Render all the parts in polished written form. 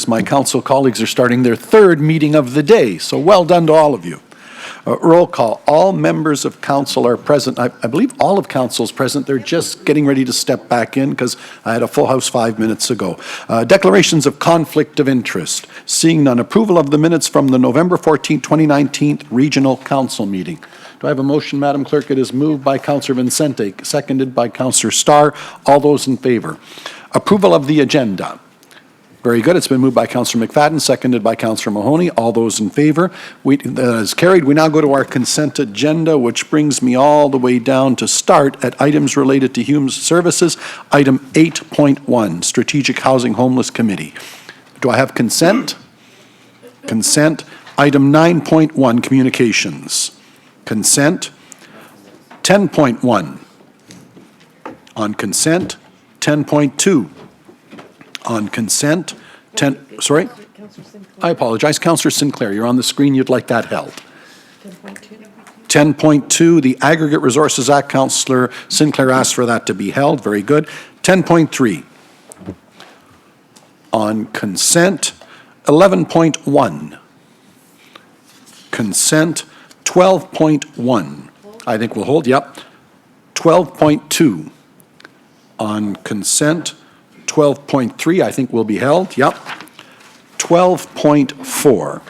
My council colleagues are starting their third meeting of the day, so well done to all of you. Roll call. All members of council are present. I believe all of council is present. They're just getting ready to step back in because I had a full house 5 minutes ago. Declarations of conflict of interest. Seeing none. Approval of the minutes from the November 14, 2019 Regional Council meeting. Do I have a motion, Madam Clerk? It is moved by Councillor Vincente, seconded by Councillor Starr. All those in favor. Approval of the agenda. Very good. It's been moved by Councillor McFadden, seconded by Councillor Mahoney. All those in favor. That is carried. We now go to our consent agenda, which brings me all the way down to start at items related to human services. Item 8.1, Strategic Housing Homeless Committee. Do I have consent? Consent. Item 9.1, Communications. Consent. 10.1. On consent. 10.2. On consent, sorry? I apologize. Councillor Sinclair, you're on the screen. You'd like that held. 10.2, the Aggregate Resources Act. Councillor Sinclair asked for that to be held. Very good. 10.3, on consent. 11.1, consent. 12.1, I think we'll hold. Yep. 12.2, on consent. 12.3, I think will be held. Yep. 12.4.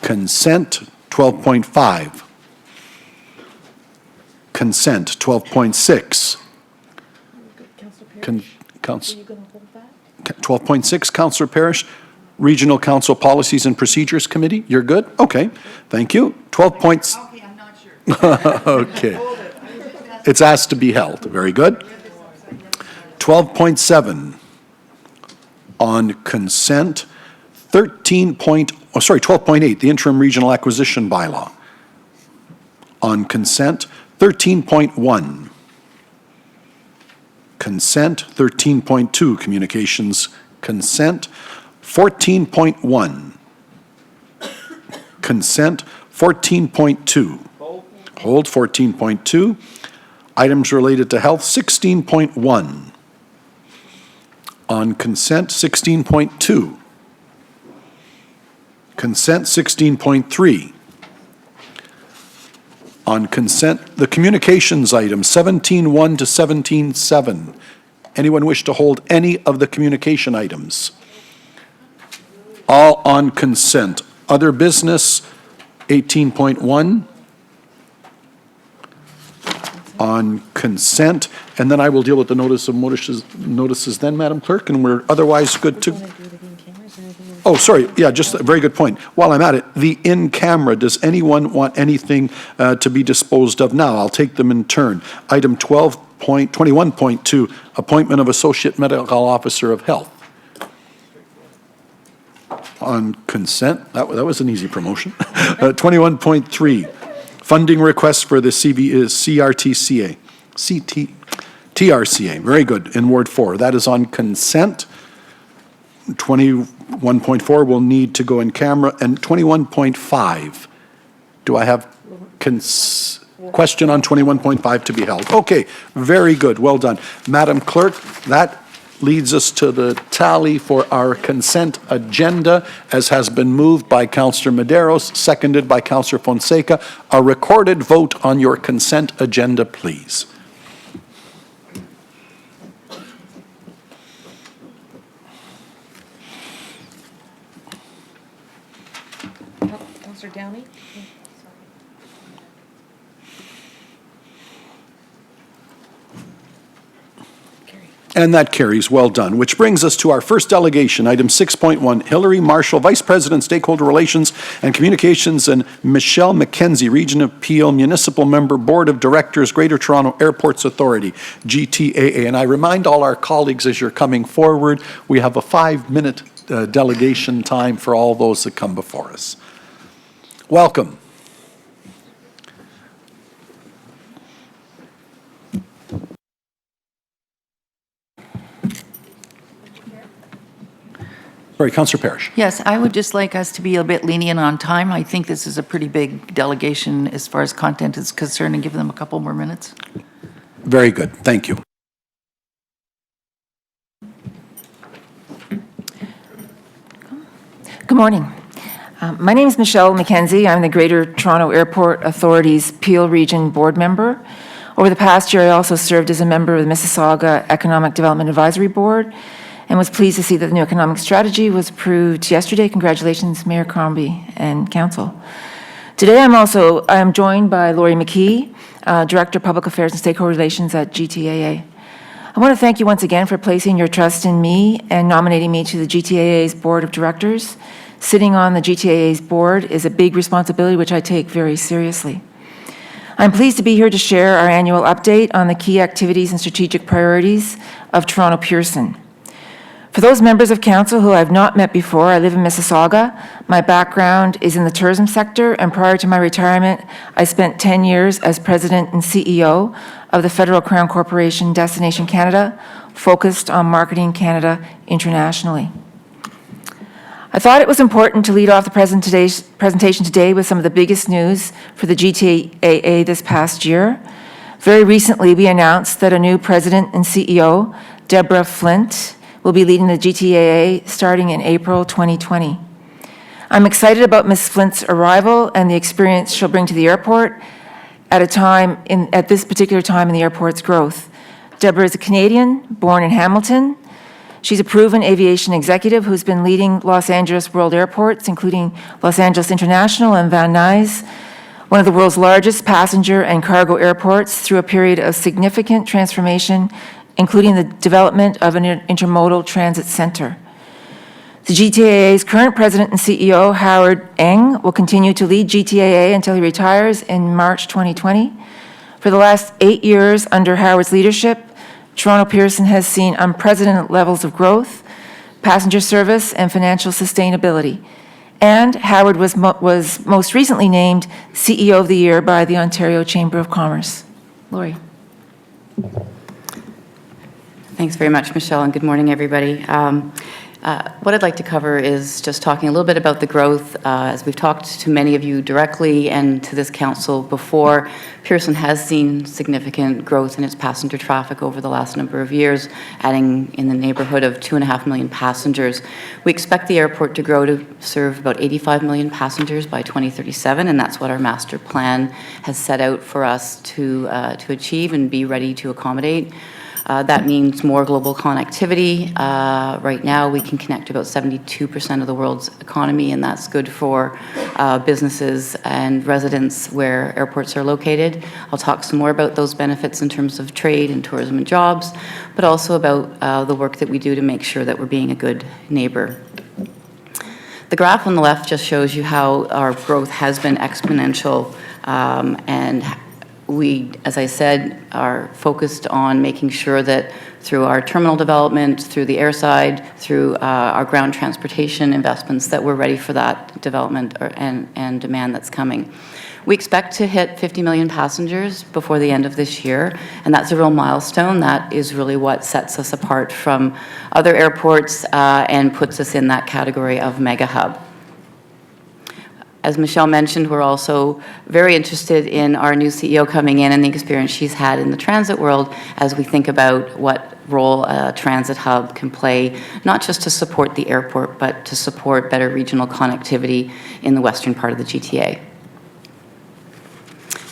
Consent. 12.5. Consent. 12.6. 12.6, Councillor Parrish. Regional Council Policies and Procedures Committee. You're good? Okay. Thank you. 12 points. Okay, I'm not sure. Okay. It's asked to be held. Very good. 12.7 on consent. 12.8, the interim regional acquisition bylaw. On consent. 13.1 consent. 13.2 communications consent. 14.1 consent. 14.2 hold. 14.2 items related to health. 16.1 on consent. 16.2 consent. 16.3 on consent. The communications items 17.1 to 17.7. Anyone wish to hold any of the communication items? All on consent. Other business 18.1 on consent, and then I will deal with the notices then, Madam Clerk, and we're otherwise good to. Oh, sorry. Yeah, just a very good point. While I'm at it, the in-camera, does anyone want anything to be disposed of now? I'll take them in turn. Item 21.2, appointment of Associate Medical Officer of Health. On consent, that was an easy promotion. 21.3, funding request for the CRTCA. TRCA, very good, in Ward 4. That is on consent. 21.4 will need to go in camera, and 21.5. Do I have question on 21.5 to be held? Okay, very good, well done. Madam Clerk, that leads us to the tally for our consent agenda, as has been moved by Councillor Medeiros, seconded by Councillor Fonseca. A recorded vote on your consent agenda, please. Councillor Downey? And that carries. Well done. Which brings us to our first delegation, item 6.1, Hilary Marshall, Vice President, Stakeholder Relations and Communications, and Michelle McKenzie, Region of Peel, Municipal Member, Board of Directors, Greater Toronto Airports Authority, GTAA. And I remind all our colleagues as you're coming forward, we have a 5-minute delegation time for all those that come before us. Welcome. Sorry, Councillor Parrish. Yes, I would just like us to be a bit lenient on time. I think this is a pretty big delegation as far as content is concerned, and give them a couple more minutes. Very good. Thank you. Good morning. My name is Michelle McKenzie. I'm the Greater Toronto Airport Authority's Peel Region Board member. Over the past year, I also served as a member of the Mississauga Economic Development Advisory Board and was pleased to see that the new economic strategy was approved yesterday. Congratulations, Mayor Crombie and Council. Today, I'm joined by Laurie McKee, Director of Public Affairs and Stakeholder Relations at GTAA. I want to thank you once again for placing your trust in me and nominating me to the GTAA's Board of Directors. Sitting on the GTAA's board is a big responsibility which I take very seriously. I'm pleased to be here to share our annual update on the key activities and strategic priorities of Toronto Pearson. For those members of council who I've not met before, I live in Mississauga. My background is in the tourism sector, and prior to my retirement, I spent 10 years as president and CEO of the Federal Crown Corporation Destination Canada, focused on marketing Canada internationally. I thought it was important to lead off the presentation today with some of the biggest news for the GTAA this past year. Very recently, we announced that a new president and CEO, Deborah Flint, will be leading the GTAA starting in April 2020. I'm excited about Ms. Flint's arrival and the experience she'll bring to the airport at this particular time in the airport's growth. Deborah is a Canadian, born in Hamilton. She's a proven aviation executive who's been leading Los Angeles World Airports, including Los Angeles International and Van Nuys, one of the world's largest passenger and cargo airports, through a period of significant transformation, including the development of an intermodal transit center. The GTAA's current president and CEO, Howard Eng, will continue to lead GTAA until he retires in March 2020. For the last 8 years under Howard's leadership, Toronto Pearson has seen unprecedented levels of growth, passenger service, and financial sustainability. And Howard was most recently named CEO of the Year by the Ontario Chamber of Commerce. Laurie. Thanks very much, Michelle, and good morning, everybody. What I'd like to cover is just talking a little bit about the growth. As we've talked to many of you directly and to this council before, Pearson has seen significant growth in its passenger traffic over the last number of years, adding in the neighborhood of 2.5 million passengers. We expect the airport to grow to serve about 85 million passengers by 2037, and that's what our master plan has set out for us to achieve and be ready to accommodate. That means more global connectivity. Right now, we can connect to about 72% of the world's economy, and that's good for businesses and residents where airports are located. I'll talk some more about those benefits in terms of trade and tourism and jobs, but also about the work that we do to make sure that we're being a good neighbor. The graph on the left just shows you how our growth has been exponential, and we, as I said, are focused on making sure that through our terminal development, through the airside, through our ground transportation investments, that we're ready for that development and demand that's coming. We expect to hit 50 million passengers before the end of this year, and that's a real milestone. That is really what sets us apart from other airports and puts us in that category of mega hub. As Michelle mentioned, we're also very interested in our new CEO coming in and the experience she's had in the transit world as we think about what role a transit hub can play, not just to support the airport, but to support better regional connectivity in the western part of the GTA.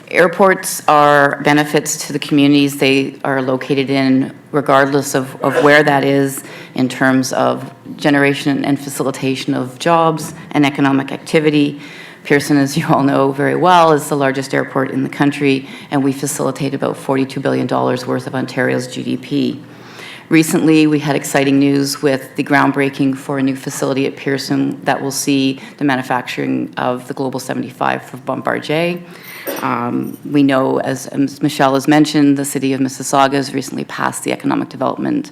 Airports are benefits to the communities they are located in, regardless of where that is, in terms of generation and facilitation of jobs and economic activity. Pearson, as you all know very well, is the largest airport in the country, and we facilitate about $42 billion worth of Ontario's GDP. Recently, we had exciting news with the groundbreaking for a new facility at Pearson that will see the manufacturing of the Global 75 for Bombardier. We know, as Michelle has mentioned, the city of Mississauga has recently passed the economic development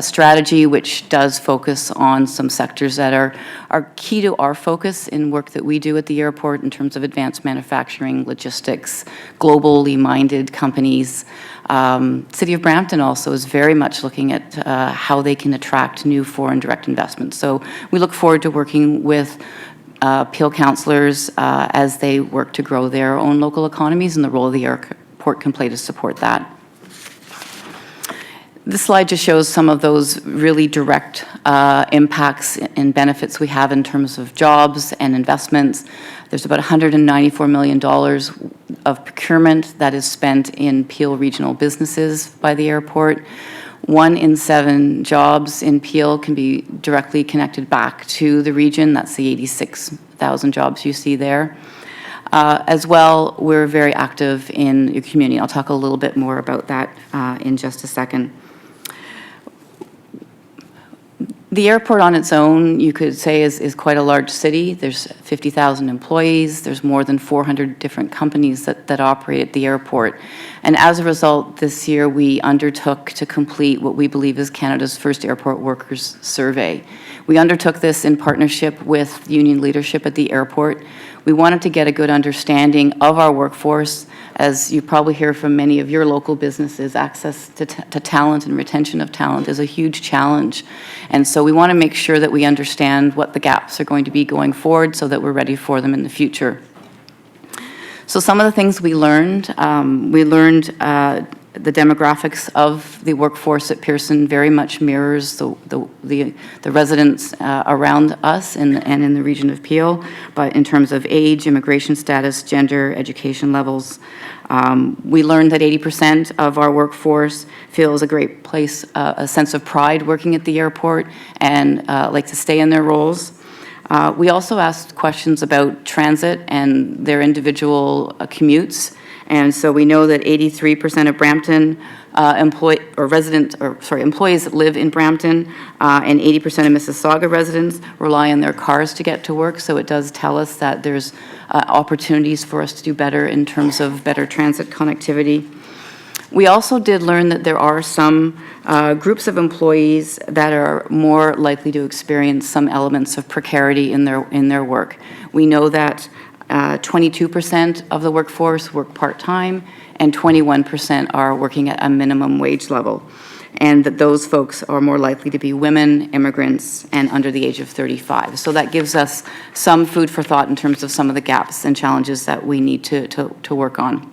strategy, which does focus on some sectors that are key to our focus in work that we do at the airport in terms of advanced manufacturing, logistics, globally minded companies. City of Brampton also is very much looking at how they can attract new foreign direct investment. So we look forward to working with Peel councillors as they work to grow their own local economies and the role the airport can play to support that. This slide just shows some of those really direct impacts and benefits we have in terms of jobs and investments. There's about $194 million of procurement that is spent in Peel regional businesses by the airport. 1 in 7 jobs in Peel can be directly connected back to the region. That's the 86,000 jobs you see there. As well, we're very active in your community. I'll talk a little bit more about that in just a second. The airport on its own, you could say, is quite a large city. There's 50,000 employees. There's more than 400 different companies that operate at the airport. And as a result, this year we undertook to complete what we believe is Canada's first airport workers survey. We undertook this in partnership with union leadership at the airport. We wanted to get a good understanding of our workforce. As you probably hear from many of your local businesses, access to talent and retention of talent is a huge challenge. And so we want to make sure that we understand what the gaps are going to be going forward so that we're ready for them in the future. So some of the things we learned the demographics of the workforce at Pearson very much mirrors the residents around us and in the region of Peel, but in terms of age, immigration status, gender, education levels. We learned that 80% of our workforce feels a great place, a sense of pride working at the airport and like to stay in their roles. We also asked questions about transit and their individual commutes. And so we know that 83% of Brampton employees live in Brampton, and 80% of Mississauga residents rely on their cars to get to work. So it does tell us that there's opportunities for us to do better in terms of better transit connectivity. We also did learn that there are some groups of employees that are more likely to experience some elements of precarity in their work. We know that 22% of the workforce work part-time, and 21% are working at a minimum wage level, and that those folks are more likely to be women, immigrants, and under the age of 35. So that gives us some food for thought in terms of some of the gaps and challenges that we need to work on.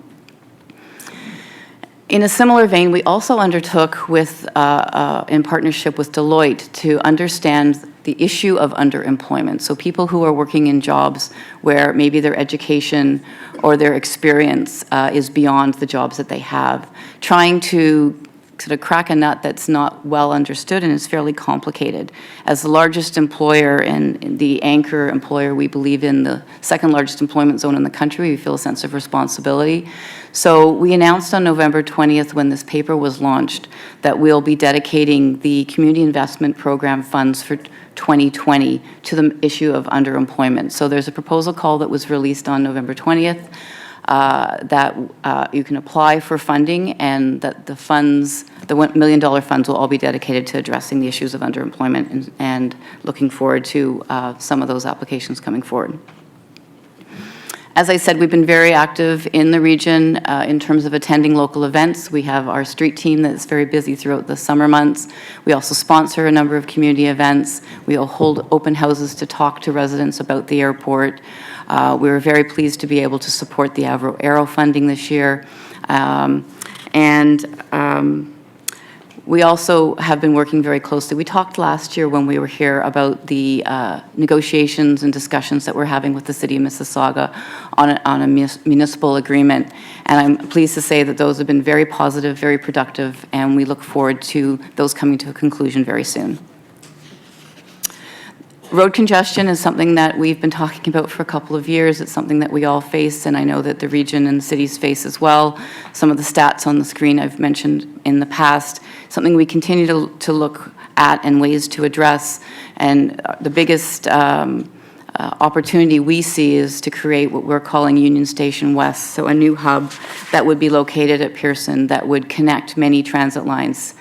In a similar vein, we also undertook in partnership with Deloitte to understand the issue of underemployment. So people who are working in jobs where maybe their education or their experience is beyond the jobs that they have, trying to sort of crack a nut that's not well understood and is fairly complicated. As the largest employer and the anchor employer, we believe in the second largest employment zone in the country, we feel a sense of responsibility. So we announced on November 20th when this paper was launched that we'll be dedicating the Community Investment Program funds for 2020 to the issue of underemployment. So there's a proposal call that was released on November 20th that you can apply for funding, and that the funds, the $1 million funds, will all be dedicated to addressing the issues of underemployment, and looking forward to some of those applications coming forward. As I said, we've been very active in the region in terms of attending local events. We have our street team that's very busy throughout the summer months. We also sponsor a number of community events. We will hold open houses to talk to residents about the airport. We were very pleased to be able to support the Avro Aero funding this year. We also have been working very closely. We talked last year when we were here about the negotiations and discussions that we're having with the City of Mississauga on a municipal agreement. And I'm pleased to say that those have been very positive, very productive, and we look forward to those coming to a conclusion very soon. Road congestion is something that we've been talking about for a couple of years. It's something that we all face, and I know that the region and the cities face as well. Some of the stats on the screen I've mentioned in the past, something we continue to look at and ways to address. And the biggest opportunity we see is to create what we're calling Union Station West, so a new hub that would be located at Pearson that would connect many transit lines.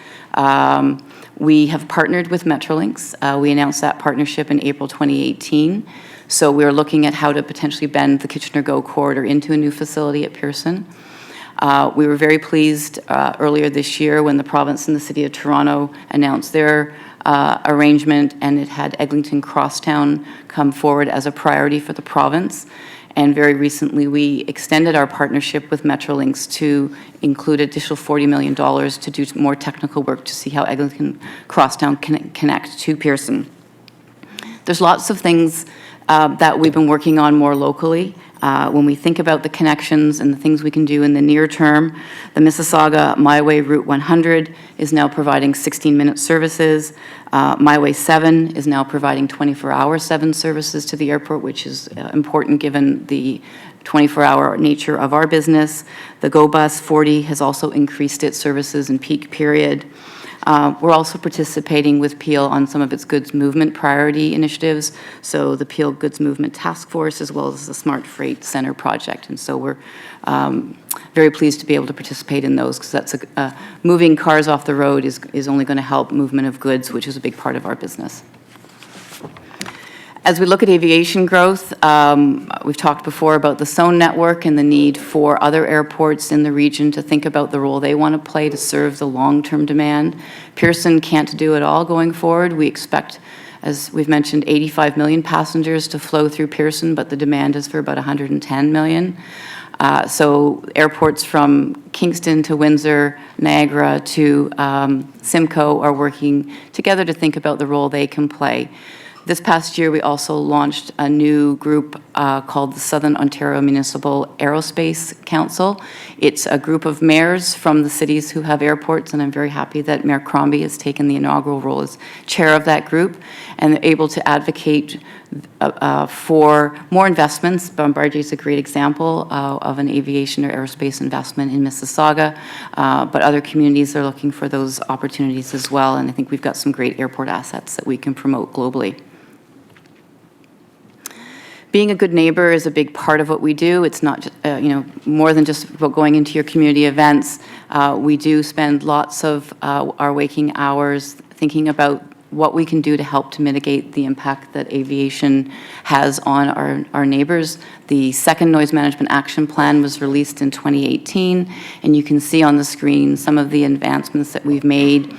We have partnered with Metrolinx. We announced that partnership in April 2018. So we're looking at how to potentially bend the Kitchener-Go corridor into a new facility at Pearson. We were very pleased earlier this year when the province and the City of Toronto announced their arrangement, and it had Eglinton Crosstown come forward as a priority for the province. And very recently, we extended our partnership with Metrolinx to include additional $40 million to do more technical work to see how Eglinton Crosstown can connect to Pearson. There's lots of things that we've been working on more locally. When we think about the connections and the things we can do in the near term, the Mississauga MyWay Route 100 is now providing 16-minute services. MyWay 7 is now providing 24-hour 7 services to the airport, which is important given the 24-hour nature of our business. The GO Bus 40 has also increased its services in peak period. We're also participating with Peel on some of its goods movement priority initiatives, so the Peel Goods Movement Task Force as well as the Smart Freight Center project. And so we're very pleased to be able to participate in those, because that's moving cars off the road is only going to help movement of goods, which is a big part of our business. As we look at aviation growth, we've talked before about the SOAN network and the need for other airports in the region to think about the role they want to play to serve the long-term demand. Pearson can't do it all going forward. We expect, as we've mentioned, 85 million passengers to flow through Pearson, but the demand is for about 110 million. So airports from Kingston to Windsor, Niagara to Simcoe are working together to think about the role they can play. This past year, we also launched a new group called the Southern Ontario Municipal Aerospace Council. It's a group of mayors from the cities who have airports, and I'm very happy that Mayor Crombie has taken the inaugural role as chair of that group, and they're able to advocate for more investments. Bombardier is a great example of an aviation or aerospace investment in Mississauga, but other communities are looking for those opportunities as well, and I think we've got some great airport assets that we can promote globally. Being a good neighbor is a big part of what we do. It's not more than just about going into your community events. We do spend lots of our waking hours thinking about what we can do to help to mitigate the impact that aviation has on our neighbors. The second Noise Management Action Plan was released in 2018, and you can see on the screen some of the advancements that we've made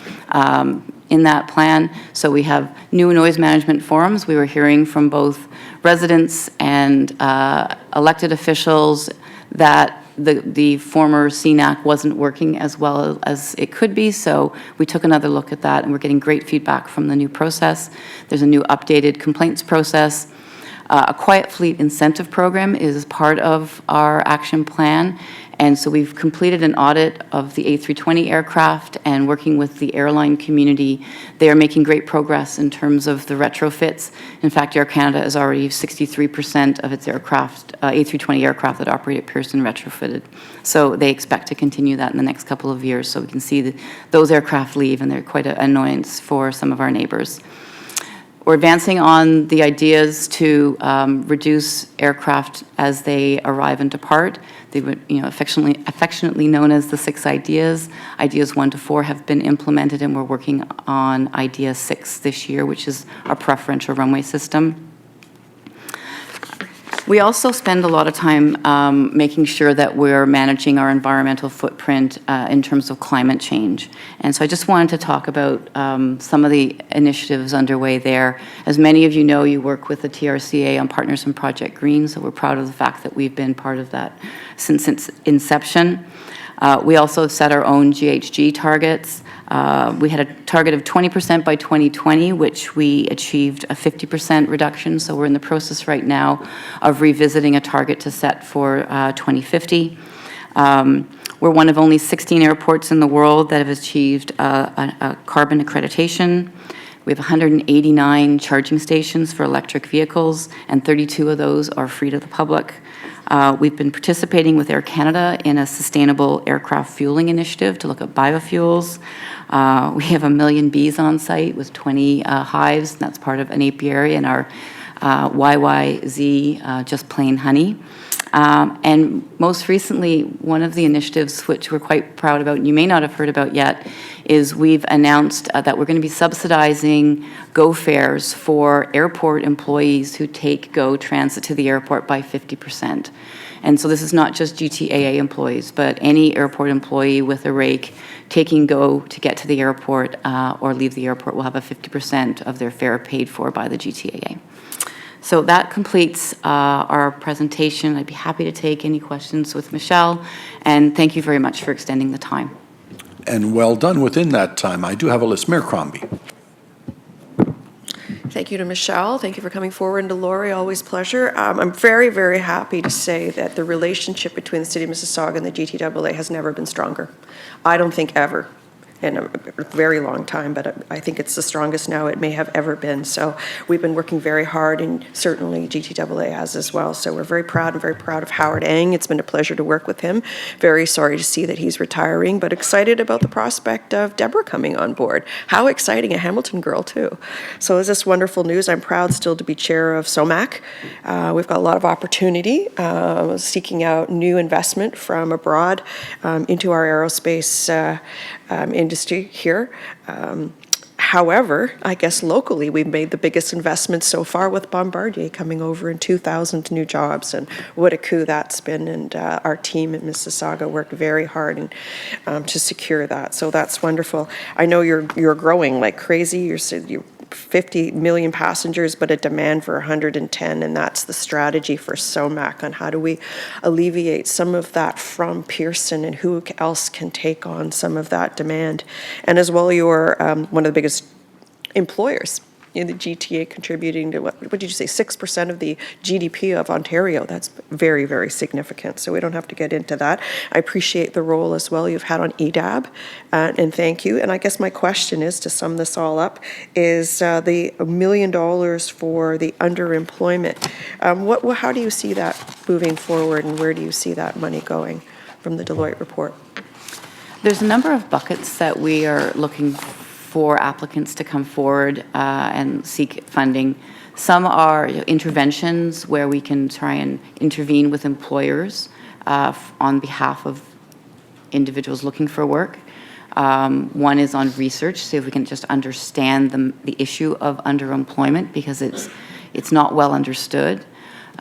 in that plan. So we have new noise management forums. We were hearing from both residents and elected officials that the former CNAC wasn't working as well as it could be, so we took another look at that, and we're getting great feedback from the new process. There's a new updated complaints process. A quiet fleet incentive program is part of our action plan, and so we've completed an audit of the A320 aircraft, and working with the airline community, they are making great progress in terms of the retrofits. In fact, Air Canada is already 63% of its aircraft, A320 aircraft that operate at Pearson retrofitted. So they expect to continue that in the next couple of years. So we can see those aircraft leave, and they're quite an annoyance for some of our neighbors. We're advancing on the ideas to reduce aircraft as they arrive and depart. They were, affectionately known as the 6 ideas. Ideas 1 to 4 have been implemented, and we're working on idea 6 this year, which is our preferential runway system. We also spend a lot of time making sure that we're managing our environmental footprint in terms of climate change. And so I just wanted to talk about some of the initiatives underway there. As many of you know, you work with the TRCA on Partners in Project Green, so we're proud of the fact that we've been part of that since its inception. We also set our own GHG targets. We had a target of 20% by 2020, which we achieved a 50% reduction. So we're in the process right now of revisiting a target to set for 2050. We're one of only 16 airports in the world that have achieved a carbon accreditation. We have 189 charging stations for electric vehicles, and 32 of those are free to the public. We've been participating with Air Canada in a sustainable aircraft fueling initiative to look at biofuels. We have 1 million bees on site with 20 hives, and that's part of an apiary, and our YYZ, just plain honey. And most recently, one of the initiatives which we're quite proud about, and you may not have heard about yet, is we've announced that we're going to be subsidizing GO fares for airport employees who take GO Transit to the airport by 50%. And so this is not just GTAA employees, but any airport employee with a rake taking GO to get to the airport or leave the airport will have a 50% of their fare paid for by the GTAA. So that completes our presentation. I'd be happy to take any questions with Michelle, and thank you very much for extending the time. And well done within that time. I do have a list. Mayor Crombie. Thank you to Michelle. Thank you for coming forward, and to Lori, always pleasure. I'm very, very happy to say that the relationship between the City of Mississauga and the GTAA has never been stronger. I don't think ever, in a very long time, but I think it's the strongest now it may have ever been. So we've been working very hard, and certainly GTAA has as well. So we're very proud of Howard Ang. It's been a pleasure to work with him. Very sorry to see that he's retiring, but excited about the prospect of Deborah coming on board. How exciting, a Hamilton girl too. So it's just wonderful news. I'm proud still to be chair of SOMAC. We've got a lot of opportunity, seeking out new investment from abroad into our aerospace industry here. However, I guess locally, we've made the biggest investment so far with Bombardier coming over in 2,000 new jobs, and what a coup that's been. And our team in Mississauga worked very hard to secure that. So that's wonderful. I know you're growing like crazy. You're 50 million passengers, but a demand for 110, and that's the strategy for SOMAC on how do we alleviate some of that from Pearson, and who else can take on some of that demand. And as well, you're one of the biggest employers in the GTA, contributing to, what did you say, 6% of the GDP of Ontario. That's very, very significant. So we don't have to get into that. I appreciate the role as well you've had on EDAB, and thank you. And I guess my question is, to sum this all up, is the $1 million for the underemployment. How do you see that moving forward, and where do you see that money going from the Deloitte report? There's a number of buckets that we are looking for applicants to come forward and seek funding. Some are interventions where we can try and intervene with employers on behalf of individuals looking for work. One is on research, see if we can just understand the issue of underemployment, because it's not well understood.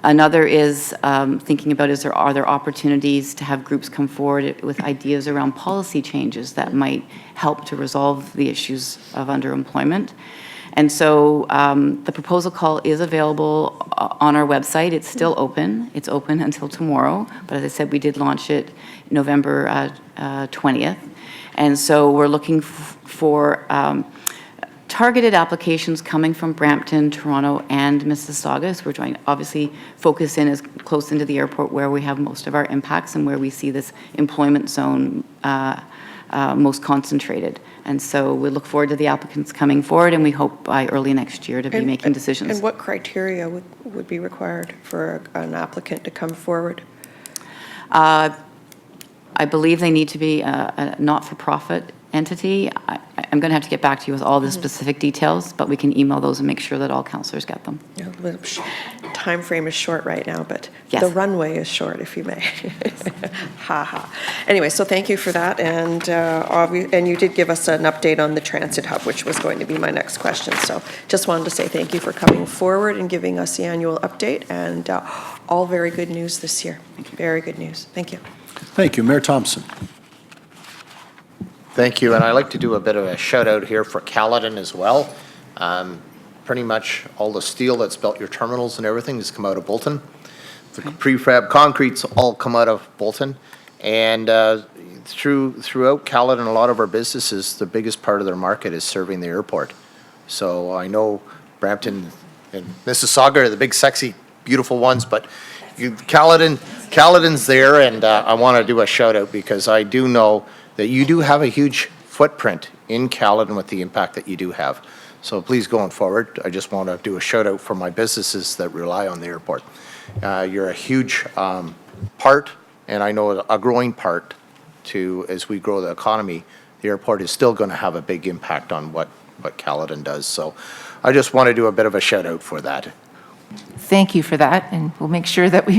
Another is thinking about, are there opportunities to have groups come forward with ideas around policy changes that might help to resolve the issues of underemployment. And so the proposal call is available on our website. It's still open. It's open until tomorrow. But as I said, we did launch it November 20th. And so we're looking for targeted applications coming from Brampton, Toronto, and Mississauga. So we're trying to obviously focus in as close into the airport where we have most of our impacts and where we see this employment zone most concentrated. And so we look forward to the applicants coming forward, and we hope by early next year to be making decisions. And what criteria would be required for an applicant to come forward? I believe they need to be a not-for-profit entity. I'm going to have to get back to you with all the specific details, but we can email those and make sure that all councillors get them. Yeah, the time frame is short right now, but Yes. the runway is short, if you may. Ha ha. Anyway, so thank you for that, and you did give us an update on the transit hub, which was going to be my next question. So just wanted to say thank you for coming forward and giving us the annual update, and all very good news this year. Very good news. Thank you. Thank you. Mayor Thompson. Thank you, and I'd like to do a bit of a shout out here for Caledon as well. Pretty much all the steel that's built your terminals and everything has come out of Bolton. The prefab concrete's all come out of Bolton. And throughout Caledon, a lot of our businesses, the biggest part of their market is serving the airport. So I know Brampton and Mississauga are the big, sexy, beautiful ones, but Caledon's there, and I want to do a shout out because I do know that you do have a huge footprint in Caledon with the impact that you do have. So please, going forward, I just want to do a shout out for my businesses that rely on the airport. You're a huge part, and I know a growing part to, as we grow the economy, the airport is still going to have a big impact on what Caledon does. So I just want to do a bit of a shout out for that. Thank you for that, and we'll make sure that we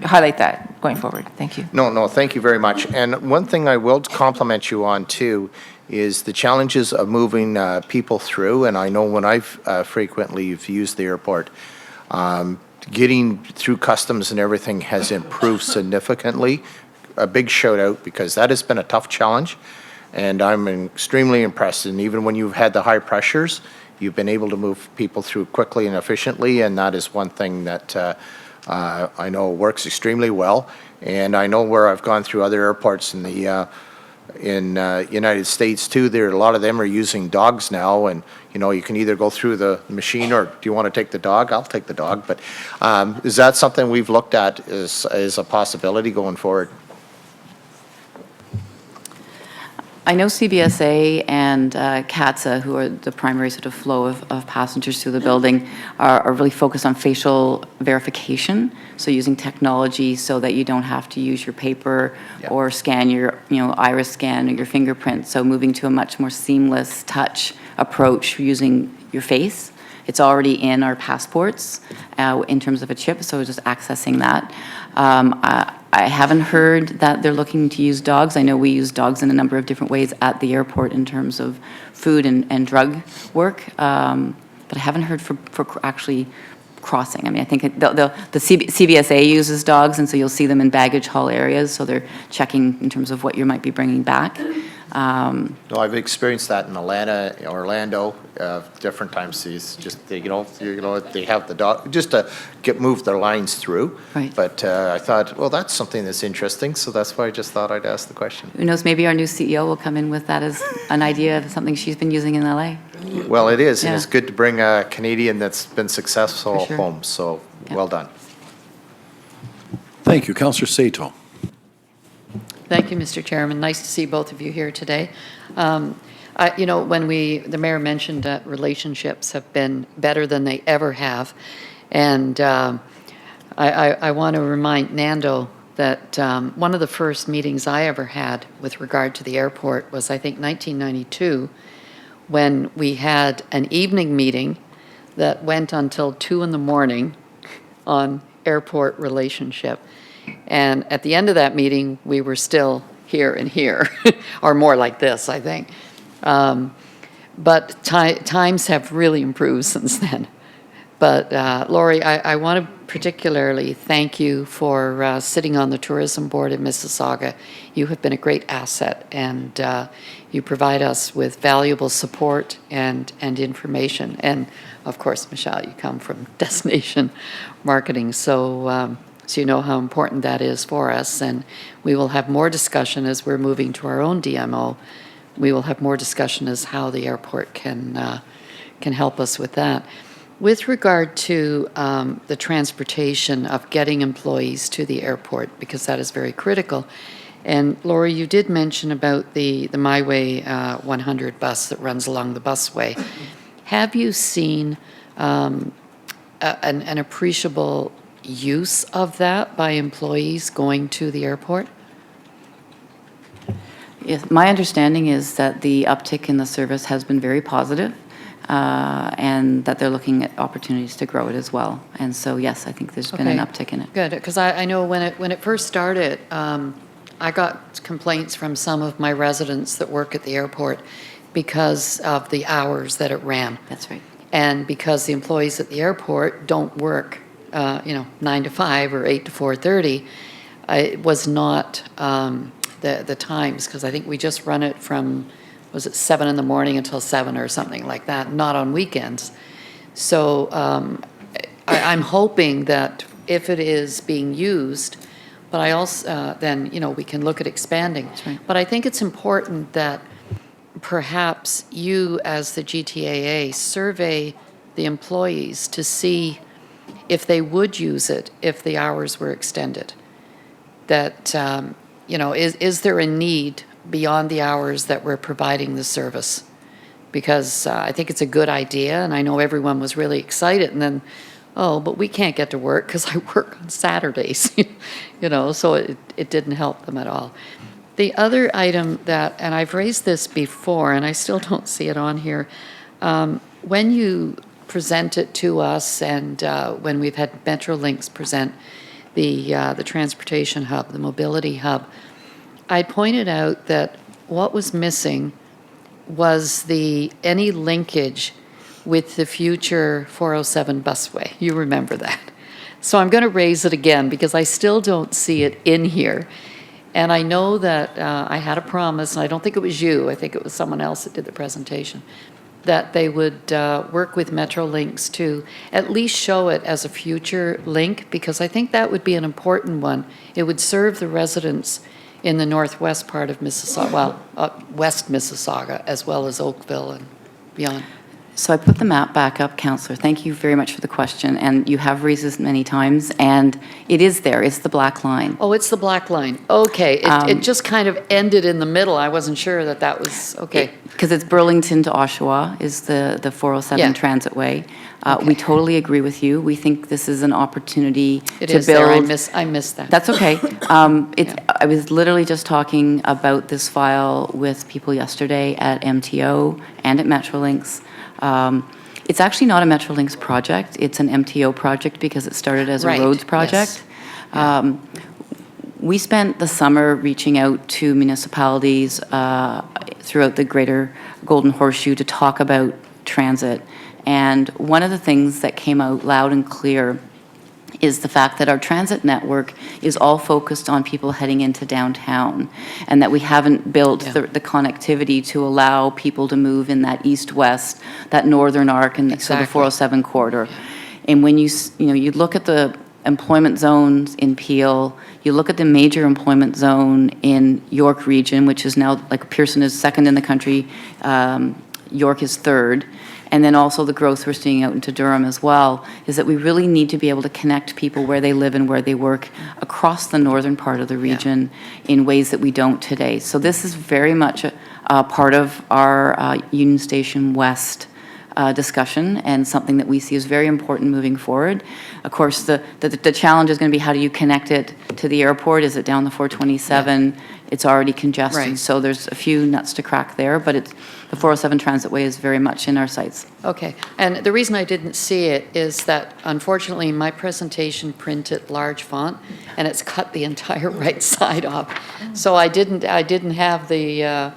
highlight that going forward. Thank you. No, thank you very much. And one thing I will compliment you on too is the challenges of moving people through. And I know when I've frequently used the airport, getting through customs and everything has improved significantly. A big shout out, because that has been a tough challenge, and I'm extremely impressed. And even when you've had the high pressures, You've been able to move people through quickly and efficiently, and that is one thing that I know works extremely well. And I know where I've gone through other airports in the United States too, a lot of them are using dogs now, and you can either go through the machine, or do you want to take the dog? I'll take the dog. But is that something we've looked at as a possibility going forward? I know CBSA and CATSA, who are the primary sort of flow of passengers through the building, are really focused on facial verification, so using technology so that you don't have to use your paper or scan your, iris scan or your fingerprint, so moving to a much more seamless touch approach using your face. It's already in our passports in terms of a chip, so just accessing that. I haven't heard that they're looking to use dogs. I know we use dogs in a number of different ways at the airport in terms of food and drug work, but I haven't heard for actually crossing. I mean, I think the CBSA uses dogs, and so you'll see them in baggage hall areas, so they're checking in terms of what you might be bringing back. No, I've experienced that in Atlanta, Orlando, different times. It's just they have the dog just to move their lines through. Right. But I thought, well, that's something that's interesting, so that's why I just thought I'd ask the question. Who knows, maybe our new CEO will come in with that as an idea of something she's been using in LA. Well, it is, and Yeah. it's good to bring a Canadian that's been successful For sure. home. So Yeah. well done. Thank you. Councillor Sato. Thank you, Mr. Chairman. Nice to see both of you here today. When the mayor mentioned that relationships have been better than they ever have, and I want to remind Nando that one of the first meetings I ever had with regard to the airport was, I think, 1992, when we had an evening meeting that went until 2 in the morning on airport relationship. And at the end of that meeting, we were still here and here, or more like this, I think. But times have really improved since then. But Lori, I want to particularly thank you for sitting on the tourism board in Mississauga. You have been a great asset, and you provide us with valuable support and information. And of course, Michelle, you come from destination marketing, so you know how important that is for us. And we will have more discussion as we're moving to our own DMO. We will have more discussion as how the airport can help us with that. With regard to the transportation of getting employees to the airport, because that is very critical. And Lori, you did mention about the My Way 100 bus that runs along the busway. Have you seen an appreciable use of that by employees going to the airport? Yes, my understanding is that the uptick in the service has been very positive, and that they're looking at opportunities to grow it as well. And so, yes, I think there's been an uptick in it. Good, because I know when it first started, I got complaints from some of my residents that work at the airport because of the hours that it ran. That's right. And because the employees at the airport don't work 9 to 5 or 8 to 4:30, it was not the times, because I think we just run it from, was it 7 in the morning until 7 or something like that, not on weekends. So I'm hoping that if it is being used, but I also, then, we can look at expanding. That's right. But I think it's important that perhaps you, as the GTAA, survey the employees to see if they would use it if the hours were extended. That, is there a need beyond the hours that we're providing the service? Because I think it's a good idea, and I know everyone was really excited, and then, but we can't get to work because I work on Saturdays, so it didn't help them at all. The other item that, and I've raised this before, and I still don't see it on here, when you present it to us, and when we've had Metrolinx present the transportation hub, the mobility hub, I pointed out that what was missing was any linkage with the future 407 busway. You remember that. So I'm going to raise it again because I still don't see it in here. And I know that I had a promise, and I don't think it was you, I think it was someone else that did the presentation, that they would work with Metrolinx to at least show it as a future link, because I think that would be an important one. It would serve the residents in the northwest part of Mississauga, well, West Mississauga, as well as Oakville and beyond. So I put the map back up, Councillor. Thank you very much for the question. And you have raised this many times, and it is there. It's the black line. Oh, it's the black line. Okay, it just kind of ended in the middle. I wasn't sure that that was, okay. Because it's Burlington to Oshawa is the 407 Yeah. Transitway. We totally agree with you. We think this is an opportunity It to is there. build. I missed that. That's okay. I was literally just talking about this file with people yesterday at MTO and at Metrolinx. It's actually not a Metrolinx project. It's an MTO project because it started as a Right, roads yes. project. We spent the summer reaching out to municipalities throughout the greater Golden Horseshoe to talk about transit. And one of the things that came out loud and clear is the fact that our transit network is all focused on people heading into downtown, and that we haven't built the connectivity to allow people to move in that east-west, that northern arc, and so the Exactly. 407 corridor. And when you look at the employment zones in Peel, you look at the major employment zone in York region, which is now, like, Pearson is second in the country, York is third, and then also the growth we're seeing out into Durham as well, is that we really need to be able to connect people where they live and where they work across the northern part of the region in ways that we don't today. So this is very much a part of our Union Station West discussion, and something that we see as very important moving forward. Of course, the challenge is going to be, how do you connect it to the airport? Is it down the 427? It's already congested, Right. so there's a few nuts to crack there, but the 407 Transitway is very much in our sights. Okay, and the reason I didn't see it is that unfortunately my presentation printed large font and it's cut the entire right side off. So I didn't have the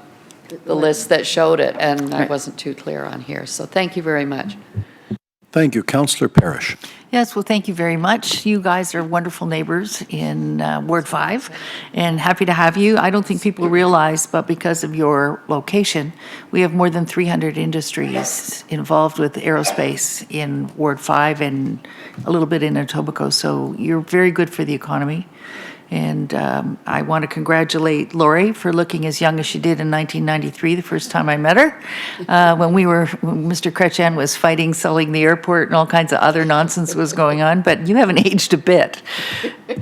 list that showed it, and I Right. wasn't too clear on here. So thank you very much. Thank you. Councillor Parrish. Yes, well, thank you very much. You guys are wonderful neighbors in Ward 5, and happy to have you. I don't think people realize, but because of your location, we have more than 300 industries involved with aerospace in Ward 5 and a little bit in Etobicoke, so you're very good for the economy. And I want to congratulate Lori for looking as young as she did in 1993, the first time I met her, when Mr. Chrétien was fighting, selling the airport, and all kinds of other nonsense was going on. But you haven't aged a bit.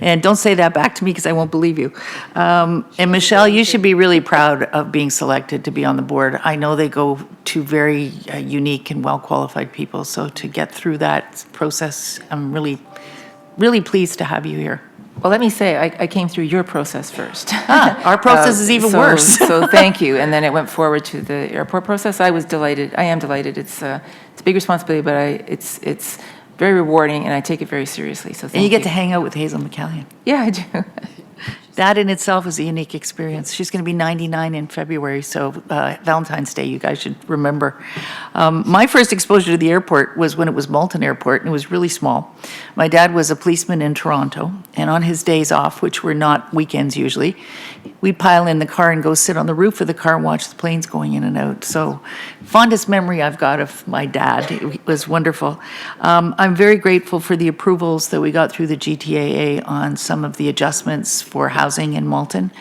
And don't say that back to me, because I won't believe you. And Michelle, you should be really proud of being selected to be on the board. I know they go to very unique and well-qualified people. So to get through that process, I'm really, really pleased to have you here. Well, let me say, I came through your process first. Our process is even worse. So thank you. And then it went forward to the airport process. I was delighted. I am delighted. It's a big responsibility, but it's very rewarding, and I take it very seriously. So thank you. And you get to hang out with Hazel McCallion. Yeah, I do. That in itself is a unique experience. She's going to be 99 in February, so Valentine's Day, you guys should remember. My first exposure to the airport was when it was Malton Airport, and it was really small. My dad was a policeman in Toronto, and on his days off, which were not weekends usually, we'd pile in the car and go sit on the roof of the car and watch the planes going in and out. So fondest memory I've got of my dad. It was wonderful. I'm very grateful for the approvals that we got through the GTAA on some of the adjustments for housing in Malton.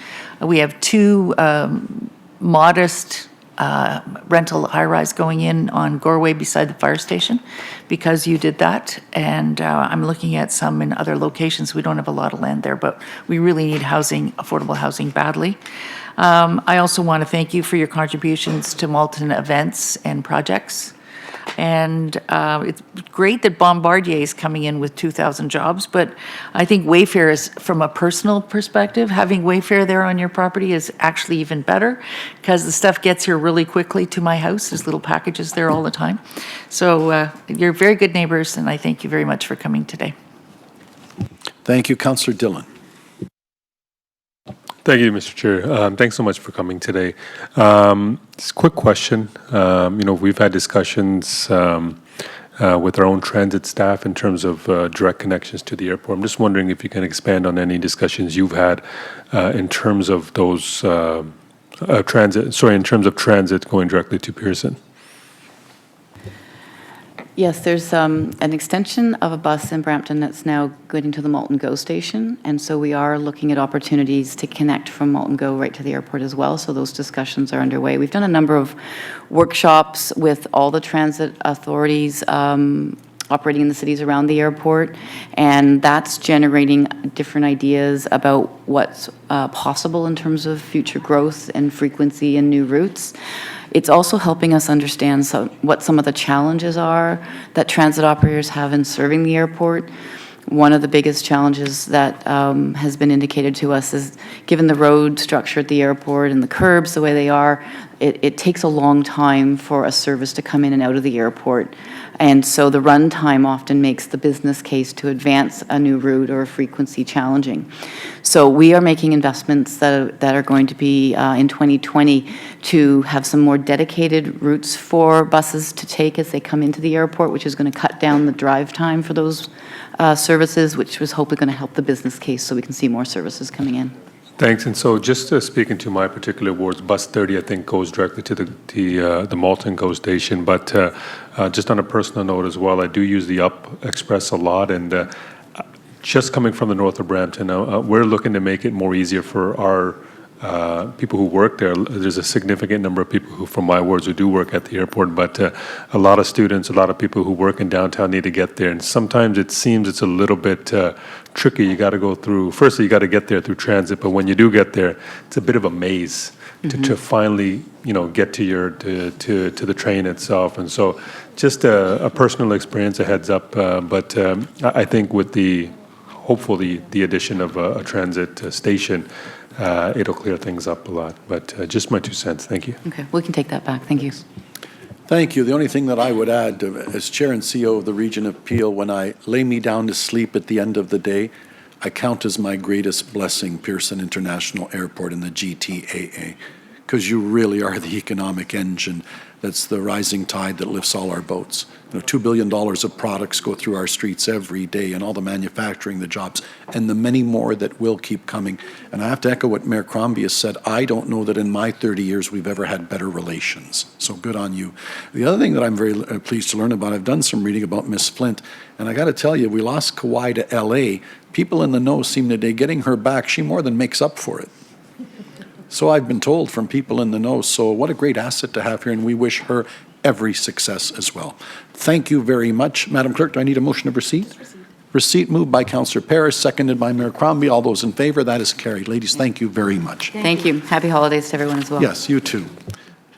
We have two modest rental high-rise going in on Goreway beside the fire station, because you did that. And I'm looking at some in other locations. We don't have a lot of land there, but we really need housing, affordable housing badly. I also want to thank you for your contributions to Malton events and projects. And it's great that Bombardier is coming in with 2,000 jobs, but I think Wayfair is, from a personal perspective, having Wayfair there on your property is actually even better, because the stuff gets here really quickly to my house. There's little packages there all the time. So you're very good neighbors, and I thank you very much for coming today. Thank you. Councillor Dillon. Thank you, Mr. Chair. Thanks so much for coming today. Just a quick question. We've had discussions with our own transit staff in terms of direct connections to the airport. I'm just wondering if you can expand on any discussions you've had in terms of those in terms of transit going directly to Pearson. Yes, there's an extension of a bus in Brampton that's now going to the Malton GO station, and so we are looking at opportunities to connect from Malton GO right to the airport as well, so those discussions are underway. We've done a number of workshops with all the transit authorities operating in the cities around the airport, and that's generating different ideas about what's possible in terms of future growth and frequency and new routes. It's also helping us understand what some of the challenges are that transit operators have in serving the airport. One of the biggest challenges that has been indicated to us is, given the road structure at the airport and the curbs the way they are, it takes a long time for a service to come in and out of the airport. And so the run time often makes the business case to advance a new route or a frequency challenging. So we are making investments that are going to be in 2020 to have some more dedicated routes for buses to take as they come into the airport, which is going to cut down the drive time for those services, which was hopefully going to help the business case so we can see more services coming in. Thanks. And so just speaking to my particular wards, bus 30, I think, goes directly to the Malton GO station. But just on a personal note as well, I do use the Up Express a lot. And just coming from the north of Brampton, we're looking to make it more easier for our people who work there. There's a significant number of people who, from my wards, who do work at the airport, but a lot of students, a lot of people who work in downtown need to get there. And sometimes it seems it's a little bit tricky. You got to go through, firstly, you got to get there through transit, but when you do get there, it's a bit of a maze to finally, get to to the train itself. And so just a personal experience, a heads up. But I think with hopefully the addition of a transit station, it'll clear things up a lot. But just my 2 cents. Thank you. Okay, we can take that back. Thank you. Thank you. The only thing that I would add, as Chair and CEO of the Region of Peel, when I lay me down to sleep at the end of the day, I count as my greatest blessing Pearson International Airport and the GTAA, because you really are the economic engine that's the rising tide that lifts all our boats. $2 billion of products go through our streets every day, and all the manufacturing, the jobs, and the many more that will keep coming. And I have to echo what Mayor Crombie has said. I don't know that in my 30 years we've ever had better relations. So good on you. The other thing that I'm very pleased to learn about, I've done some reading about Miss Flint, and I got to tell you, we lost Kauai to L.A. People in the know seem today getting her back, she more than makes up for it. So I've been told from people in the know. So what a great asset to have here, and we wish her every success as well. Thank you very much. Madam Clerk, do I need a motion to proceed? Receipt moved by Councillor Paris, seconded by Mayor Crombie. All those in favor, that is carried. Ladies, thank you very much. Thank you. Happy holidays to everyone as well. Yes, you too.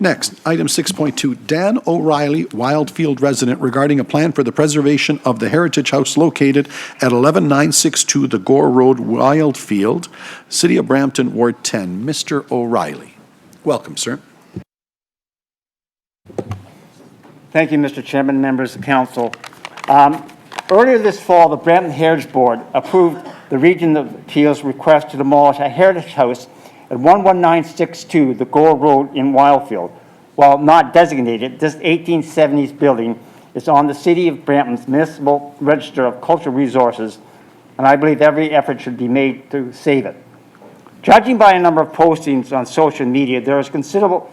Next, item 6.2, Dan O'Reilly, Wildfield resident, regarding a plan for the preservation of the Heritage House located at 11962 the Gore Road, Wildfield, City of Brampton, Ward 10. Mr. O'Reilly. Welcome, sir. Thank you, Mr. Chairman, members of council. Earlier this fall, the Brampton Heritage Board approved the Region of Peel's request to demolish a heritage house at 11962 the Gore Road in Wildfield. While not designated, this 1870s building is on the City of Brampton's Municipal Register of Cultural Resources, and I believe every effort should be made to save it. Judging by a number of postings on social media, there is considerable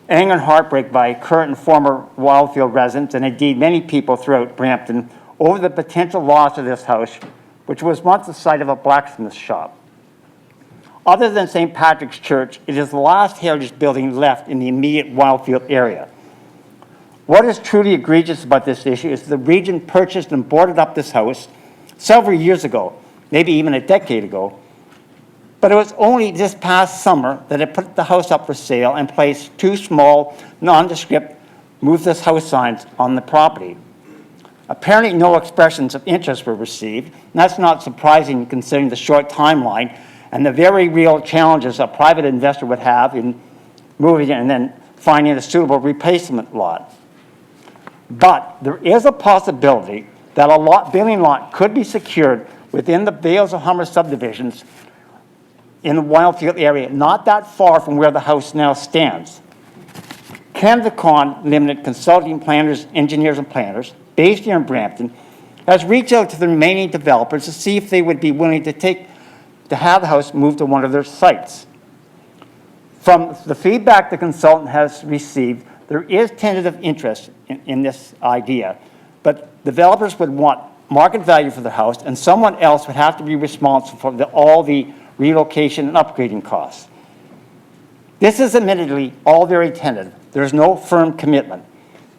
anger and heartbreak by current and former Wildfield residents, and indeed many people throughout Brampton, over the potential loss of this house, which was once the site of a blacksmith shop. Other than St. Patrick's Church, it is the last heritage building left in the immediate Wildfield area. What is truly egregious about this issue is the region purchased and boarded up this house several years ago, maybe even a decade ago, but it was only this past summer that it put the house up for sale and placed 2 small, nondescript "Move This House" signs on the property. Apparently no expressions of interest were received, and that's not surprising considering the short timeline and the very real challenges a private investor would have in moving it and then finding a suitable replacement lot. But there is a possibility that a building lot could be secured within the Vales of Hummer subdivisions in the Wildfield area, not that far from where the house now stands. Canvacon Limited Consulting Planners, Engineers and Planners, based here in Brampton, has reached out to the remaining developers to see if they would be willing to have the house moved to one of their sites. From the feedback the consultant has received, there is tentative interest in this idea, but developers would want market value for the house, and someone else would have to be responsible for all the relocation and upgrading costs. This is admittedly all very tentative. There is no firm commitment.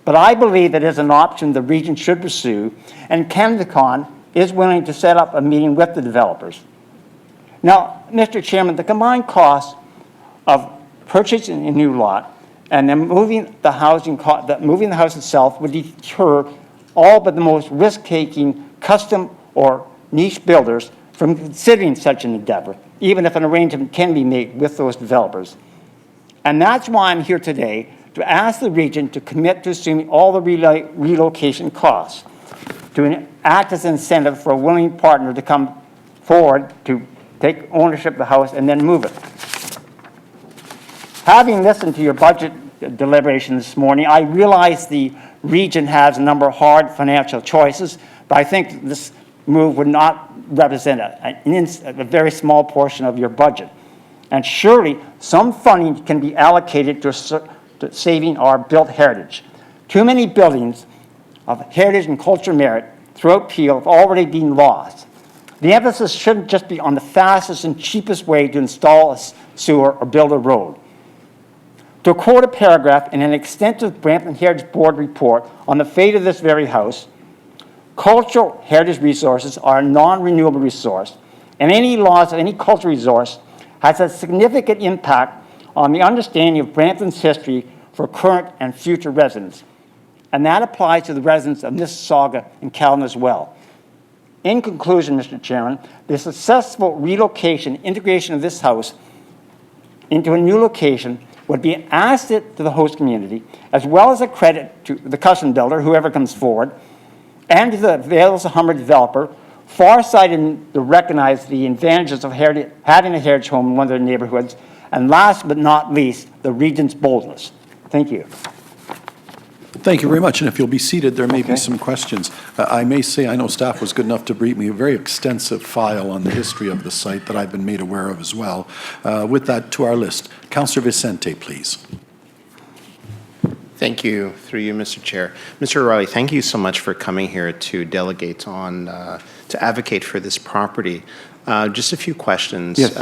But I believe that is an option the region should pursue, and CanadaCon is willing to set up a meeting with the developers. Now, Mr. Chairman, the combined cost of purchasing a new lot and then moving the house itself would deter all but the most risk-taking custom or niche builders from considering such an endeavor, even if an arrangement can be made with those developers. And that's why I'm here today, to ask the region to commit to assuming all the relocation costs, to act as an incentive for a willing partner to come forward to take ownership of the house and then move it. Having listened to your budget deliberations this morning, I realize the region has a number of hard financial choices, but I think this move would not represent a very small portion of your budget. And surely some funding can be allocated to saving our built heritage. Too many buildings of heritage and cultural merit throughout Peel have already been lost. The emphasis shouldn't just be on the fastest and cheapest way to install a sewer or build a road. To quote a paragraph in an extensive Brampton Heritage Board report on the fate of this very house, cultural heritage resources are a non-renewable resource, and any loss of any cultural resource has a significant impact on the understanding of Brampton's history for current and future residents. And that applies to the residents of Mississauga and Caledon as well. In conclusion, Mr. Chairman, the successful relocation, integration of this house into a new location would be an asset to the host community, as well as a credit to the custom builder, whoever comes forward, and to the Vales Humber developer, far-sighted to recognize the advantages of having a heritage home in one of their neighborhoods, and last but not least, the region's boldness. Thank you. Thank you very much, and if you'll be seated, there may be some questions. I may say, I know staff was good enough to brief me a very extensive file on the history of the site that I've been made aware of as well. With that, to our list, Councillor Vicente, please. Thank you, through you, Mr. Chair. Mr. O'Reilly, thank you so much for coming here to delegate on, to advocate for this property. Just a few questions. Yes.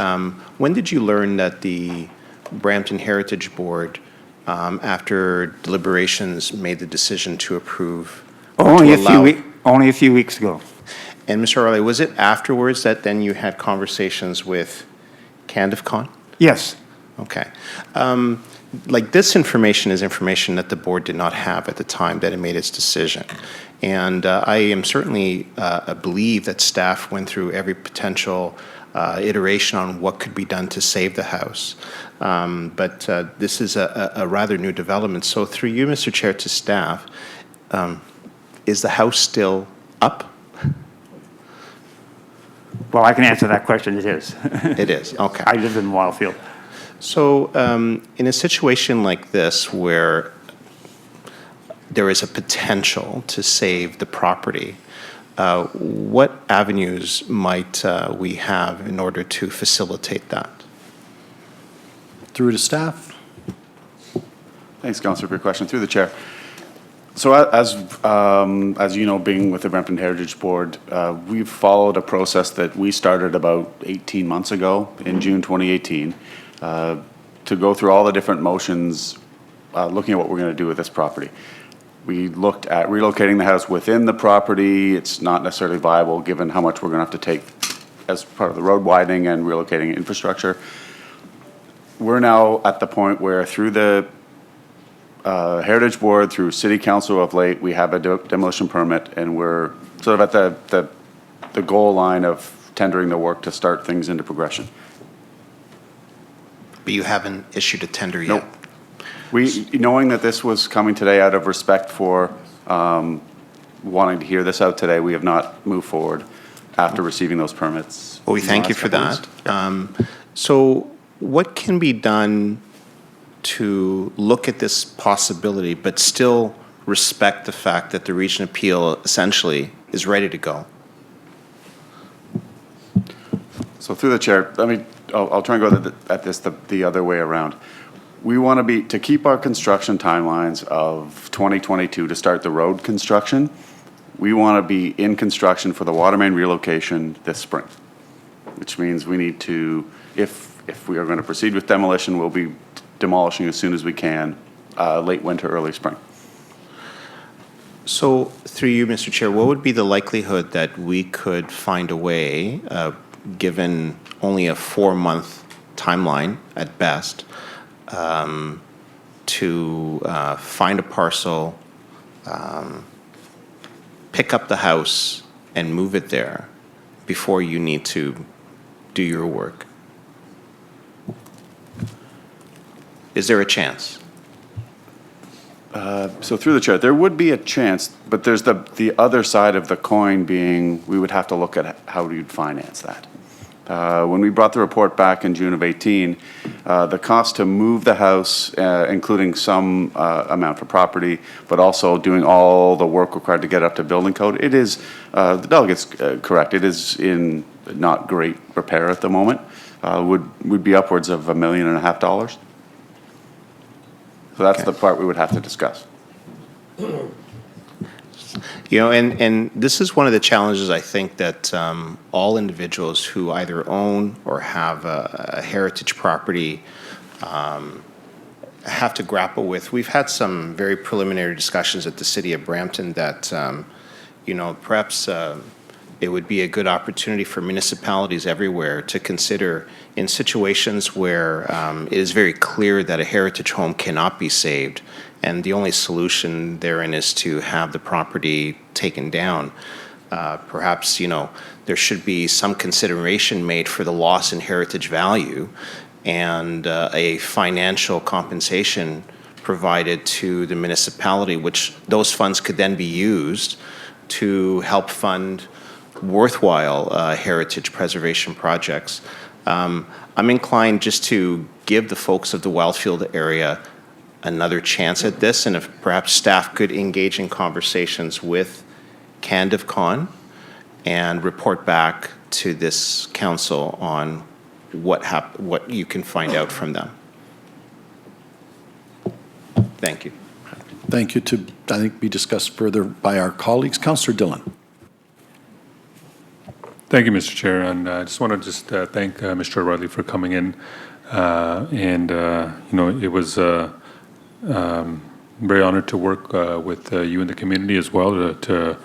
When did you learn that the Brampton Heritage Board, after deliberations, made the decision to approve? Only a few weeks ago. And Mr. O'Reilly, was it afterwards that then you had conversations with CanadaCon? Yes. Okay. Like, this information is information that the board did not have at the time that it made its decision. And I am certainly believe that staff went through every potential iteration on what could be done to save the house. But this is a rather new development. So through you, Mr. Chair, to staff, is the house still up? Well, I can answer that question. It is. It is, okay. I live in Wildfield. So in a situation like this where there is a potential to save the property, what avenues might we have in order to facilitate that? Through to staff. Thanks, Councillor, for your question. Through the chair. So as you know, being with the Brampton Heritage Board, we've followed a process that we started about 18 months ago in June 2018 to go through all the different motions looking at what we're going to do with this property. We looked at relocating the house within the property. It's not necessarily viable given how much we're going to have to take as part of the road widening and relocating infrastructure. We're now at the point where through the Heritage Board, through City Council of late, we have a demolition permit, and we're sort of at the goal line of tendering the work to start things into progression. But you haven't issued a tender yet? Nope. Knowing that this was coming today out of respect for wanting to hear this out today, we have not moved forward after receiving those permits. Well, we thank you for that. So what can be done to look at this possibility but still respect the fact that the Region of Peel essentially is ready to go? So through the chair, I'll try and go at this the other way around. We want to keep our construction timelines of 2022 to start the road construction. we want to be in construction for the water main relocation this spring, which means we need to, if we are going to proceed with demolition, we'll be demolishing as soon as we can, late winter, early spring. So, through you, Mr. Chair, what would be the likelihood that we could find a way, given only a 4-month timeline at best, to find a parcel, pick up the house, and move it there before you need to do your work? Is there a chance? So through the chair, there would be a chance, but there's the other side of the coin being, we would have to look at how we'd finance that. When we brought the report back in June of 18, the cost to move the house, including some amount for property, but also doing all the work required to get up to building code, it is, the delegate's correct, it is in not great repair at the moment. Would be upwards of $1.5 million. So that's the part we would have to discuss. You know, and this is one of the challenges I think that all individuals who either own or have a heritage property have to grapple with. We've had some very preliminary discussions at the City of Brampton that, you know, perhaps it would be a good opportunity for municipalities everywhere to consider in situations where it is very clear that a heritage home cannot be saved, and the only solution therein is to have the property taken down. Perhaps, you know, there should be some consideration made for the loss in heritage value and a financial compensation provided to the municipality, which those funds could then be used to help fund worthwhile heritage preservation projects. I'm inclined just to give the folks of the Wildfield area another chance at this, and if perhaps staff could engage in conversations with CanDivCon and report back to this council on what you can find out from them. Thank you. Thank you. To, I think, be discussed further by our colleagues. Councillor Dillon. Thank you, Mr. Chair, and I just want to thank Mr. O'Reilly for coming in, and you know, it was very honored to work with you and the community as well to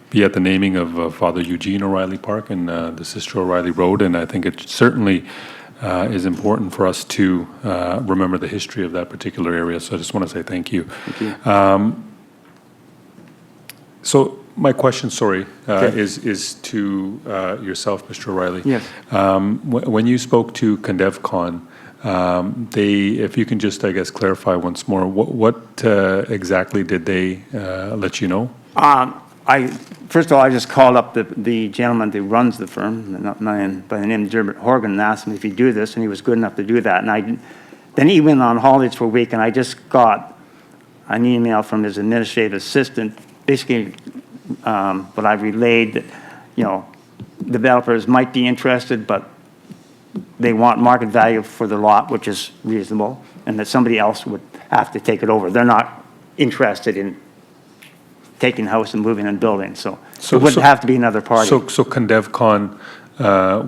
be at the naming of Father Eugene O'Reilly Park and the Sister O'Reilly Road, and I think it certainly is important for us to remember the history of that particular area. So I just want to say thank you. Thank you. So my question, is to yourself, Mr. O'Reilly. Yes. When you spoke to CanDivCon, if you can just, I guess, clarify once more, what exactly did they let you know? First of all, I just called up the gentleman who runs the firm, by the name of Dermot Horgan, and asked him if he'd do this, and he was good enough to do that. And then he went on holidays for a week, and I just got an email from his administrative assistant, basically what I relayed, that, you know, developers might be interested, but they want market value for the lot, which is reasonable, and that somebody else would have to take it over. They're not interested in taking the house and moving and building, so it wouldn't have to be another party. So CanDivCon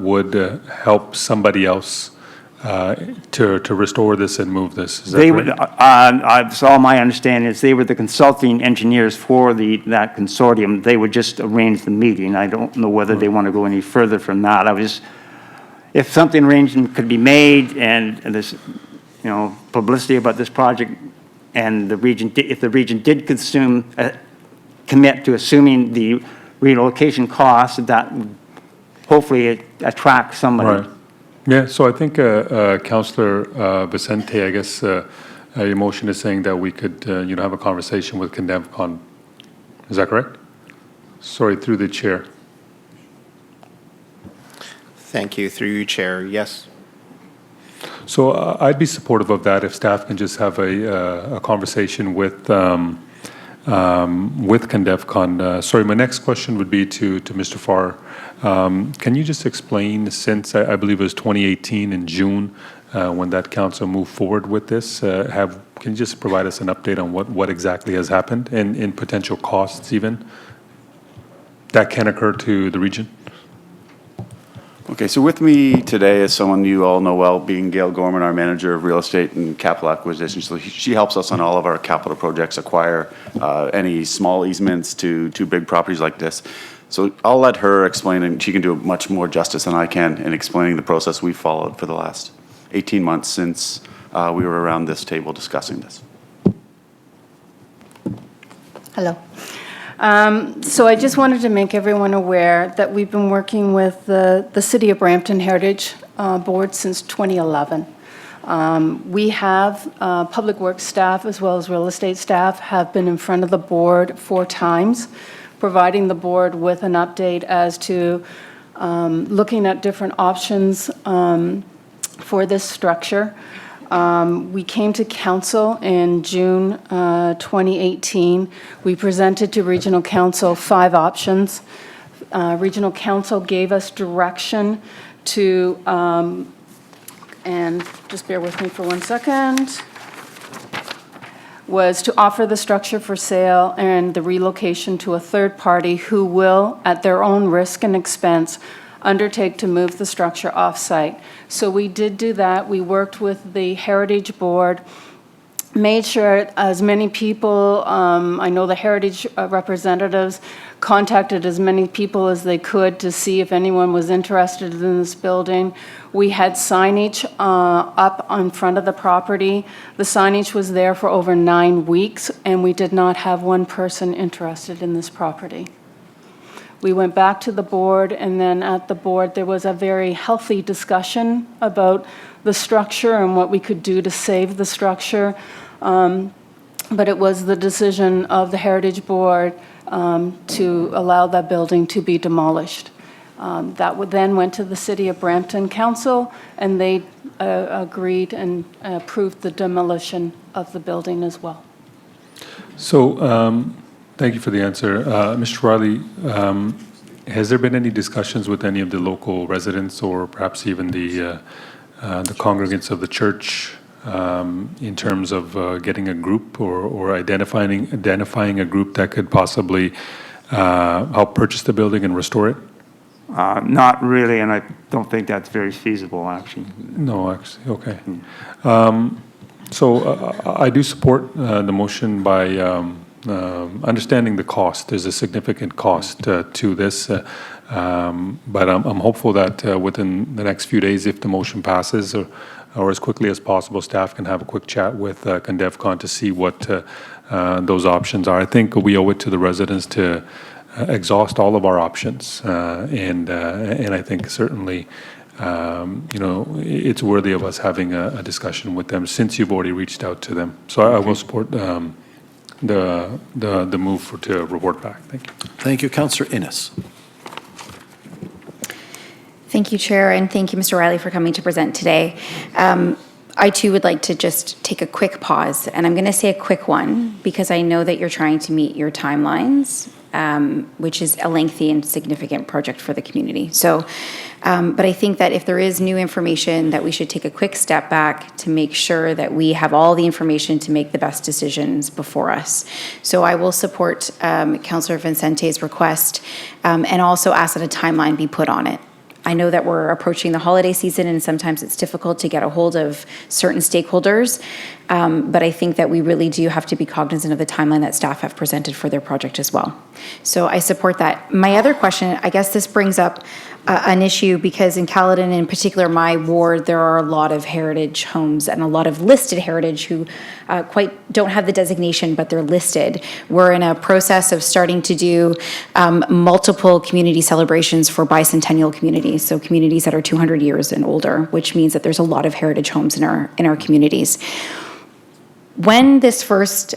would help somebody else to restore this and move this, is that They right? would, so all my understanding is they were the consulting engineers for that consortium. They would just arrange the meeting. I don't know whether they want to go any further from that. If something arrangement could be made and there's, you know, publicity about this project, and the region, if the region did commit to assuming the relocation costs, that would hopefully attract somebody. Right. Yeah, so I think Councillor Vicente, I guess your motion is saying that we could, you know, have a conversation with CanDivCon. Is that correct? Sorry, through the chair. Thank you. Through you, Chair. Yes. So I'd be supportive of that if staff can just have a conversation with CanDivCon. Sorry, my next question would be to Mr. Farr. Can you just explain, since I believe it was 2018 in June when that council moved forward with this, can can you just provide us an update on what exactly has happened and potential costs even that can occur to the region? Okay, so with me today is someone you all know well, being Gail Gorman, our manager of real estate and capital acquisition. So she helps us on all of our capital projects, acquire any small easements to big properties like this. So I'll let her explain, and she can do much more justice than I can in explaining the process we've followed for the last 18 months since we were around this table discussing this. Hello. So I just wanted to make everyone aware that we've been working with the City of Brampton Heritage Board since 2011. We have public works staff as well as real estate staff have been in front of the board 4 times, providing the board with an update as to looking at different options for this structure. We came to council in June 2018. We presented to regional council 5 options. Regional council gave us direction to, and just bear with me for 1 second, was to offer the structure for sale and the relocation to a third party who will, at their own risk and expense, undertake to move the structure off-site. So we did do that. We worked with the Heritage Board, made sure as many people, I know the Heritage representatives contacted as many people as they could to see if anyone was interested in this building. We had signage up on front of the property. The signage was there for over 9 weeks, and we did not have one person interested in this property. We went back to the board, and then at the board, there was a very healthy discussion about the structure and what we could do to save the structure. But it was the decision of the Heritage Board to allow that building to be demolished. That then went to the City of Brampton Council, and they agreed and approved the demolition of the building as well. So, thank you for the answer. Mr. Riley, has there been any discussions with any of the local residents or perhaps even the congregants of the church in terms of getting a group or identifying a group that could possibly help purchase the building and restore it? Not really, and I don't think that's very feasible, actually. No, actually, okay. So I do support the motion by understanding the cost. There's a significant cost to this, but I'm hopeful that within the next few days, if the motion passes, or as quickly as possible, staff can have a quick chat with ConDevCon to see what those options are. I think we owe it to the residents to exhaust all of our options, and I think certainly, it's worthy of us having a discussion with them since you've already reached out to them. So I will support the move to report back. Thank you. Thank you, Councillor Innes. Thank you, Chair, and thank you, Mr. Riley, for coming to present today. I too would like to just take a quick pause, and I'm going to say a quick one because I know that you're trying to meet your timelines, which is a lengthy and significant project for the community. So, but I think that if there is new information, that we should take a quick step back to make sure that we have all the information to make the best decisions before us. So I will support Councillor Vincente's request and also ask that a timeline be put on it. I know that we're approaching the holiday season and sometimes it's difficult to get a hold of certain stakeholders, but I think that we really do have to be cognizant of the timeline that staff have presented for their project as well. So I support that. My other question, I guess this brings up an issue because in Caledon, in particular my ward, there are a lot of heritage homes and a lot of listed heritage who quite don't have the designation, but they're listed. We're in a process of starting to do multiple community celebrations for bicentennial communities, so communities that are 200 years and older, which means that there's a lot of heritage homes in our communities. When this first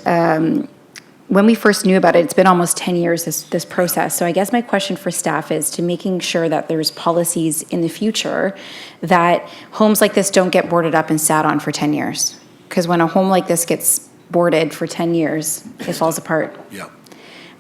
when we first knew about it, it's been almost 10 years, this process. So I guess my question for staff is to making sure that there's policies in the future that homes like this don't get boarded up and sat on for 10 years. Because when a home like this gets boarded for 10 years, it falls apart. Yeah.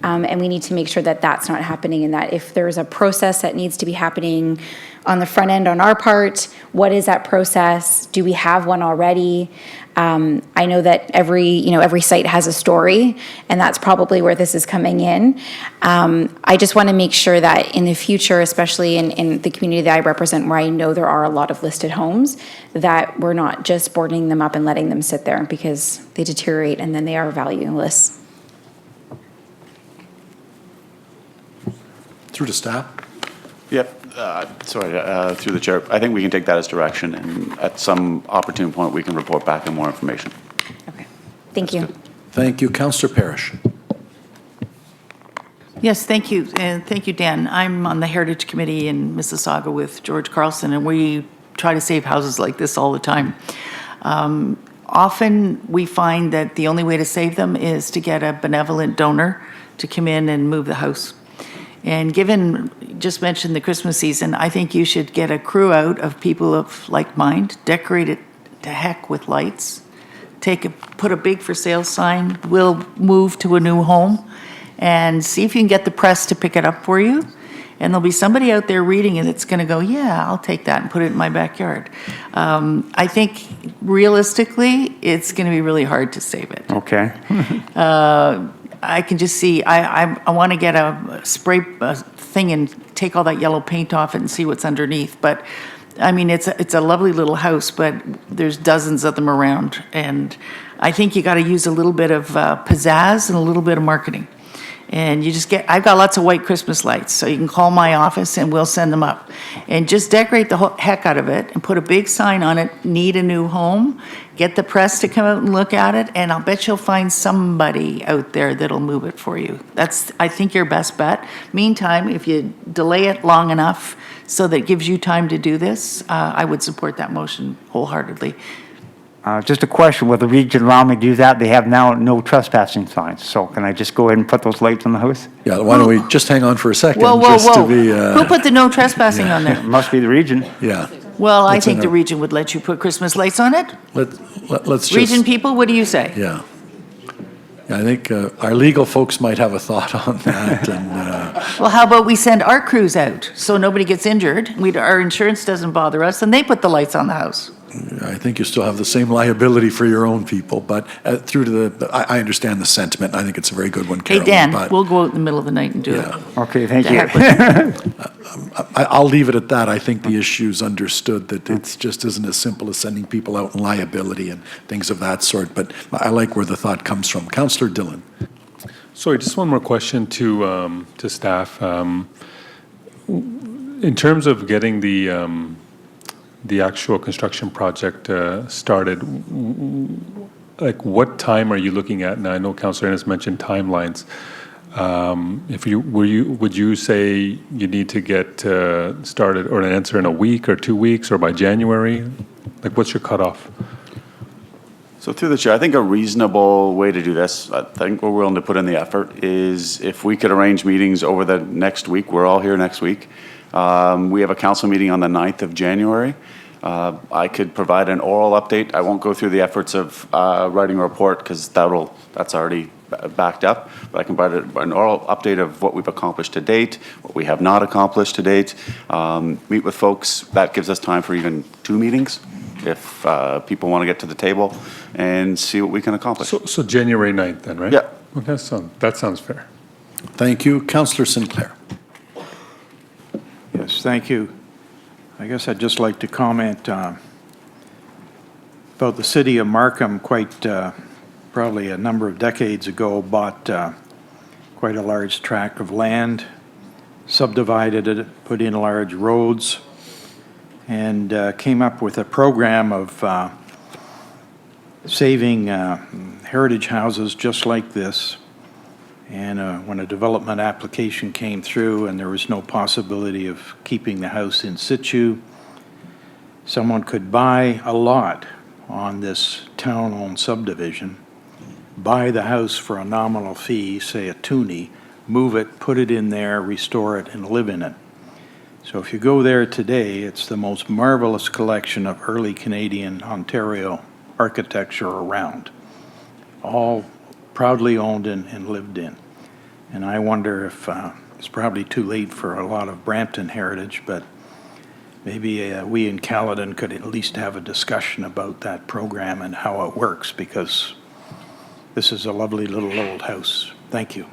And we need to make sure that that's not happening, and that if there's a process that needs to be happening on the front end on our part, what is that process? Do we have one already? I know that every site has a story, and that's probably where this is coming in. I just want to make sure that in the future, especially in the community that I represent, where I know there are a lot of listed homes, that we're not just boarding them up and letting them sit there, because they deteriorate and then they are valueless. Through to staff. Yep, through the chair. I think we can take that as direction, and at some opportune point, we can report back on more information. Okay. Thank you. Thank you. Councillor Parrish. Yes, thank you, and thank you, Dan. I'm on the Heritage Committee in Mississauga with George Carlson, and we try to save houses like this all the time. Often, we find that the only way to save them is to get a benevolent donor to come in and move the house. And given, just mentioned the Christmas season, I think you should get a crew out of people of like mind, decorate it to heck with lights, put a big for sale sign, we'll move to a new home, and see if you can get the press to pick it up for you. And there'll be somebody out there reading it that's going to go, yeah, I'll take that and put it in my backyard. I think realistically, it's going to be really hard to save it. Okay. I can just see, I want to get a spray thing and take all that yellow paint off it and see what's underneath. But, I mean, it's a lovely little house, but there's dozens of them around. And I think you got to use a little bit of pizzazz and a little bit of marketing. And you just I've got lots of white Christmas lights, so you can call my office and we'll send them up. And just decorate the heck out of it and put a big sign on it, need a new home, get the press to come out and look at it, and I'll bet you'll find somebody out there that'll move it for you. That's, I think, your best bet. Meantime, if you delay it long enough so that it gives you time to do this, I would support that motion wholeheartedly. Just a question, will the region allow me to do that? They have now no trespassing signs, so can I just go ahead and put those lights on the house? Yeah, why don't we just hang on for a second? Whoa, just to whoa. be, Who put the no trespassing on there? It must be the region. Yeah. Well, I That's think in the our- region would let you put Christmas lights on it. Let's just. Region people, what do you say? Yeah. Yeah, I think our legal folks might have a thought on that, and Well, how about we send our crews out so nobody gets injured? Our insurance doesn't bother us, and they put the lights on the house. I think you still have the same liability for your own people, but through to I understand the sentiment, and I think it's a very good one, Hey, Carolyn. Dan, but, we'll go out in the middle of the night and do yeah. it. Okay, thank To heck you. with it. I'll leave it at that. I think the issue's understood, that it just isn't as simple as sending people out in liability and things of that sort, but I like where the thought comes from. Councillor Dillon. Sorry, just one more question to staff. In terms of getting the actual construction project started, like what time are you looking at? Now, I know Councillor Ennis mentioned timelines. Would you say you need to get started or an answer in a week or 2 weeks or by January? Like, what's your cutoff? So through the chair, I think a reasonable way to do this, I think we're willing to put in the effort, is if we could arrange meetings over the next week. We're all here next week. We have a council meeting on the 9th of January. I could provide an oral update. I won't go through the efforts of writing a report because that's already backed up, but I can provide an oral update of what we've accomplished to date, what we have not accomplished to date, meet with folks. That gives us time for even 2 meetings if people want to get to the table and see what we can accomplish. So January 9th then, right? Yeah. Okay, that sounds fair. Thank you. Councillor Sinclair. Yes, thank you. I guess I'd just like to comment about the city of Markham. Probably a number of decades ago, bought quite a large tract of land, subdivided it, put in large roads, and came up with a program of saving heritage houses just like this. And when a development application came through and there was no possibility of keeping the house in situ, someone could buy a lot on this town-owned subdivision, buy the house for a nominal fee, say a toonie, move it, put it in there, restore it, and live in it. So if you go there today, it's the most marvelous collection of early Canadian Ontario architecture around, all proudly owned and lived in. And I wonder if it's probably too late for a lot of Brampton heritage, but maybe we in Caledon could at least have a discussion about that program and how it works, because this is a lovely little old house. Thank you.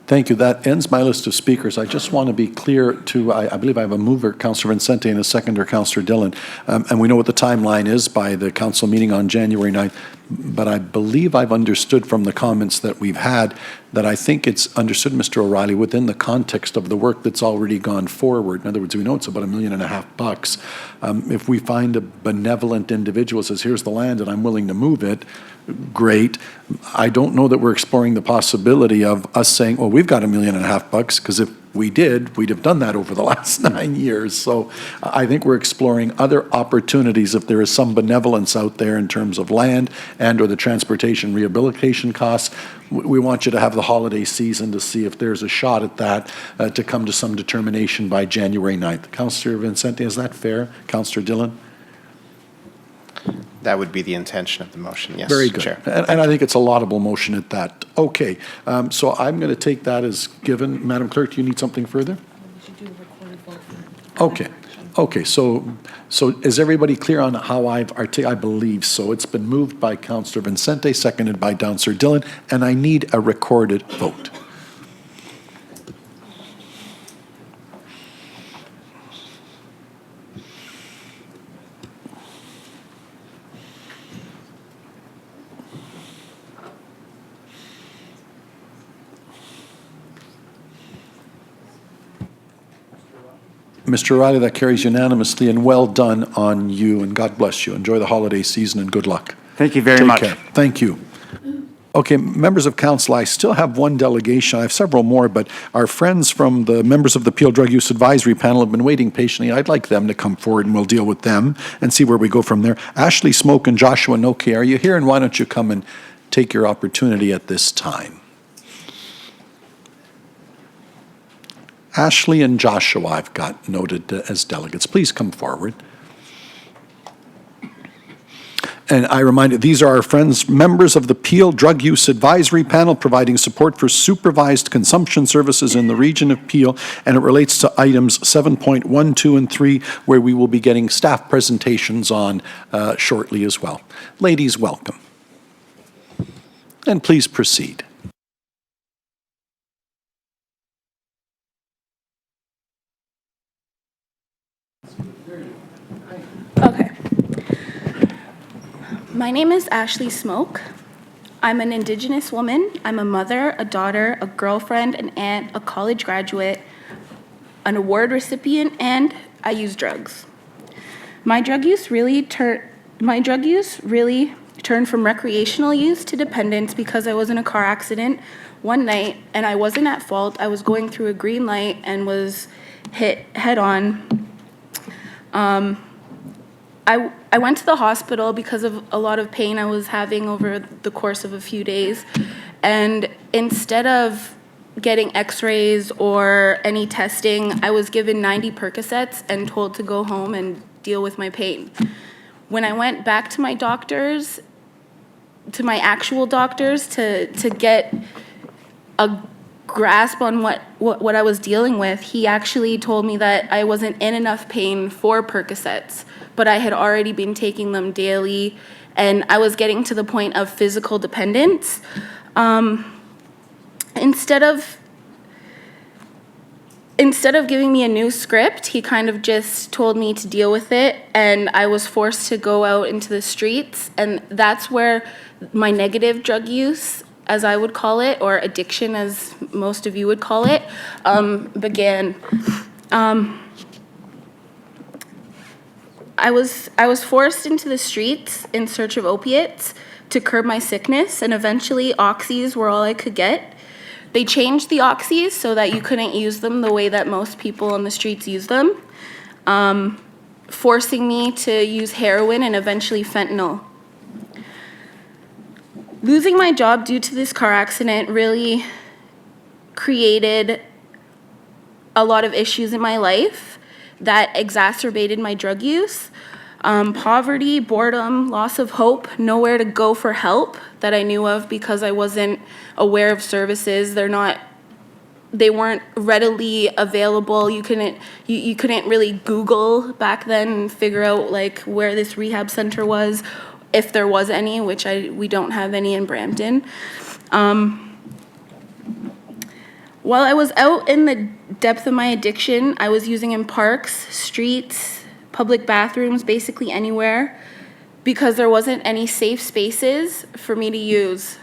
Thank you. That ends my list of speakers. I just want to be clear to, I believe I have a mover, Councillor Vincente, and a seconder, Councillor Dillon. And we know what the timeline is by the council meeting on January 9th. But I believe I've understood from the comments that we've had that I think it's understood, Mr. O'Reilly, within the context of the work that's already gone forward. In other words, we know it's about $1.5 million. If we find a benevolent individual who says, here's the land and I'm willing to move it, great. I don't know that we're exploring the possibility of us saying, well, we've got $1.5 million, because if we did, we'd have done that over the last 9 years. So I think we're exploring other opportunities if there is some benevolence out there in terms of land and or the transportation rehabilitation costs. We want you to have the holiday season to see if there's a shot at that, to come to some determination by January 9th. Councillor Vincente, is that fair? Councillor Dillon? That would be the intention of the motion, yes. Very good. Chair. And I think it's a laudable motion at that. Okay, so I'm going to take that as given. Madam Clerk, do you need something further? Okay. Okay, so is everybody clear on how I've I believe so. It's been moved by Councillor Vincente, seconded by Councillor Dillon, and I need a recorded vote. Mr. O'Reilly, that carries unanimously, and well done on you, and God bless you. Enjoy the holiday season and good luck. Thank you very Take much. care. Thank you. Okay, members of council, I still have one delegation. I have several more, but our friends from the members of the Peel Drug Use Advisory Panel have been waiting patiently. I'd like them to come forward, and we'll deal with them and see where we go from there. Ashley Smoke and Joshua Noke, are you here? And why don't you come and take your opportunity at this time? Ashley and Joshua I've got noted as delegates. Please come forward. And I remind you, these are our friends, members of the Peel Drug Use Advisory Panel, providing support for supervised consumption services in the region of Peel, and it relates to items 7.1, 2, and 3, where we will be getting staff presentations on shortly as well. Ladies, welcome. And please proceed. Okay. My name is Ashley Smoke. I'm an Indigenous woman. I'm a mother, a daughter, a girlfriend, an aunt, a college graduate, an award recipient, and I use drugs. My drug use really turned from recreational use to dependence because I was in a car accident one night and I wasn't at fault. I was going through a green light and was hit head on. I went to the hospital because of a lot of pain I was having over the course of a few days. And instead of getting x-rays or any testing, I was given 90 Percocets and told to go home and deal with my pain. When I went back to my doctors, to my actual doctors, to get a grasp on what I was dealing with, he actually told me that I wasn't in enough pain for Percocets, but I had already been taking them daily, and I was getting to the point of physical dependence. Instead of giving me a new script, he kind of just told me to deal with it, and I was forced to go out into the streets, and that's where my negative drug use, as I would call it, or addiction as most of you would call it, began. I was forced into the streets in search of opiates to curb my sickness, and eventually oxys were all I could get. They changed the oxys so that you couldn't use them the way that most people on the streets use them, forcing me to use heroin and eventually fentanyl. Losing my job due to this car accident really created a lot of issues in my life that exacerbated my drug use. Poverty, boredom, loss of hope, nowhere to go for help that I knew of because I wasn't aware of services. They weren't readily available. You couldn't really Google back then and figure out like where this rehab center was, if there was any, which we don't have any in Brampton. While I was out in the depth of my addiction, I was using in parks, streets, public bathrooms, basically anywhere, because there wasn't any safe spaces for me to use.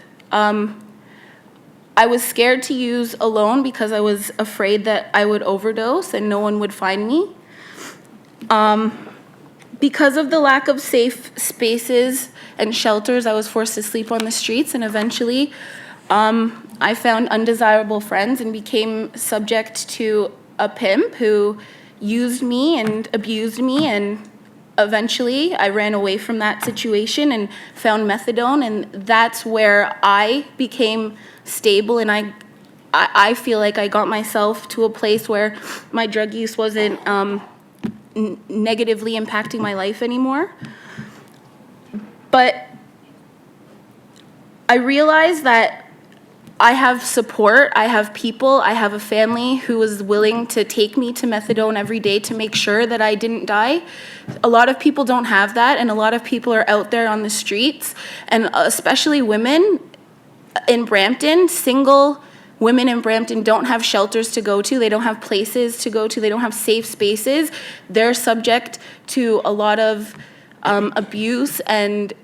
I was scared to use alone because I was afraid that I would overdose and no one would find me. Because of the lack of safe spaces and shelters, I was forced to sleep on the streets, and eventually I found undesirable friends and became subject to a pimp who used me and abused me, and eventually I ran away from that situation and found methadone, and that's where I became stable, and I feel like I got myself to a place where my drug use wasn't negatively impacting my life anymore. But I realized that I have support, I have people, I have a family who was willing to take me to methadone every day to make sure that I didn't die. A lot of people don't have that, and a lot of people are out there on the streets, and especially women in Brampton, single women in Brampton don't have shelters to go to, they don't have places to go to, they don't have safe spaces. They're subject to a lot of abuse and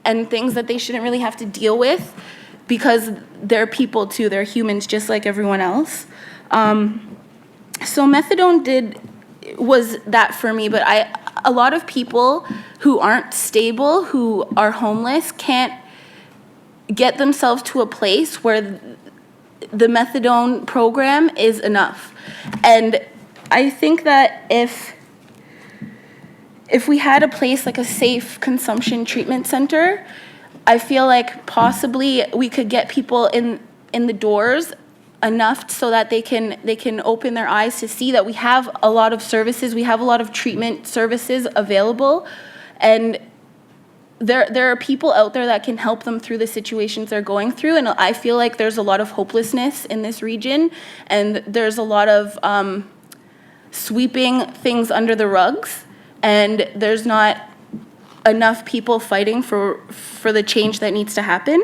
things that they shouldn't really have to deal with, because they're people too, they're humans just like everyone else. So methadone was that for me, but a lot of people who aren't stable, who are homeless, can't get themselves to a place where the methadone program is enough. And I think that if we had a place like a safe consumption treatment center, I feel like possibly we could get people in the doors enough so that they can open their eyes to see that we have a lot of services, we have a lot of treatment services available, and there are people out there that can help them through the situations they're going through. And I feel like there's a lot of hopelessness in this region, and there's a lot of sweeping things under the rugs, and there's not enough people fighting for the change that needs to happen.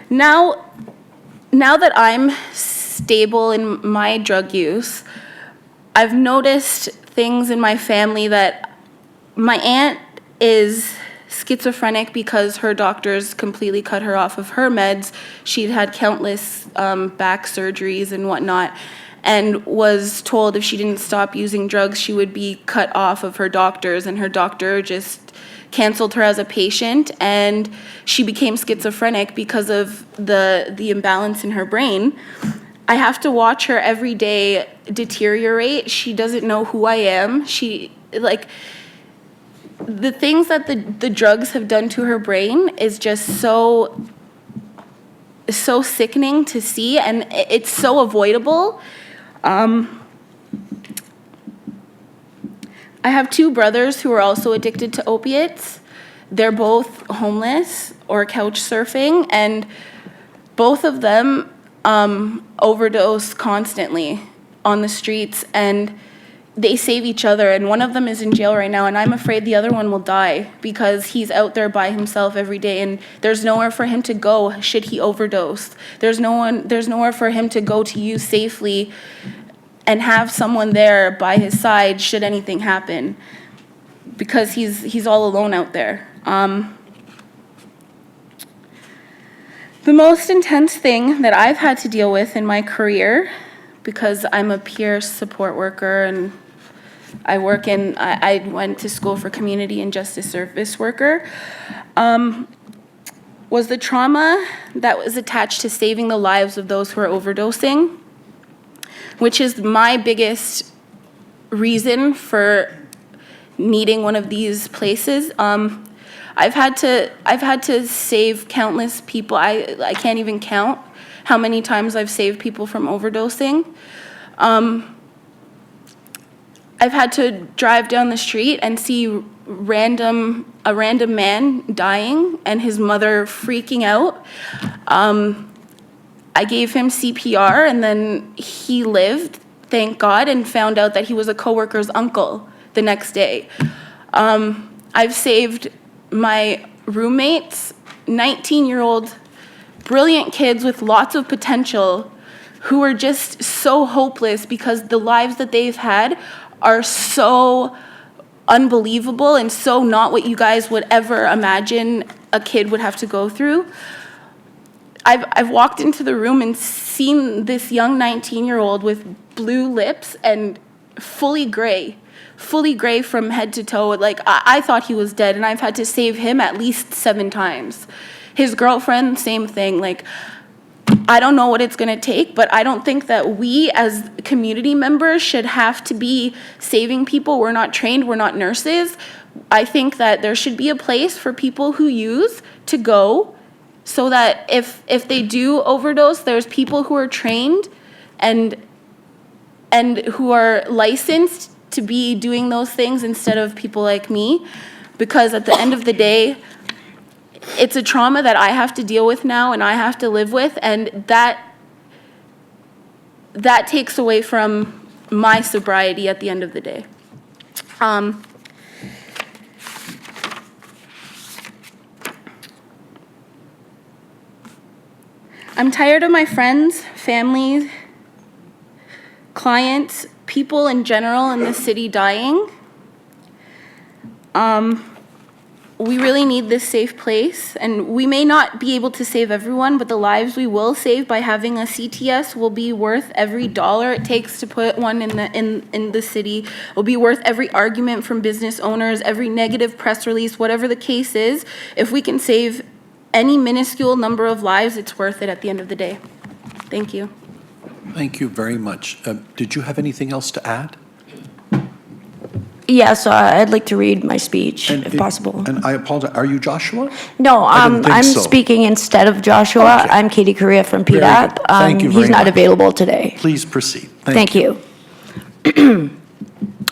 Now that I'm stable in my drug use, I've noticed things in my family that my aunt is schizophrenic because her doctors completely cut her off of her meds. She'd had countless back surgeries and whatnot, and was told if she didn't stop using drugs, she would be cut off of her doctors, and her doctor just canceled her as a patient, and she became schizophrenic because of the imbalance in her brain. I have to watch her every day deteriorate. She doesn't know who I am. The things that the drugs have done to her brain is just so sickening to see, and it's so avoidable. I have two brothers who are also addicted to opiates. They're both homeless or couch surfing, and both of them overdose constantly on the streets, and they save each other, and one of them is in jail right now, and I'm afraid the other one will die because he's out there by himself every day, and there's nowhere for him to go should he overdose. There's nowhere for him to go to use safely and have someone there by his side should anything happen, because he's all alone out there. The most intense thing that I've had to deal with in my career, because I'm a peer support worker and I went to school for community and justice service worker, was the trauma that was attached to saving the lives of those who are overdosing, which is my biggest reason for needing one of these places. I've had to save countless people. I can't even count how many times I've saved people from overdosing. I've had to drive down the street and see a random man dying and his mother freaking out. I gave him CPR and then he lived, thank God, and found out that he was a coworker's uncle the next day. I've saved my roommates, 19-year-old brilliant kids with lots of potential who are just so hopeless because the lives that they've had are so unbelievable and so not what you guys would ever imagine a kid would have to go through. I've walked into the room and seen this young 19-year-old with blue lips and fully gray from head to toe. Like, I thought he was dead, and I've had to save him at least 7 times. His girlfriend, same thing. Like, I don't know what it's going to take, but I don't think that we as community members should have to be saving people. We're not trained. We're not nurses. I think that there should be a place for people who use to go so that if they do overdose, there's people who are trained and who are licensed to be doing those things instead of people like me. Because at the end of the day, it's a trauma that I have to deal with now and I have to live with, and that takes away from my sobriety at the end of the day. I'm tired of my friends, family, clients, people in general in the city dying. We really need this safe place, and we may not be able to save everyone, but the lives we will save by having a CTS will be worth every dollar it takes to put one in the city. It will be worth every argument from business owners, every negative press release, whatever the case is. If we can save any minuscule number of lives, it's worth it at the end of the day. Thank you. Thank you very much. Did you have anything else to add? Yes, I'd like to read my speech, if possible. And I apologize, are you Joshua? No, I didn't think I'm so. speaking instead of Joshua. Okay. I'm Katie Correa from Very PDAP. good. Thank you very He's not much. available today. Please proceed. Thank you.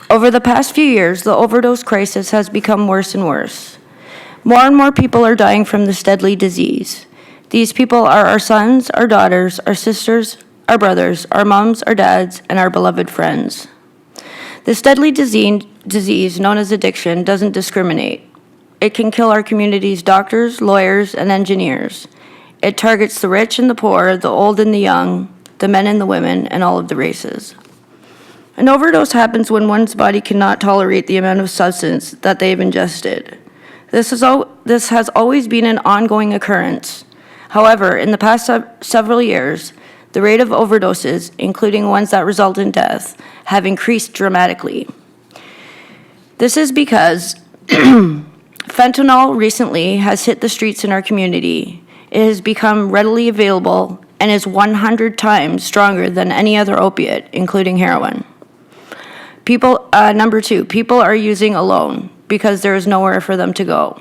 Over the past few years, the overdose crisis has become worse and worse. More and more people are dying from this deadly disease. These people are our sons, our daughters, our sisters, our brothers, our moms, our dads, and our beloved friends. This deadly disease known as addiction doesn't discriminate. It can kill our community's doctors, lawyers, and engineers. It targets the rich and the poor, the old and the young, the men and the women, and all of the races. An overdose happens when one's body cannot tolerate the amount of substance that they've ingested. This has always been an ongoing occurrence. However, in the past several years, the rate of overdoses, including ones that result in death, have increased dramatically. This is because fentanyl recently has hit the streets in our community. It has become readily available and is 100 times stronger than any other opiate, including heroin. Number 2, people are using alone because there is nowhere for them to go.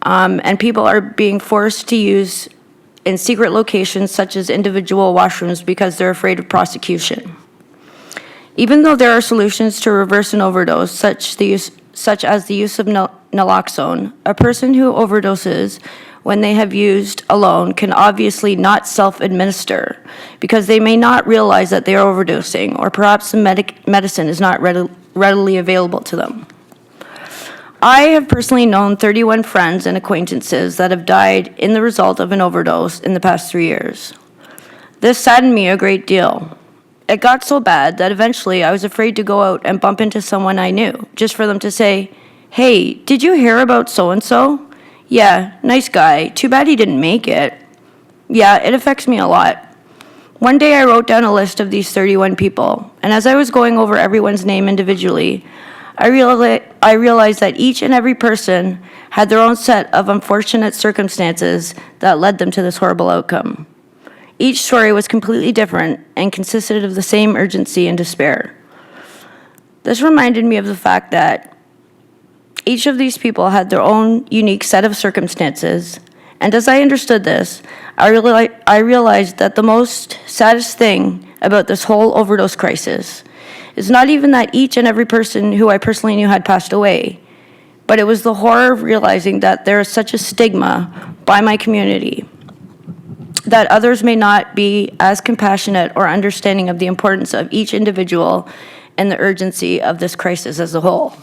And people are being forced to use in secret locations such as individual washrooms because they're afraid of prosecution. Even though there are solutions to reverse an overdose, such as the use of naloxone, a person who overdoses when they have used alone can obviously not self-administer because they may not realize that they are overdosing, or perhaps the medicine is not readily available to them. I have personally known 31 friends and acquaintances that have died in the result of an overdose in the past 3 years. This saddened me a great deal. It got so bad that eventually I was afraid to go out and bump into someone I knew, just for them to say, "Hey, did you hear about so-and-so? Yeah, nice guy. Too bad he didn't make it." Yeah, it affects me a lot. One day I wrote down a list of these 31 people, and as I was going over everyone's name individually, I realized that each and every person had their own set of unfortunate circumstances that led them to this horrible outcome. Each story was completely different and consisted of the same urgency and despair. This reminded me of the fact that each of these people had their own unique set of circumstances, and as I understood this, I realized that the most saddest thing about this whole overdose crisis It's not even that each and every person who I personally knew had passed away, but it was the horror of realizing that there is such a stigma by my community that others may not be as compassionate or understanding of the importance of each individual and the urgency of this crisis as a whole.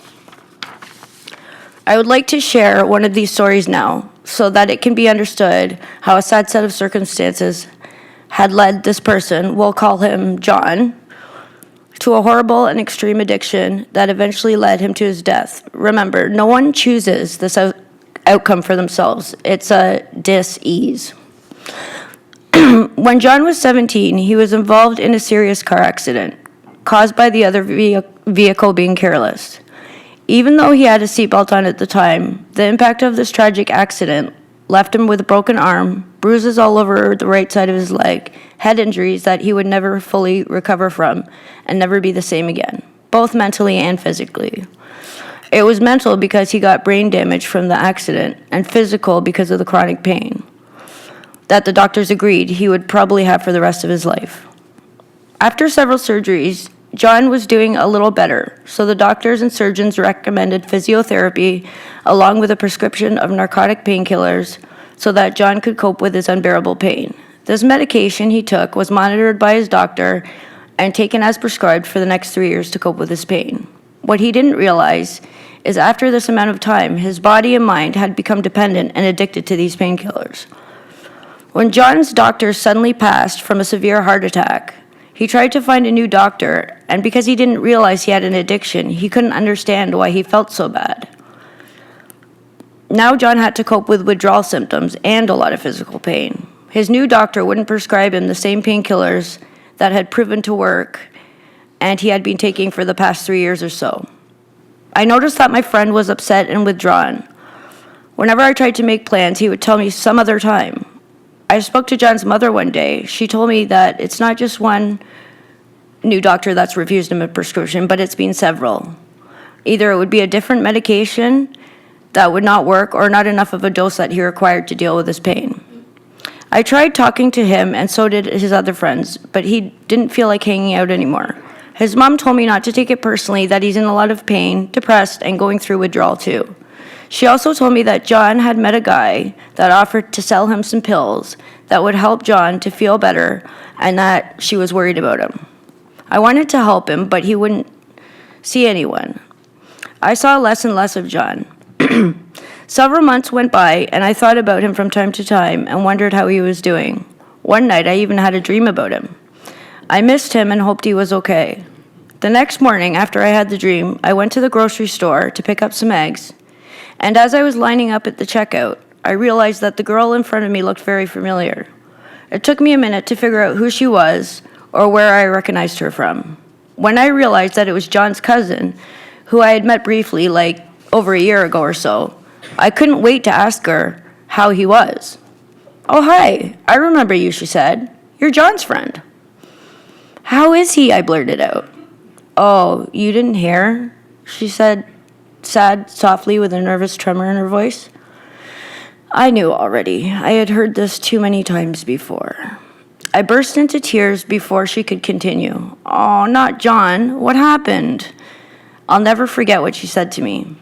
I would like to share one of these stories now so that it can be understood how a sad set of circumstances had led this person, we'll call him John, to a horrible and extreme addiction that eventually led him to his death. Remember, no one chooses this outcome for themselves. It's a dis-ease. When John was 17, he was involved in a serious car accident caused by the other vehicle being careless. Even though he had a seatbelt on at the time, the impact of this tragic accident left him with a broken arm, bruises all over the right side of his leg, head injuries that he would never fully recover from and never be the same again, both mentally and physically. It was mental because he got brain damage from the accident, and physical because of the chronic pain that the doctors agreed he would probably have for the rest of his life. After several surgeries, John was doing a little better, so the doctors and surgeons recommended physiotherapy along with a prescription of narcotic painkillers so that John could cope with his unbearable pain. This medication he took was monitored by his doctor and taken as prescribed for the next 3 years to cope with his pain. What he didn't realize is after this amount of time, his body and mind had become dependent and addicted to these painkillers. When John's doctor suddenly passed from a severe heart attack, he tried to find a new doctor, and because he didn't realize he had an addiction, he couldn't understand why he felt so bad. Now John had to cope with withdrawal symptoms and a lot of physical pain. His new doctor wouldn't prescribe him the same painkillers that had proven to work and he had been taking for the past 3 years or so. I noticed that my friend was upset and withdrawn. Whenever I tried to make plans, he would tell me some other time. I spoke to John's mother one day. She told me that it's not just one new doctor that's refused him a prescription, but it's been several. Either it would be a different medication that would not work or not enough of a dose that he required to deal with his pain. I tried talking to him, and so did his other friends, but he didn't feel like hanging out anymore. His mom told me not to take it personally, that he's in a lot of pain, depressed, and going through withdrawal too. She also told me that John had met a guy that offered to sell him some pills that would help John to feel better and that she was worried about him. I wanted to help him, but he wouldn't see anyone. I saw less and less of John. Several months went by, and I thought about him from time to time and wondered how he was doing. One night, I even had a dream about him. I missed him and hoped he was okay. The next morning, after I had the dream, I went to the grocery store to pick up some eggs. And as I was lining up at the checkout, I realized that the girl in front of me looked very familiar. It took me a minute to figure out who she was or where I recognized her from. When I realized that it was John's cousin, who I had met briefly like over a year ago or so, I couldn't wait to ask her how he was. "Oh, hi, I remember you," she said. "You're John's friend." "How is he?" I blurted out. "Oh, you didn't hear?" she said, sad softly with a nervous tremor in her voice. I knew already. I had heard this too many times before. I burst into tears before she could continue. "Oh, not John. What happened?" I'll never forget what she said to me.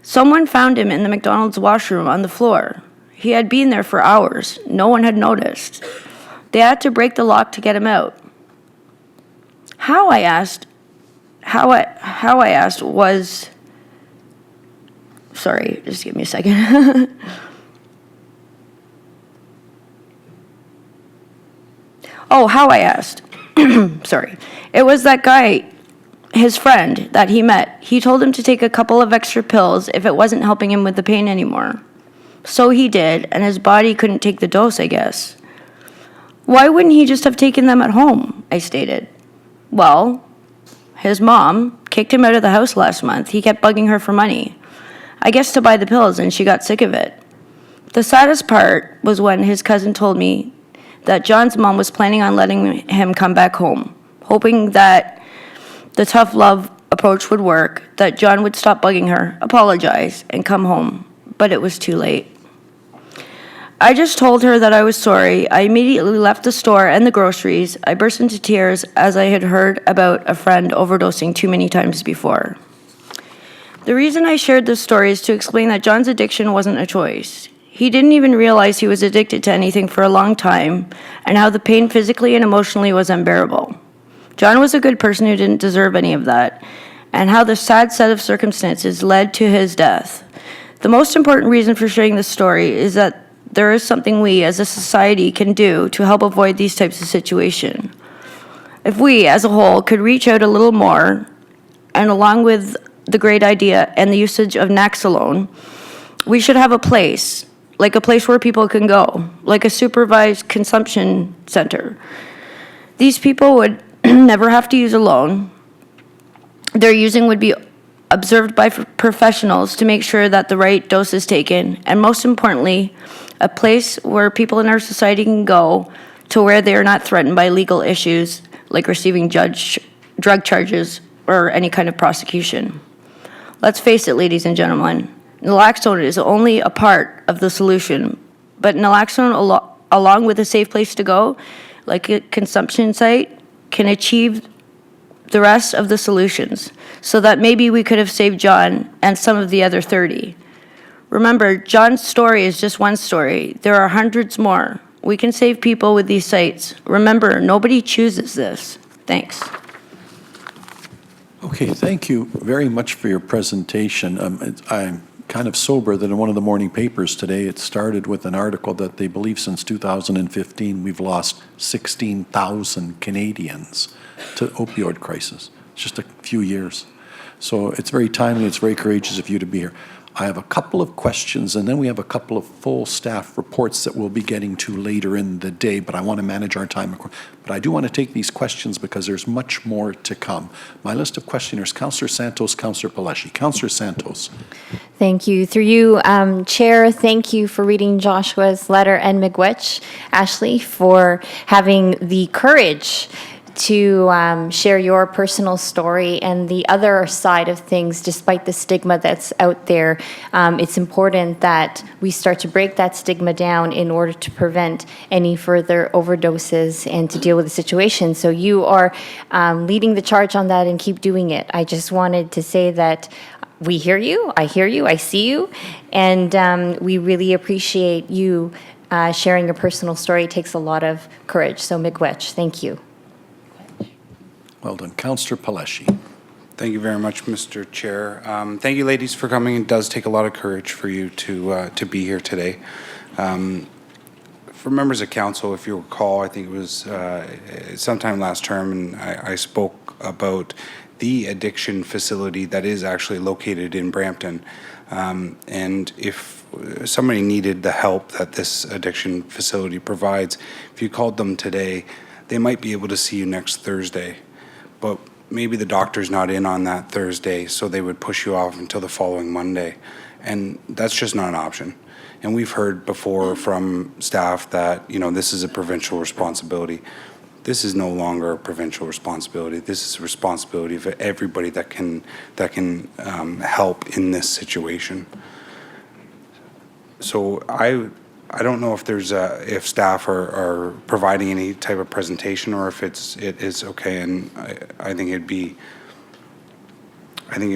"Someone found him in the McDonald's washroom on the floor. He had been there for hours. No one had noticed. They had to break the lock to get him out." How, I asked, was... Sorry, just give me a second. Oh, how, I asked. Sorry. It was that guy, his friend, that he met. He told him to take a couple of extra pills if it wasn't helping him with the pain anymore. So he did, and his body couldn't take the dose, I guess. "Why wouldn't he just have taken them at home?" I stated. "Well, his mom kicked him out of the house last month. He kept bugging her for money. I guess to buy the pills, and she got sick of it." The saddest part was when his cousin told me that John's mom was planning on letting him come back home, hoping that the tough love approach would work, that John would stop bugging her, apologize, and come home. But it was too late. I just told her that I was sorry. I immediately left the store and the groceries. I burst into tears as I had heard about a friend overdosing too many times before. The reason I shared this story is to explain that John's addiction wasn't a choice. He didn't even realize he was addicted to anything for a long time, and how the pain physically and emotionally was unbearable. John was a good person who didn't deserve any of that, and how the sad set of circumstances led to his death. The most important reason for sharing this story is that there is something we as a society can do to help avoid these types of situations. If we as a whole could reach out a little more, and along with the great idea and the usage of naloxone, we should have a place where people can go, like a supervised consumption center. These people would never have to use alone. Their using would be observed by professionals to make sure that the right dose is taken, and most importantly, a place where people in our society can go to where they are not threatened by legal issues like receiving drug charges or any kind of prosecution. Let's face it, ladies and gentlemen, naloxone is only a part of the solution, but naloxone, along with a safe place to go, like a consumption site, can achieve the rest of the solutions, so that maybe we could have saved John and some of the other 30. Remember, John's story is just one story. There are hundreds more. We can save people with these sites. Remember, nobody chooses this. Thanks. Okay, thank you very much for your presentation. I'm kind of sober that in one of the morning papers today, it started with an article that they believe since 2015, we've lost 16,000 Canadians to opioid crisis. It's just a few years. So it's very timely, it's very courageous of you to be here. I have a couple of questions, and then we have a couple of full staff reports that we'll be getting to later in the day, but I want to manage our time. But I do want to take these questions because there's much more to come. My list of questioners, Councillor Santos, Councillor Paleshi. Councillor Santos. Thank you. Through you, Chair, thank you for reading Joshua's letter, and miigwech, Ashley, for having the courage to share your personal story and the other side of things. Despite the stigma that's out there, it's important that we start to break that stigma down in order to prevent any further overdoses and to deal with the situation. So you are leading the charge on that, and keep doing it. I just wanted to say that we hear you, I see you, and we really appreciate you sharing your personal story. It takes a lot of courage. So miigwech, thank you. Well done. Councillor Paleshi. Thank you very much, Mr. Chair. Thank you, ladies, for coming. It does take a lot of courage for you to be here today. For members of council, if you recall, I think it was sometime last term, and I spoke about the addiction facility that is actually located in Brampton. And if somebody needed the help that this addiction facility provides, if you called them today, they might be able to see you next Thursday. But maybe the doctor's not in on that Thursday, so they would push you off until the following Monday. And that's just not an option. And we've heard before from staff that, this is a provincial responsibility. This is no longer a provincial responsibility. This is a responsibility of everybody that can help in this situation. So I don't know if if staff are providing any type of presentation, or if it is okay, and I think it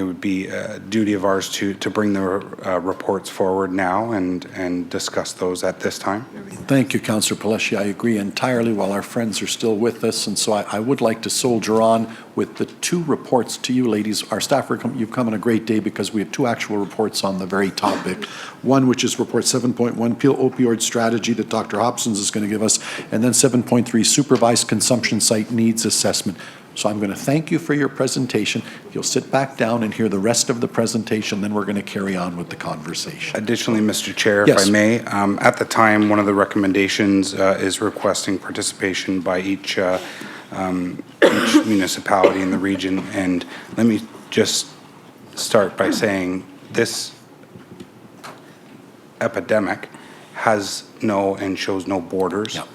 would be a duty of ours to bring the reports forward now and discuss those at this time. Thank you, Councillor Paleshi. I agree entirely while our friends are still with us, and so I would like to soldier on with the two reports to you, ladies. Our staff, you've come on a great day because we have two actual reports on the very topic. One, which is report 7.1, Peel Opioid Strategy, that Dr. Hobsons is going to give us, and then 7.3, Supervised Consumption Site Needs Assessment. So I'm going to thank you for your presentation. You'll sit back down and hear the rest of the presentation, then we're going to carry on with the conversation. Additionally, Mr. Chair, yes. If I may, at the time, one of the recommendations is requesting participation by each municipality in the region. And let me just start by saying this epidemic has and shows no borders. Yep.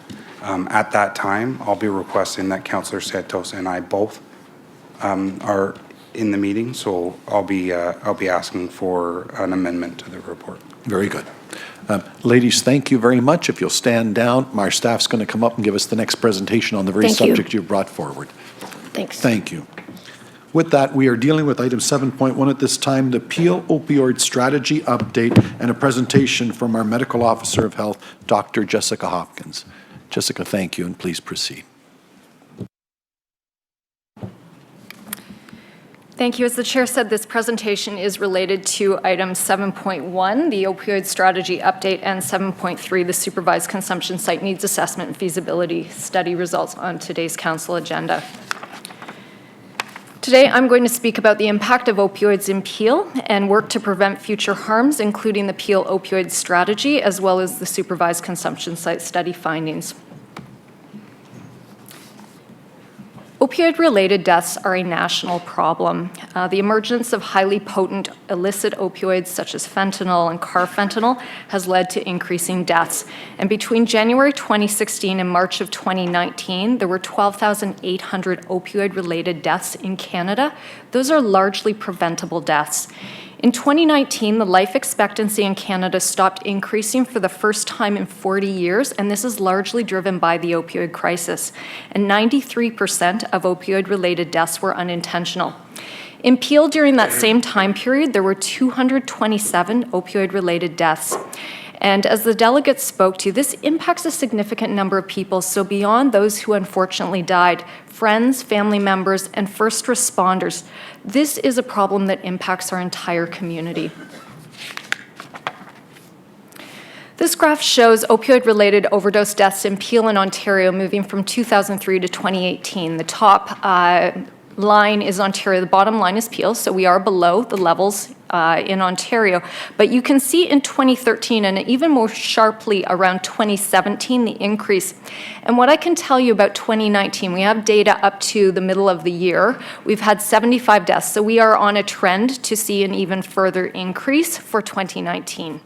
At that time, I'll be requesting that Councillor Santos and I both are in the meeting, so I'll be asking for an amendment to the report. Very good. Ladies, thank you very much. If you'll stand down, our staff's going to come up and give us the next presentation on the very Thank you. subject you brought forward. Thanks. Thank you. With that, we are dealing with item 7.1 at this time, the Peel Opioid Strategy Update, and a presentation from our Medical Officer of Health, Dr. Jessica Hopkins. Jessica, thank you, and please proceed. Thank you. As the chair said, this presentation is related to item 7.1, the opioid strategy update, and 7.3, the supervised consumption site needs assessment and feasibility study results on today's council agenda. Today, I'm going to speak about the impact of opioids in Peel and work to prevent future harms, including the Peel opioid strategy, as well as the supervised consumption site study findings. Opioid-related deaths are a national problem. The emergence of highly potent illicit opioids such as fentanyl and carfentanil has led to increasing deaths. And between January 2016 and March of 2019, there were 12,800 opioid-related deaths in Canada. Those are largely preventable deaths. In 2019, the life expectancy in Canada stopped increasing for the first time in 40 years, and this is largely driven by the opioid crisis. And 93% of opioid-related deaths were unintentional. In Peel, during that same time period, there were 227 opioid-related deaths. And as the delegates spoke to, this impacts a significant number of people. So beyond those who unfortunately died, friends, family members, and first responders, this is a problem that impacts our entire community. This graph shows opioid-related overdose deaths in Peel and Ontario moving from 2003 to 2018. The top line is Ontario, the bottom line is Peel, so we are below the levels in Ontario. But you can see in 2013 and even more sharply around 2017 the increase. And what I can tell you about 2019, we have data up to the middle of the year. We've had 75 deaths, so we are on a trend to see an even further increase for 2019.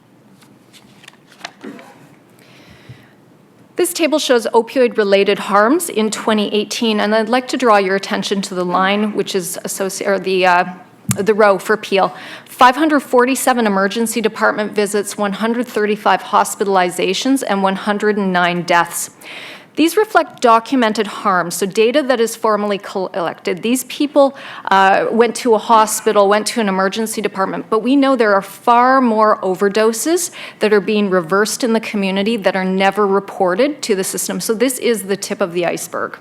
This table shows opioid-related harms in 2018, and I'd like to draw your attention to the line, which is associated, or the row for Peel. 547 emergency department visits, 135 hospitalizations, and 109 deaths. These reflect documented harm, so data that is formally collected. These people went to a hospital, went to an emergency department, but we know there are far more overdoses that are being reversed in the community that are never reported to the system. So this is the tip of the iceberg.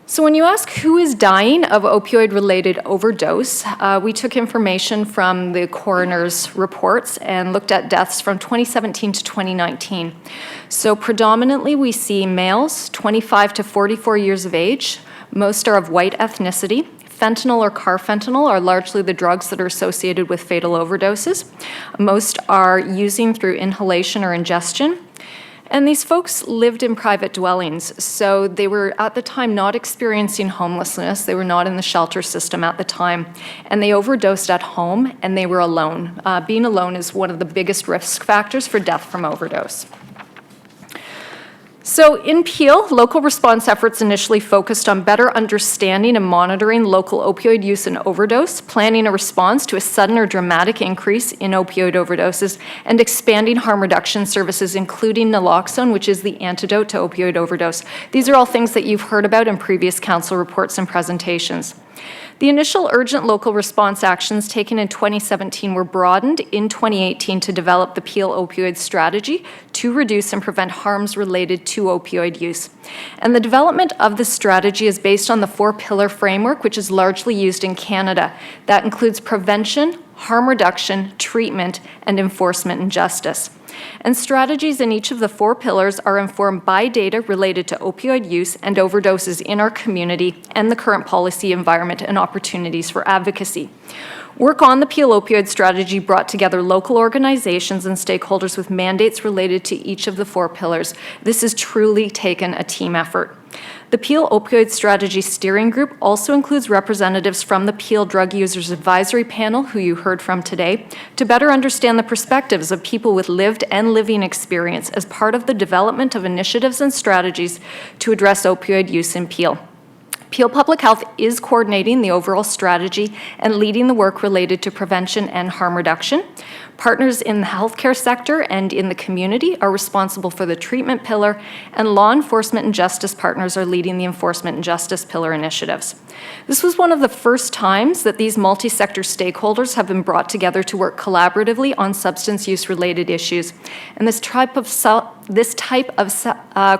So when you ask who is dying of opioid-related overdose, we took information from the coroner's reports and looked at deaths from 2017 to 2019. So predominantly we see males, 25 to 44 years of age. Most are of white ethnicity. Fentanyl or carfentanil are largely the drugs that are associated with fatal overdoses. Most are using through inhalation or ingestion. And these folks lived in private dwellings, so they were at the time not experiencing homelessness. They were not in the shelter system at the time, and they overdosed at home, and they were alone. Being alone is one of the biggest risk factors for death from overdose. So in Peel, local response efforts initially focused on better understanding and monitoring local opioid use and overdose, planning a response to a sudden or dramatic increase in opioid overdoses, and expanding harm reduction services, including naloxone, which is the antidote to opioid overdose. These are all things that you've heard about in previous council reports and presentations. The initial urgent local response actions taken in 2017 were broadened in 2018 to develop the Peel opioid strategy to reduce and prevent harms related to opioid use. And the development of the strategy is based on the 4-pillar framework, which is largely used in Canada. That includes prevention, harm reduction, treatment, and enforcement and justice. And strategies in each of the 4 pillars are informed by data related to opioid use and overdoses in our community and the current policy environment and opportunities for advocacy. Work on the Peel opioid strategy brought together local organizations and stakeholders with mandates related to each of the 4 pillars. This has truly taken a team effort. The Peel Opioid Strategy Steering Group also includes representatives from the Peel Drug Users Advisory Panel, who you heard from today, to better understand the perspectives of people with lived and living experience as part of the development of initiatives and strategies to address opioid use in Peel. Peel Public Health is coordinating the overall strategy and leading the work related to prevention and harm reduction. Partners in the healthcare sector and in the community are responsible for the treatment pillar, and law enforcement and justice partners are leading the enforcement and justice pillar initiatives. This was one of the first times that these multi-sector stakeholders have been brought together to work collaboratively on substance use-related issues. And this type of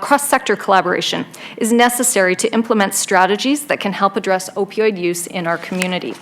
cross-sector collaboration is necessary to implement strategies that can help address opioid use in our community.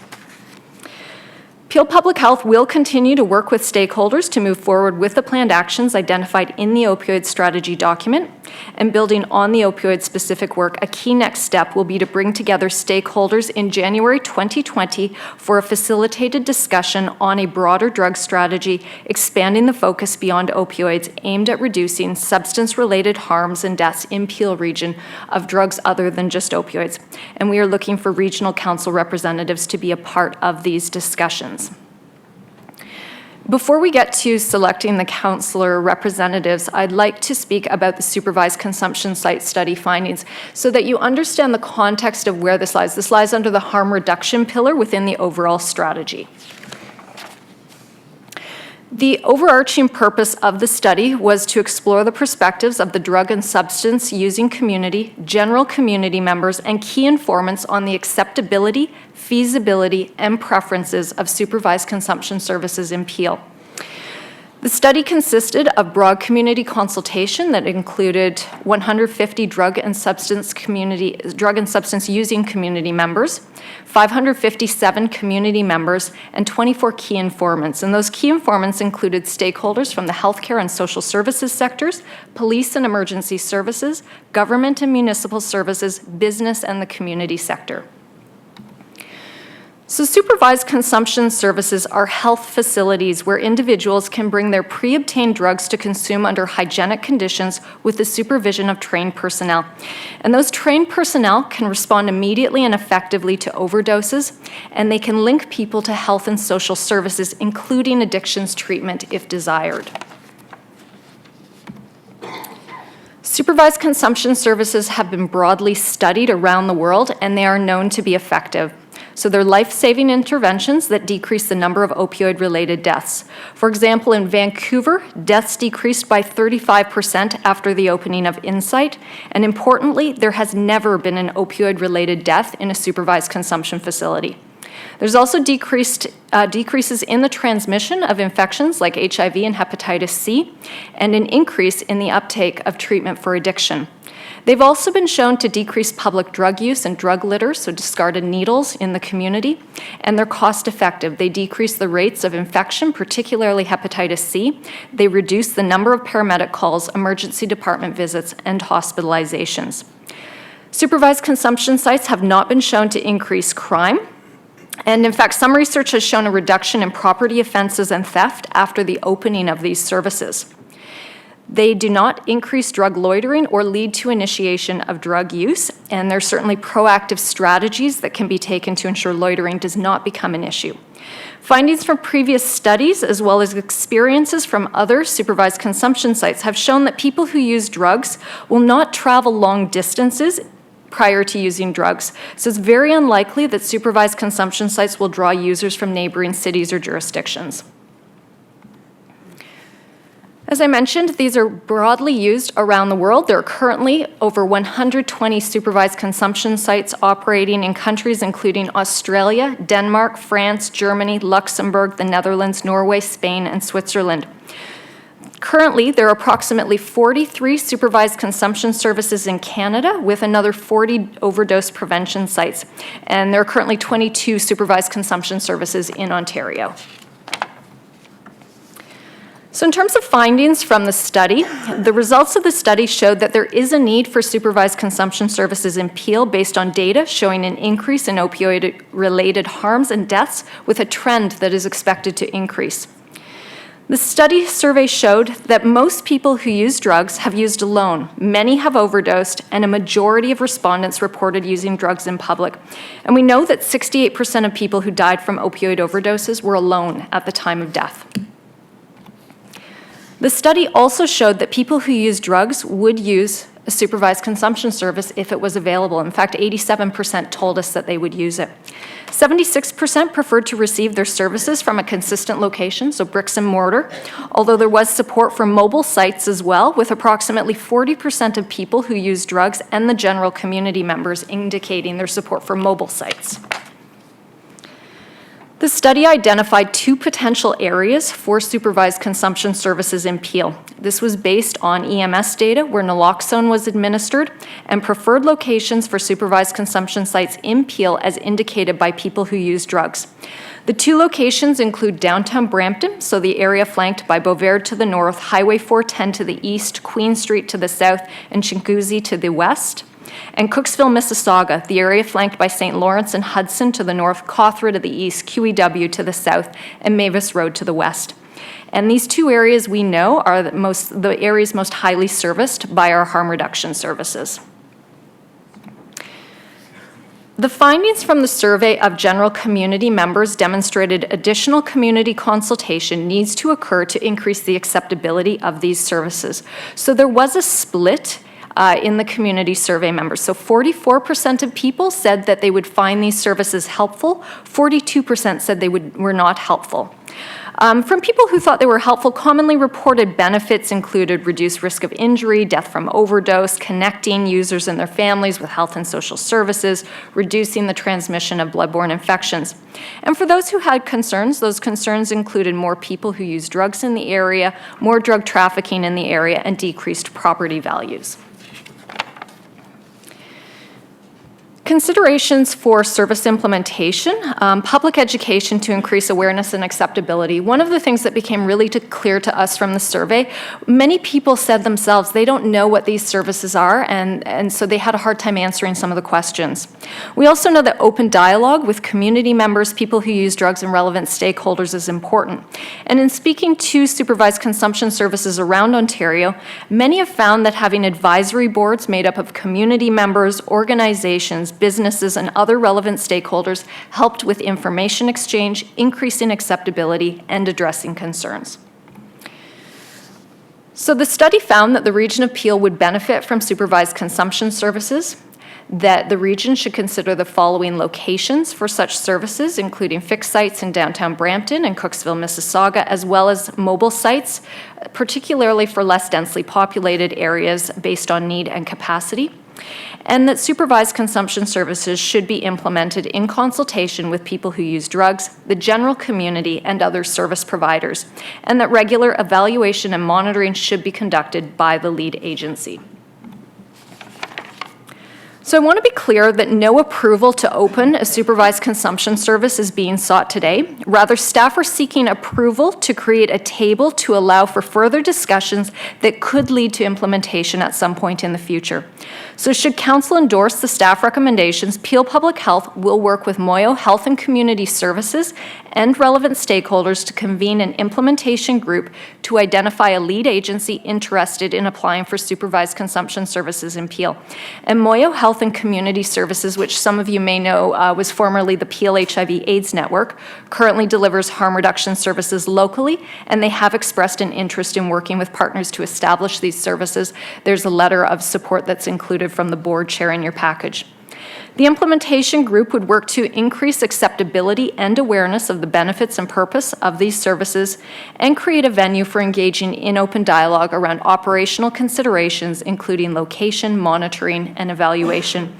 Peel Public Health will continue to work with stakeholders to move forward with the planned actions identified in the opioid strategy document. And building on the opioid-specific work, a key next step will be to bring together stakeholders in January 2020 for a facilitated discussion on a broader drug strategy, expanding the focus beyond opioids, aimed at reducing substance-related harms and deaths in Peel region of drugs other than just opioids. And we are looking for regional council representatives to be a part of these discussions. Before we get to selecting the councillor representatives, I'd like to speak about the supervised consumption site study findings so that you understand the context of where this lies. This lies under the harm reduction pillar within the overall strategy. The overarching purpose of the study was to explore the perspectives of the drug and substance using community, general community members, and key informants on the acceptability, feasibility, and preferences of supervised consumption services in Peel. The study consisted of broad community consultation that included 150 drug and substance using community members, 557 community members, and 24 key informants. And those key informants included stakeholders from the healthcare and social services sectors, police and emergency services, government and municipal services, business, and the community sector. So supervised consumption services are health facilities where individuals can bring their pre-obtained drugs to consume under hygienic conditions with the supervision of trained personnel. And those trained personnel can respond immediately and effectively to overdoses, and they can link people to health and social services, including addictions treatment if desired. Supervised consumption services have been broadly studied around the world, and they are known to be effective. So they're life-saving interventions that decrease the number of opioid-related deaths. For example, in Vancouver, deaths decreased by 35% after the opening of Insight, and importantly, there has never been an opioid-related death in a supervised consumption facility. There's also decreases in the transmission of infections like HIV and hepatitis C, and an increase in the uptake of treatment for addiction. They've also been shown to decrease public drug use and drug litter, so discarded needles in the community, and they're cost-effective. They decrease the rates of infection, particularly hepatitis C. They reduce the number of paramedic calls, emergency department visits, and hospitalizations. Supervised consumption sites have not been shown to increase crime. And in fact, some research has shown a reduction in property offenses and theft after the opening of these services. They do not increase drug loitering or lead to initiation of drug use, and there are certainly proactive strategies that can be taken to ensure loitering does not become an issue. Findings from previous studies, as well as experiences from other supervised consumption sites, have shown that people who use drugs will not travel long distances prior to using drugs. So it's very unlikely that supervised consumption sites will draw users from neighboring cities or jurisdictions. As I mentioned, these are broadly used around the world. There are currently over 120 supervised consumption sites operating in countries including Australia, Denmark, France, Germany, Luxembourg, the Netherlands, Norway, Spain, and Switzerland. Currently, there are approximately 43 supervised consumption services in Canada, with another 40 overdose prevention sites. And there are currently 22 supervised consumption services in Ontario. So in terms of findings from the study, the results of the study showed that there is a need for supervised consumption services in Peel based on data showing an increase in opioid-related harms and deaths with a trend that is expected to increase. The study survey showed that most people who use drugs have used alone. Many have overdosed, and a majority of respondents reported using drugs in public. And we know that 68% of people who died from opioid overdoses were alone at the time of death. The study also showed that people who use drugs would use a supervised consumption service if it was available. In fact, 87% told us that they would use it. 76% preferred to receive their services from a consistent location, so bricks and mortar, although there was support for mobile sites as well, with approximately 40% of people who use drugs and the general community members indicating their support for mobile sites. The study identified 2 potential areas for supervised consumption services in Peel. This was based on EMS data where naloxone was administered and preferred locations for supervised consumption sites in Peel as indicated by people who use drugs. The 2 locations include downtown Brampton, so the area flanked by Beauvais to the north, Highway 410 to the east, Queen Street to the south, and Chinguacousy to the west. And Cooksville, Mississauga, the area flanked by St. Lawrence and Hudson to the north, Cawthra to the east, QEW to the south, and Mavis Road to the west. And these 2 areas we know are the areas most highly serviced by our harm reduction services. The findings from the survey of general community members demonstrated additional community consultation needs to occur to increase the acceptability of these services. So there was a split in the community survey members. So 44% of people said that they would find these services helpful, 42% said they were not helpful. From people who thought they were helpful, commonly reported benefits included reduced risk of injury, death from overdose, connecting users and their families with health and social services, reducing the transmission of bloodborne infections. And for those who had concerns, those concerns included more people who use drugs in the area, more drug trafficking in the area, and decreased property values. Considerations for service implementation, public education to increase awareness and acceptability. One of the things that became really clear to us from the survey, many people said themselves they don't know what these services are, and so they had a hard time answering some of the questions. We also know that open dialogue with community members, people who use drugs, and relevant stakeholders is important. And in speaking to supervised consumption services around Ontario, many have found that having advisory boards made up of community members, organizations, businesses, and other relevant stakeholders helped with information exchange, increasing acceptability, and addressing concerns. So the study found that the region of Peel would benefit from supervised consumption services, that the region should consider the following locations for such services, including fixed sites in downtown Brampton and Cooksville, Mississauga, as well as mobile sites, particularly for less densely populated areas based on need and capacity. And that supervised consumption services should be implemented in consultation with people who use drugs, the general community, and other service providers, and that regular evaluation and monitoring should be conducted by the lead agency. So I want to be clear that no approval to open a supervised consumption service is being sought today. Rather, staff are seeking approval to create a table to allow for further discussions that could lead to implementation at some point in the future. So should Council endorse the staff recommendations, Peel Public Health will work with Moyo Health and Community Services and relevant stakeholders to convene an implementation group to identify a lead agency interested in applying for supervised consumption services in Peel. And Moyo Health and Community Services, which some of you may know was formerly the Peel HIV/AIDS Network, currently delivers harm reduction services locally, and they have expressed an interest in working with partners to establish these services. There's a letter of support that's included from the board chair in your package. The implementation group would work to increase acceptability and awareness of the benefits and purpose of these services and create a venue for engaging in open dialogue around operational considerations, including location, monitoring, and evaluation.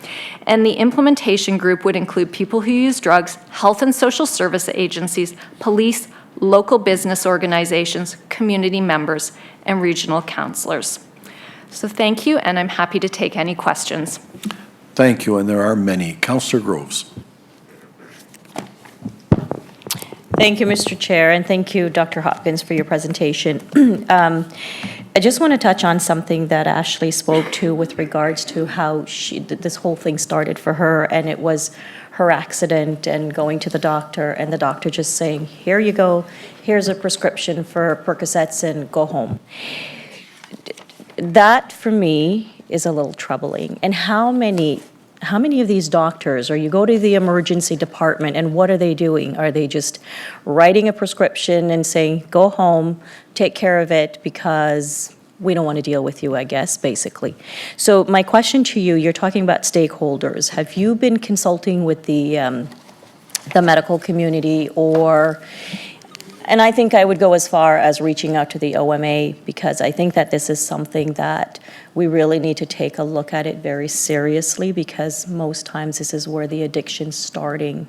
And the implementation group would include people who use drugs, health and social service agencies, police, local business organizations, community members, and regional councillors. So thank you, and I'm happy to take any questions. Thank you, and there are many. Councillor Groves. Thank you, Mr. Chair, and thank you, Dr. Hopkins, for your presentation. I just want to touch on something that Ashley spoke to with regards to how this whole thing started for her, and it was her accident and going to the doctor, and the doctor just saying, here you go, here's a prescription for Percocets and go home. That, for me, is a little troubling. And how many of these doctors, or you go to the emergency department, and what are they doing? Are they just writing a prescription and saying, go home, take care of it, because we don't want to deal with you, I guess, basically. So my question to you, you're talking about stakeholders. Have you been consulting with the medical community, or, and I think I would go as far as reaching out to the OMA, because I think that this is something that we really need to take a look at it very seriously, because most times this is where the addiction's starting.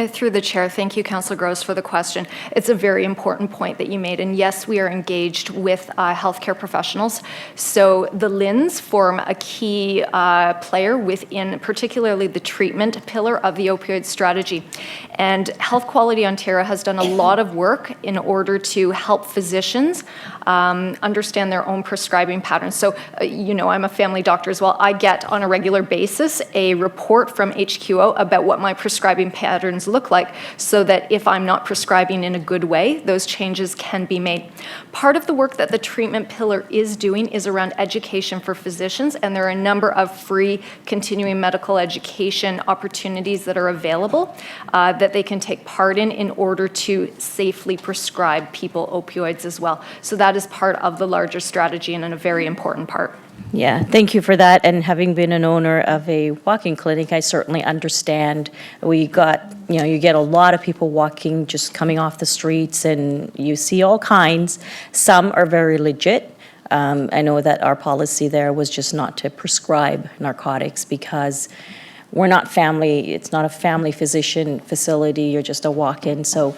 Through the chair, thank you, Councillor Gross, for the question. It's a very important point that you made, and yes, we are engaged with healthcare professionals. So the LHINs form a key player within particularly the treatment pillar of the opioid strategy. And Health Quality Ontario has done a lot of work in order to help physicians understand their own prescribing patterns. So, you know, I'm a family doctor as well. I get on a regular basis a report from HQO about what my prescribing patterns look like, so that if I'm not prescribing in a good way, those changes can be made. Part of the work that the treatment pillar is doing is around education for physicians, and there are a number of free continuing medical education opportunities that are available that they can take part in order to safely prescribe people opioids as well. So that is part of the larger strategy and a very important part. Yeah, thank you for that. And having been an owner of a walking clinic, I certainly understand. We got, you know, you get a lot of people walking, just coming off the streets, and you see all kinds. Some are very legit. I know that our policy there was just not to prescribe narcotics, because we're not family, it's not a family physician facility, you're just a walk-in. So,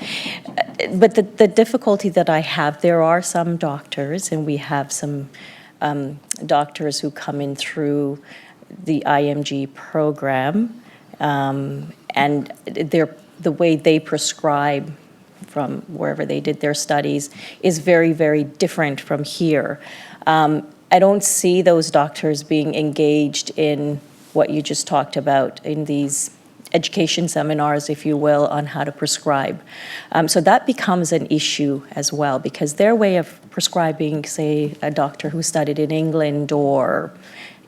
but the difficulty that I have, there are some doctors, and we have some doctors who come in through the IMG program, and the way they prescribe from wherever they did their studies is very, very different from here. I don't see those doctors being engaged in what you just talked about, in these education seminars, if you will, on how to prescribe. So that becomes an issue as well, because their way of prescribing, say, a doctor who studied in England or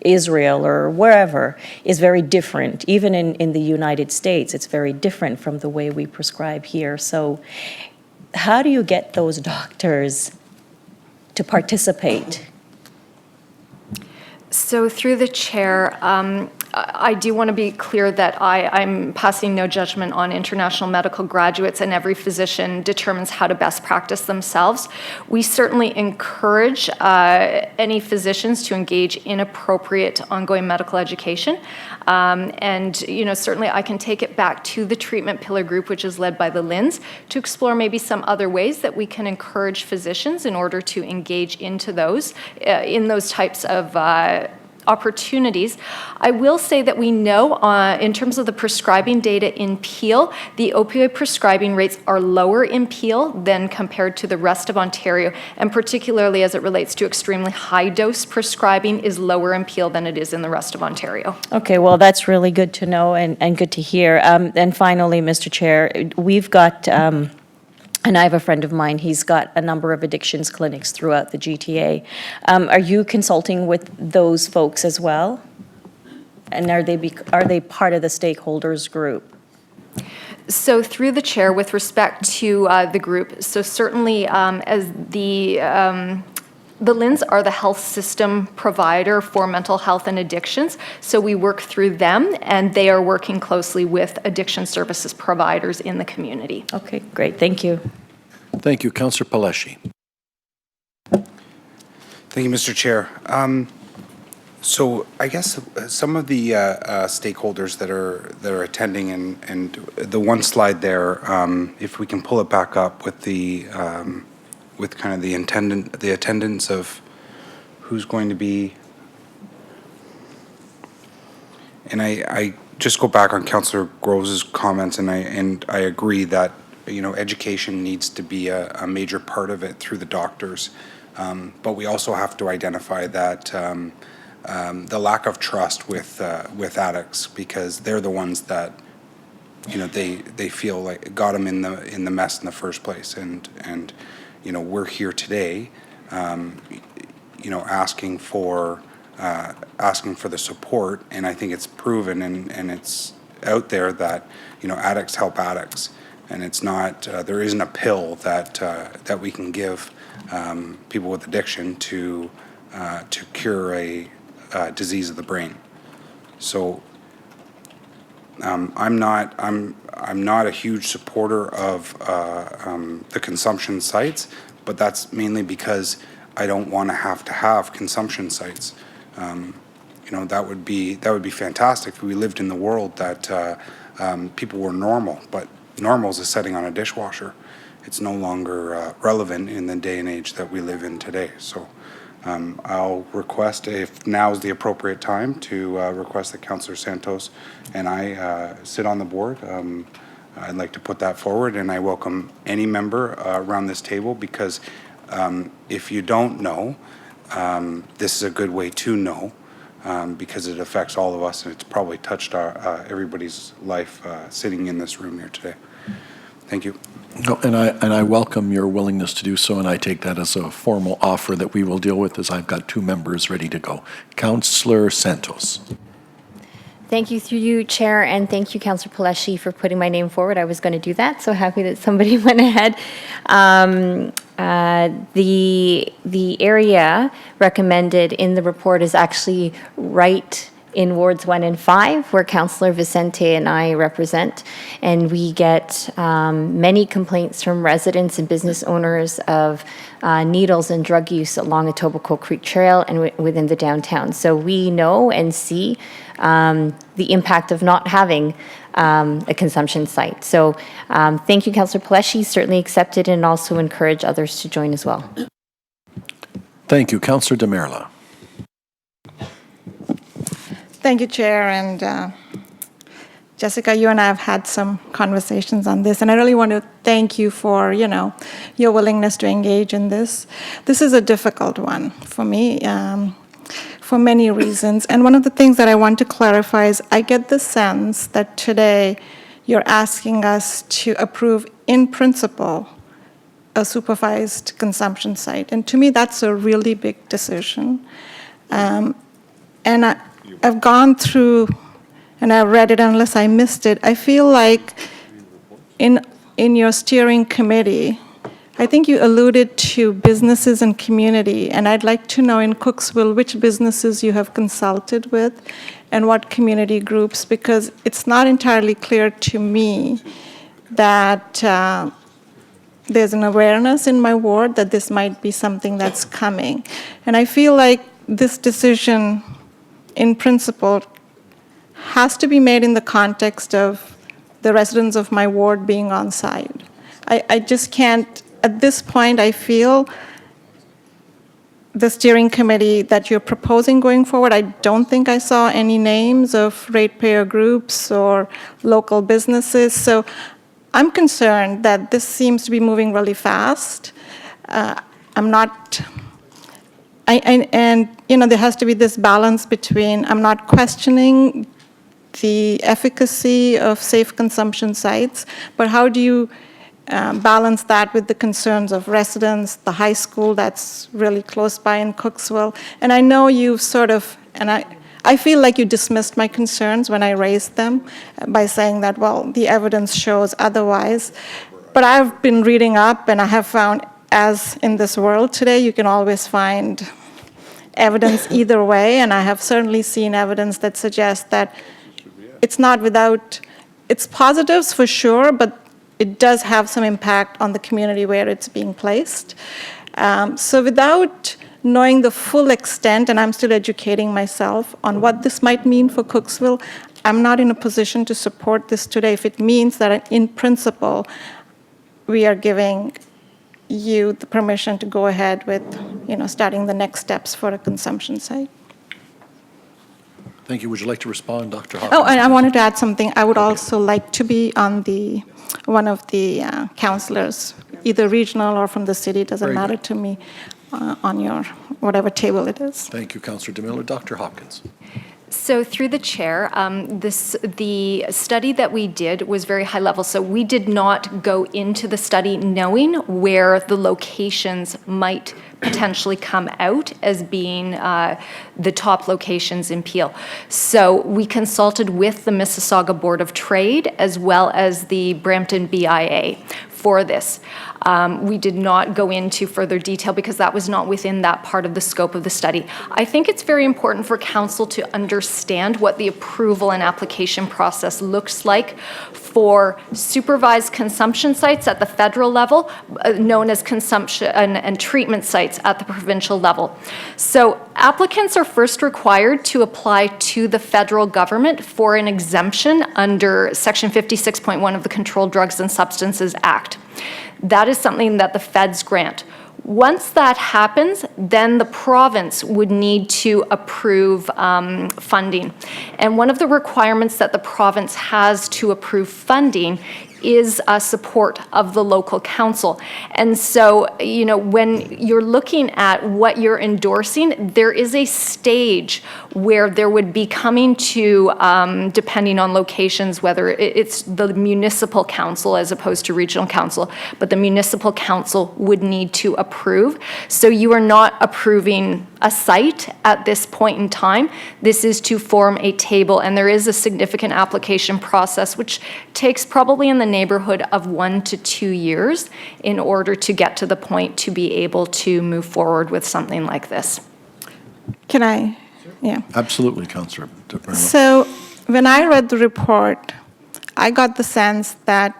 Israel or wherever, is very different. Even in the United States, it's very different from the way we prescribe here. So how do you get those doctors to participate? So through the chair, I do want to be clear that I'm passing no judgment on international medical graduates, and every physician determines how to best practice themselves. We certainly encourage any physicians to engage in appropriate ongoing medical education. And, you know, certainly I can take it back to the treatment pillar group, which is led by the LHINs, to explore maybe some other ways that we can encourage physicians in order to engage into those, in those types of opportunities. I will say that we know in terms of the prescribing data in Peel, the opioid prescribing rates are lower in Peel than compared to the rest of Ontario, and particularly as it relates to extremely high dose prescribing is lower in Peel than it is in the rest of Ontario. Okay, well, that's really good to know and good to hear. And finally, Mr. Chair, we've got, and I have a friend of mine, he's got a number of addictions clinics throughout the GTA. Are you consulting with those folks as well? And are they part of the stakeholders group? So through the chair, with respect to the group, so certainly as the LHINs are the health system provider for mental health and addictions, so we work through them, and they are working closely with addiction services providers in the community. Okay, great, thank you. Thank you, Councillor Paleshi. Thank you, Mr. Chair. So I guess some of the stakeholders that are attending, and the one slide there, if we can pull it back up with the with kind of the attendance of who's going to be. And I just go back on Councillor Grove's comments, and I agree that, you know, education needs to be a major part of it through the doctors, but we also have to identify that the lack of trust with addicts, because they're the ones that, you know, they feel like got them in the mess in the first place, and you know, we're here today, you know, asking for the support, and I think it's proven and it's out there that, you know, addicts help addicts, and it's not there isn't a pill that we can give people with addiction to cure a disease of the brain. So I'm not a huge supporter of the consumption sites, but that's mainly because I don't want to have consumption sites. You know, that would be fantastic if we lived in the world that people were normal, but normal is setting on a dishwasher. It's no longer relevant in the day and age that we live in today. So I'll request, if now is the appropriate time, to request that Councillor Santos and I sit on the board. I'd like to put that forward, and I welcome any member around this table, because if you don't know, this is a good way to know, because it affects all of us, and it's probably touched everybody's life sitting in this room here today. Thank you. No, and I welcome your willingness to do so, and I take that as a formal offer that we will deal with, as I've got 2 members ready to go. Councillor Santos. Thank you through you, Chair, and thank you, Councillor Peleshi, for putting my name forward. I was going to do that, so happy that somebody went ahead. The area recommended in the report is actually right in wards 1 and 5, where Councillor Vicente and I represent, and we get many complaints from residents and business owners of needles and drug use along Etobicoke Creek Trail and within the downtown. So we know and see the impact of not having a consumption site. So thank you, Councillor Peleshi. Certainly accept it, and also encourage others to join as well. Thank you. Councillor Demerla. Thank you, Chair, and Jessica, you and I have had some conversations on this, and I really want to thank you for, your willingness to engage in this. This is a difficult one for me, for many reasons, and one of the things that I want to clarify is I get the sense that today you're asking us to approve in principle a supervised consumption site, and to me that's a really big decision. And I've gone through and I've read it, unless I missed it. I feel like in your steering committee, I think you alluded to businesses and community, and I'd like to know in Cooksville which businesses you have consulted with and what community groups, because it's not entirely clear to me that there's an awareness in my ward that this might be something that's coming. And I feel like this decision in principle has to be made in the context of the residents of my ward being on site. I just can't, at this point, I feel the steering committee that you're proposing going forward, I don't think I saw any names of ratepayer groups or local businesses. So I'm concerned that this seems to be moving really fast. There has to be this balance between, I'm not questioning the efficacy of safe consumption sites, but how do you balance that with the concerns of residents, the high school that's really close by in Cooksville? And I know you've I feel like you dismissed my concerns when I raised them by saying that, well, the evidence shows otherwise. But I've been reading up, and I have found, as in this world today, you can always find evidence either way, and I have certainly seen evidence that suggests that it's not without its positives for sure, but it does have some impact on the community where it's being placed. So without knowing the full extent, and I'm still educating myself on what this might mean for Cooksville, I'm not in a position to support this today. If it means that in principle, we are giving you the permission to go ahead with, starting the next steps for a consumption site. Thank you. Would you like to respond, Dr. Hopkins? Oh, and I wanted to add something. I would also like to be on one of the councillors, either regional or from the city, doesn't matter to me, on your whatever table it is. Thank you, Councillor DeMiller. Dr. Hopkins. So through the chair, the study that we did was very high level. So we did not go into the study knowing where the locations might potentially come out as being the top locations in Peel. So we consulted with the Mississauga Board of Trade as well as the Brampton BIA for this. We did not go into further detail because that was not within that part of the scope of the study. I think it's very important for council to understand what the approval and application process looks like for supervised consumption sites at the federal level, known as consumption and treatment sites at the provincial level. So applicants are first required to apply to the federal government for an exemption under Section 56.1 of the Controlled Drugs and Substances Act. That is something that the feds grant. Once that happens, then the province would need to approve funding. And one of the requirements that the province has to approve funding is support of the local council. And so, you know, when you're looking at what you're endorsing, there is a stage where there would be coming to, depending on locations, whether it's the municipal council as opposed to regional council, but the municipal council would need to approve. So you are not approving a site at this point in time. This is to form a table, and there is a significant application process, which takes probably in the neighborhood of 1 to 2 years in order to get to the point to be able to move forward with something like this. Can I? Yeah. Absolutely, Councillor. So when I read the report, I got the sense that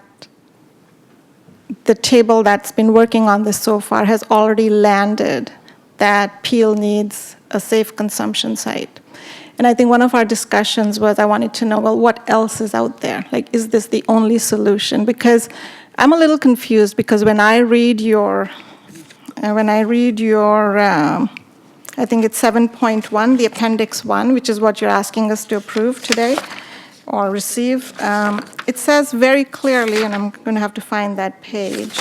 the table that's been working on this so far has already landed that Peel needs a safe consumption site. And I think one of our discussions was I wanted to know, well, what else is out there? Like, is this the only solution? Because I'm a little confused because when I read your, I think it's 7.1, the Appendix 1, which is what you're asking us to approve today or receive, it says very clearly, and I'm going to have to find that page.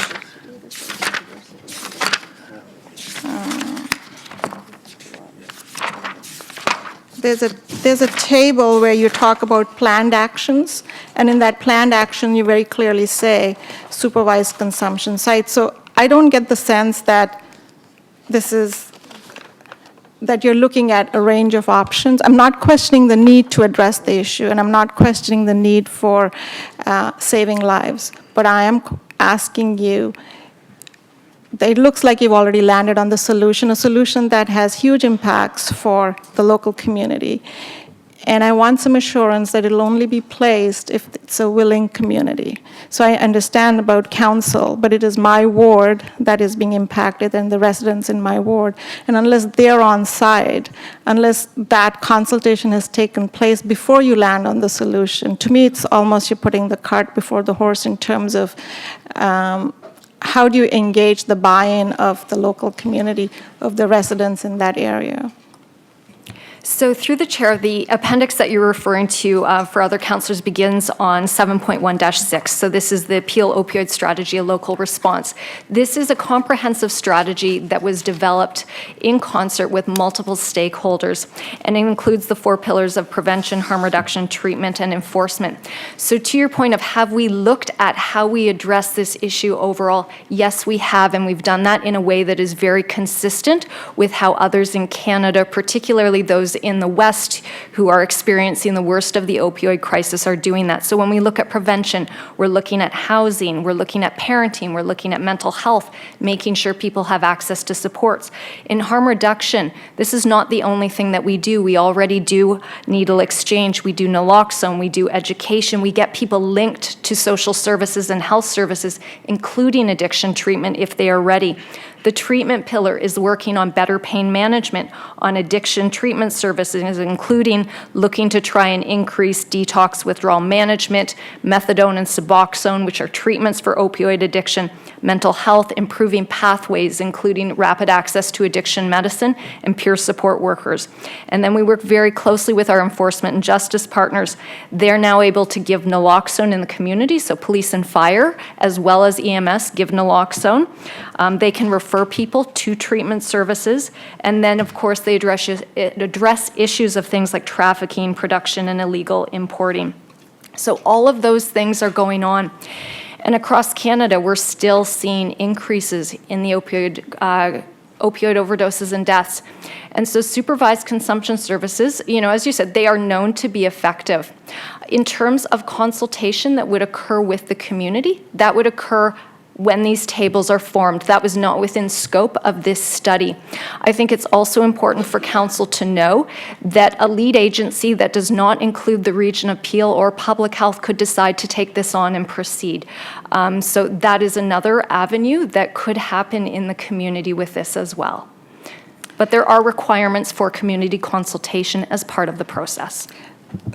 There's a table where you talk about planned actions, and in that planned action, you very clearly say supervised consumption sites. So I don't get the sense that that you're looking at a range of options. I'm not questioning the need to address the issue, and I'm not questioning the need for saving lives, but I am asking you, it looks like you've already landed on the solution, a solution that has huge impacts for the local community. And I want some assurance that it'll only be placed if it's a willing community. So I understand about council, but it is my ward that is being impacted and the residents in my ward. And unless they're on side, unless that consultation has taken place before you land on the solution, to me it's almost you're putting the cart before the horse in terms of how do you engage the buy-in of the local community, of the residents in that area? So through the chair, the appendix that you're referring to for other councillors begins on 7.1-6. So this is the Peel Opioid Strategy, a local response. This is a comprehensive strategy that was developed in concert with multiple stakeholders, and it includes the 4 pillars of prevention, harm reduction, treatment, and enforcement. So to your point of have we looked at how we address this issue overall, yes, we have, and we've done that in a way that is very consistent with how others in Canada, particularly those in the West who are experiencing the worst of the opioid crisis, are doing that. So when we look at prevention, we're looking at housing, we're looking at parenting, we're looking at mental health, making sure people have access to supports. In harm reduction, this is not the only thing that we do. We already do needle exchange, we do naloxone, we do education, we get people linked to social services and health services, including addiction treatment if they are ready. The treatment pillar is working on better pain management, on addiction treatment services, including looking to try and increase detox withdrawal management, methadone and Suboxone, which are treatments for opioid addiction, mental health, improving pathways, including rapid access to addiction medicine and peer support workers. And then we work very closely with our enforcement and justice partners. They're now able to give naloxone in the community, so police and fire, as well as EMS, give naloxone. They can refer people to treatment services, and then of course they address issues of things like trafficking, production, and illegal importing. So all of those things are going on. And across Canada, we're still seeing increases in the opioid overdoses and deaths. And so supervised consumption services, you know, as you said, they are known to be effective. In terms of consultation that would occur with the community, that would occur when these tables are formed. That was not within scope of this study. I think it's also important for council to know that a lead agency that does not include the region of Peel or public health could decide to take this on and proceed. So that is another avenue that could happen in the community with this as well. But there are requirements for community consultation as part of the process.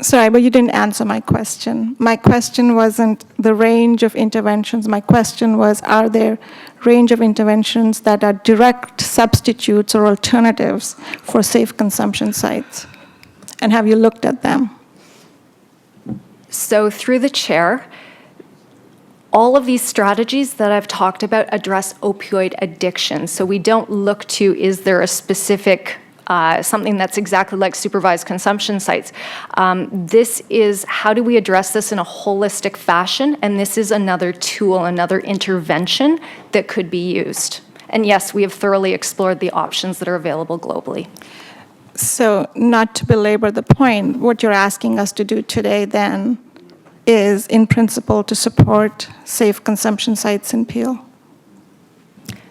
Sorry, but you didn't answer my question. My question wasn't the range of interventions. My question was, are there range of interventions that are direct substitutes or alternatives for safe consumption sites? And have you looked at them? So through the chair, all of these strategies that I've talked about address opioid addiction. So we don't look to, is there a specific something that's exactly like supervised consumption sites. This is how do we address this in a holistic fashion, and this is another tool, another intervention that could be used. And yes, we have thoroughly explored the options that are available globally. So not to belabor the point, what you're asking us to do today then is, in principle, to support safe consumption sites in Peel?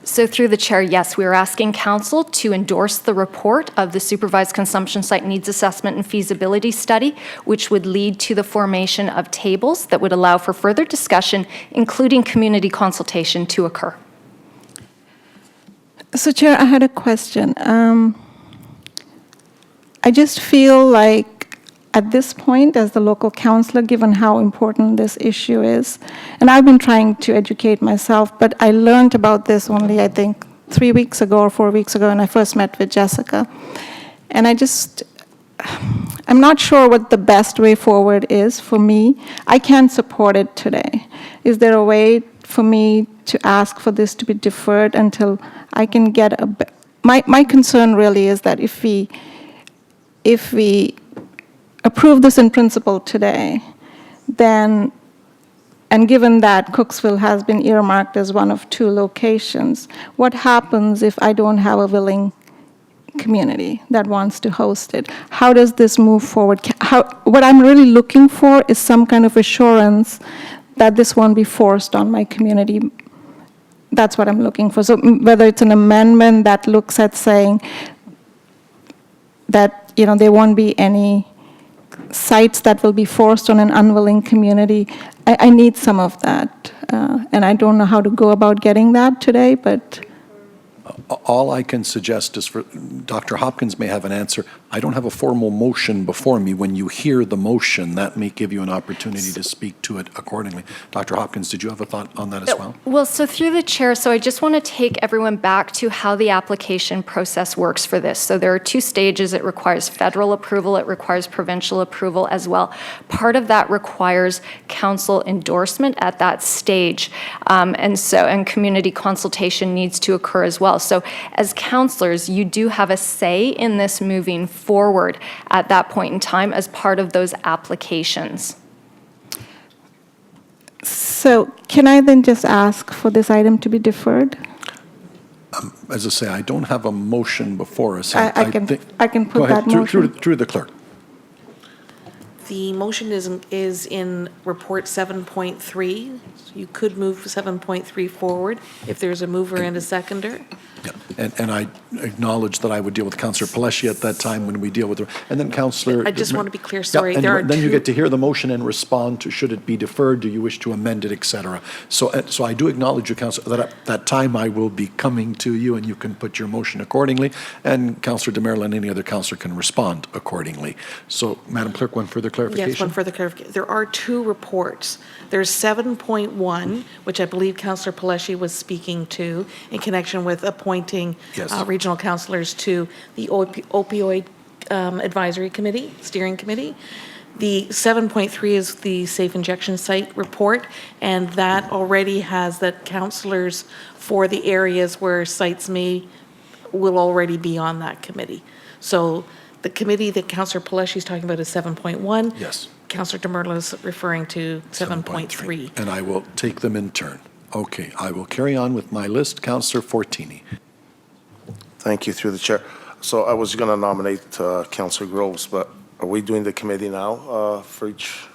So through the chair, yes, we are asking council to endorse the report of the Supervised Consumption Site Needs Assessment and Feasibility Study, which would lead to the formation of tables that would allow for further discussion, including community consultation, to occur. So Chair, I had a question. I just feel like at this point, as the local councillor, given how important this issue is, and I've been trying to educate myself, but I learned about this only, I think, 3 weeks ago or 4 weeks ago when I first met with Jessica. And I'm not sure what the best way forward is for me. I can't support it today. Is there a way for me to ask for this to be deferred until I can get my concern really is that if we approve this in principle today, then, and given that Cooksville has been earmarked as one of 2 locations, what happens if I don't have a willing community that wants to host it? How does this move forward? What I'm really looking for is some kind of assurance that this won't be forced on my community. That's what I'm looking for. So whether it's an amendment that looks at saying that, there won't be any sites that will be forced on an unwilling community. I need some of that. And I don't know how to go about getting that today, but... All I can suggest is for, Dr. Hopkins may have an answer. I don't have a formal motion before me. When you hear the motion, that may give you an opportunity to speak to it accordingly. Dr. Hopkins, did you have a thought on that as well? Well, so through the chair, so I just want to take everyone back to how the application process works for this. So there are 2 stages. It requires federal approval. It requires provincial approval as well. Part of that requires council endorsement at that stage. And community consultation needs to occur as well. So as councillors, you do have a say in this moving forward at that point in time as part of those applications. So can I then just ask for this item to be deferred? As I say, I don't have a motion before us. I can put that motion. Through the clerk. The motion is in report 7.3. You could move 7.3 forward if there's a mover and a seconder. Yeah, and I acknowledge that I would deal with Councillor Pelletier at that time when we deal with her. And then Councillor... I just want to be clear, sorry. Yeah, and then you get to hear the motion and respond to should it be deferred, do you wish to amend it, et cetera. So I do acknowledge you, Councillor, that at that time I will be coming to you and you can put your motion accordingly. And Councillor DeMerle and any other councillor can respond accordingly. So, Madam Clerk, one further clarification? Yes, one further clarification. There are 2 reports. There's 7.1, which I believe Councillor Pelletier was speaking to in connection with appointing regional councillors to the opioid advisory committee, steering committee. The 7.3 is the safe injection site report, and that already has that councillors for the areas where sites will already be on that committee. So the committee that Councillor Pelletier is talking about is 7.1. Yes. Councillor DeMerle is referring to 7.3. And I will take them in turn. Okay, I will carry on with my list. Councillor Fortini. Thank you, through the chair. So I was going to nominate Councillor Groves, but are we doing the committee now for each?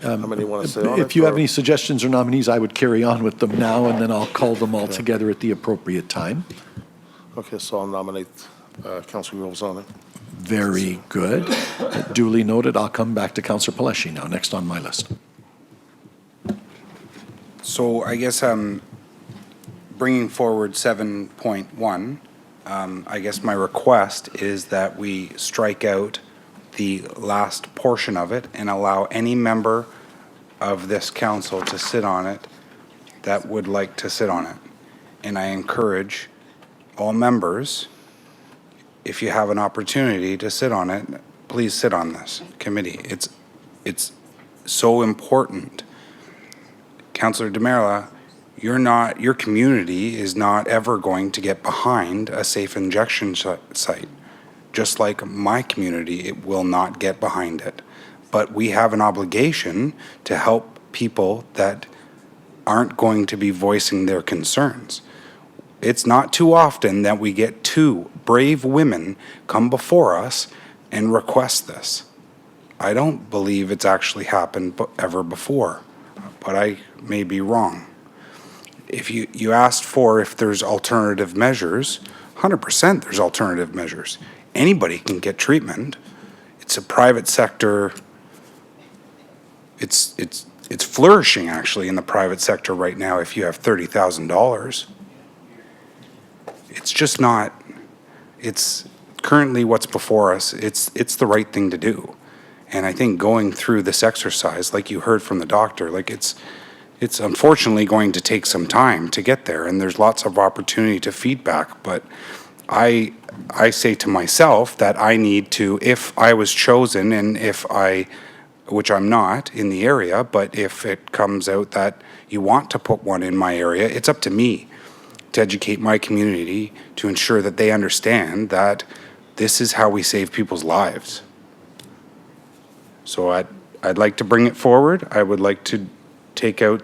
How many want to sit on it? If you have or- any suggestions or nominees, I would carry on with them now, and then I'll call them all together at the appropriate time. Okay, so I'll nominate Councilor Groves on it. Very good. Duly noted. I'll come back to Councillor Paleshi now, next on my list. So I guess bringing forward 7.1, I guess my request is that we strike out the last portion of it and allow any member of this council to sit on it that would like to sit on it. And I encourage all members, if you have an opportunity to sit on it, please sit on this committee. It's so important. Councillor DeMerla, your community is not ever going to get behind a safe injection site. Just like my community, it will not get behind it. But we have an obligation to help people that aren't going to be voicing their concerns. It's not too often that we get two brave women come before us and request this. I don't believe it's actually happened ever before, but I may be wrong. If you asked for if there's alternative measures, 100% there's alternative measures. Anybody can get treatment. It's a private sector. It's flourishing actually in the private sector right now if you have $30,000. It's just not, it's currently what's before us, it's the right thing to do. And I think going through this exercise, like you heard from the doctor, like it's unfortunately going to take some time to get there, and there's lots of opportunity to feedback, but I say to myself that I need to, if I was chosen and which I'm not in the area, but if it comes out that you want to put one in my area, it's up to me to educate my community to ensure that they understand that this is how we save people's lives. So I'd like to bring it forward. I would like to take out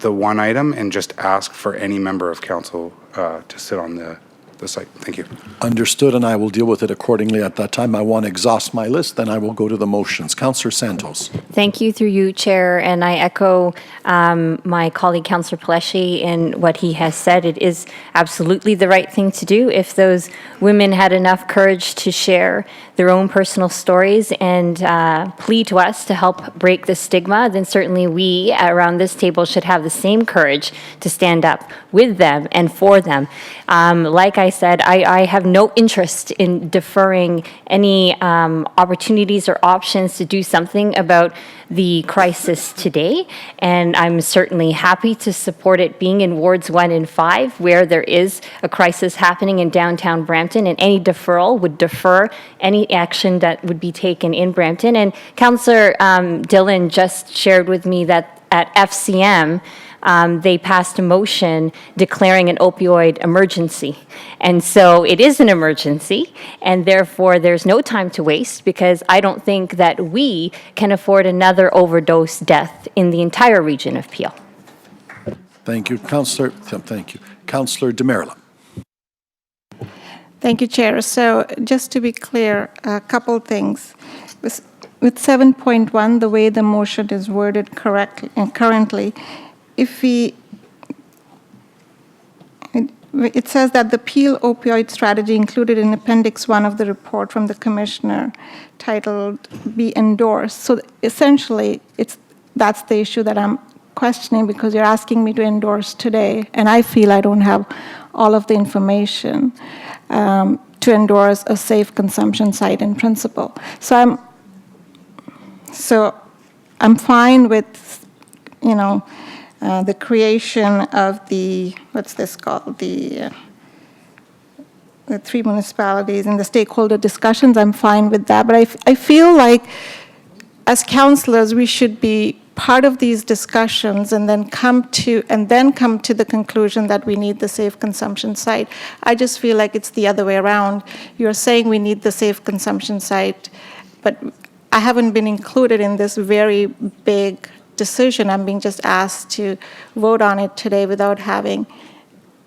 the one item and just ask for any member of council to sit on the site. Thank you. Understood, and I will deal with it accordingly at that time. I want to exhaust my list, then I will go to the motions. Councillor Santos. Thank you through you, Chair, and I echo my colleague, Councillor Paleshi, in what he has said. It is absolutely the right thing to do. If those women had enough courage to share their own personal stories and plead to us to help break the stigma, then certainly we around this table should have the same courage to stand up with them and for them. Like I said, I have no interest in deferring any opportunities or options to do something about the crisis today, and I'm certainly happy to support it being in wards 1 and 5 where there is a crisis happening in downtown Brampton, and any deferral would defer any action that would be taken in Brampton. And Councillor Dillon just shared with me that at FCM, they passed a motion declaring an opioid emergency. And so it is an emergency, and therefore there's no time to waste, because I don't think that we can afford another overdose death in the entire region of Peel. Thank you, Councillor. Thank you. Councillor DeMerla. Thank you, Chair. So just to be clear, a couple things. With 7.1, the way the motion is worded correctly and currently, it says that the Peel opioid strategy included in Appendix 1 of the report from the Commissioner titled be endorsed. So essentially, that's the issue that I'm questioning, because you're asking me to endorse today, and I feel I don't have all of the information to endorse a safe consumption site in principle. So I'm fine with, the creation of the, what's this called, the 3 municipalities and the stakeholder discussions. I'm fine with that, but I feel like as councillors, we should be part of these discussions and then come to the conclusion that we need the safe consumption site. I just feel like it's the other way around. You're saying we need the safe consumption site, but I haven't been included in this very big decision. I'm being just asked to vote on it today without having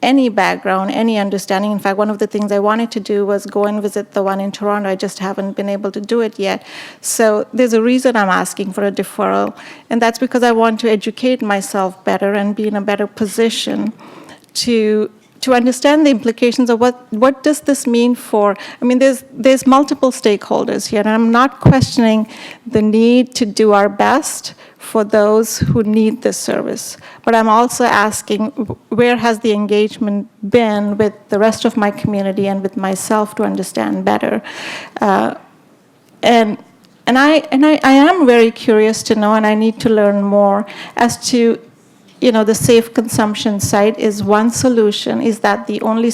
any background, any understanding. In fact, one of the things I wanted to do was go and visit the one in Toronto. I just haven't been able to do it yet. So there's a reason I'm asking for a deferral, and that's because I want to educate myself better and be in a better position to understand the implications of what does this mean for, I mean, there's multiple stakeholders here, and I'm not questioning the need to do our best for those who need this service. But I'm also asking, where has the engagement been with the rest of my community and with myself to understand better? And I am very curious to know, and I need to learn more as to, the safe consumption site is one solution. Is that the only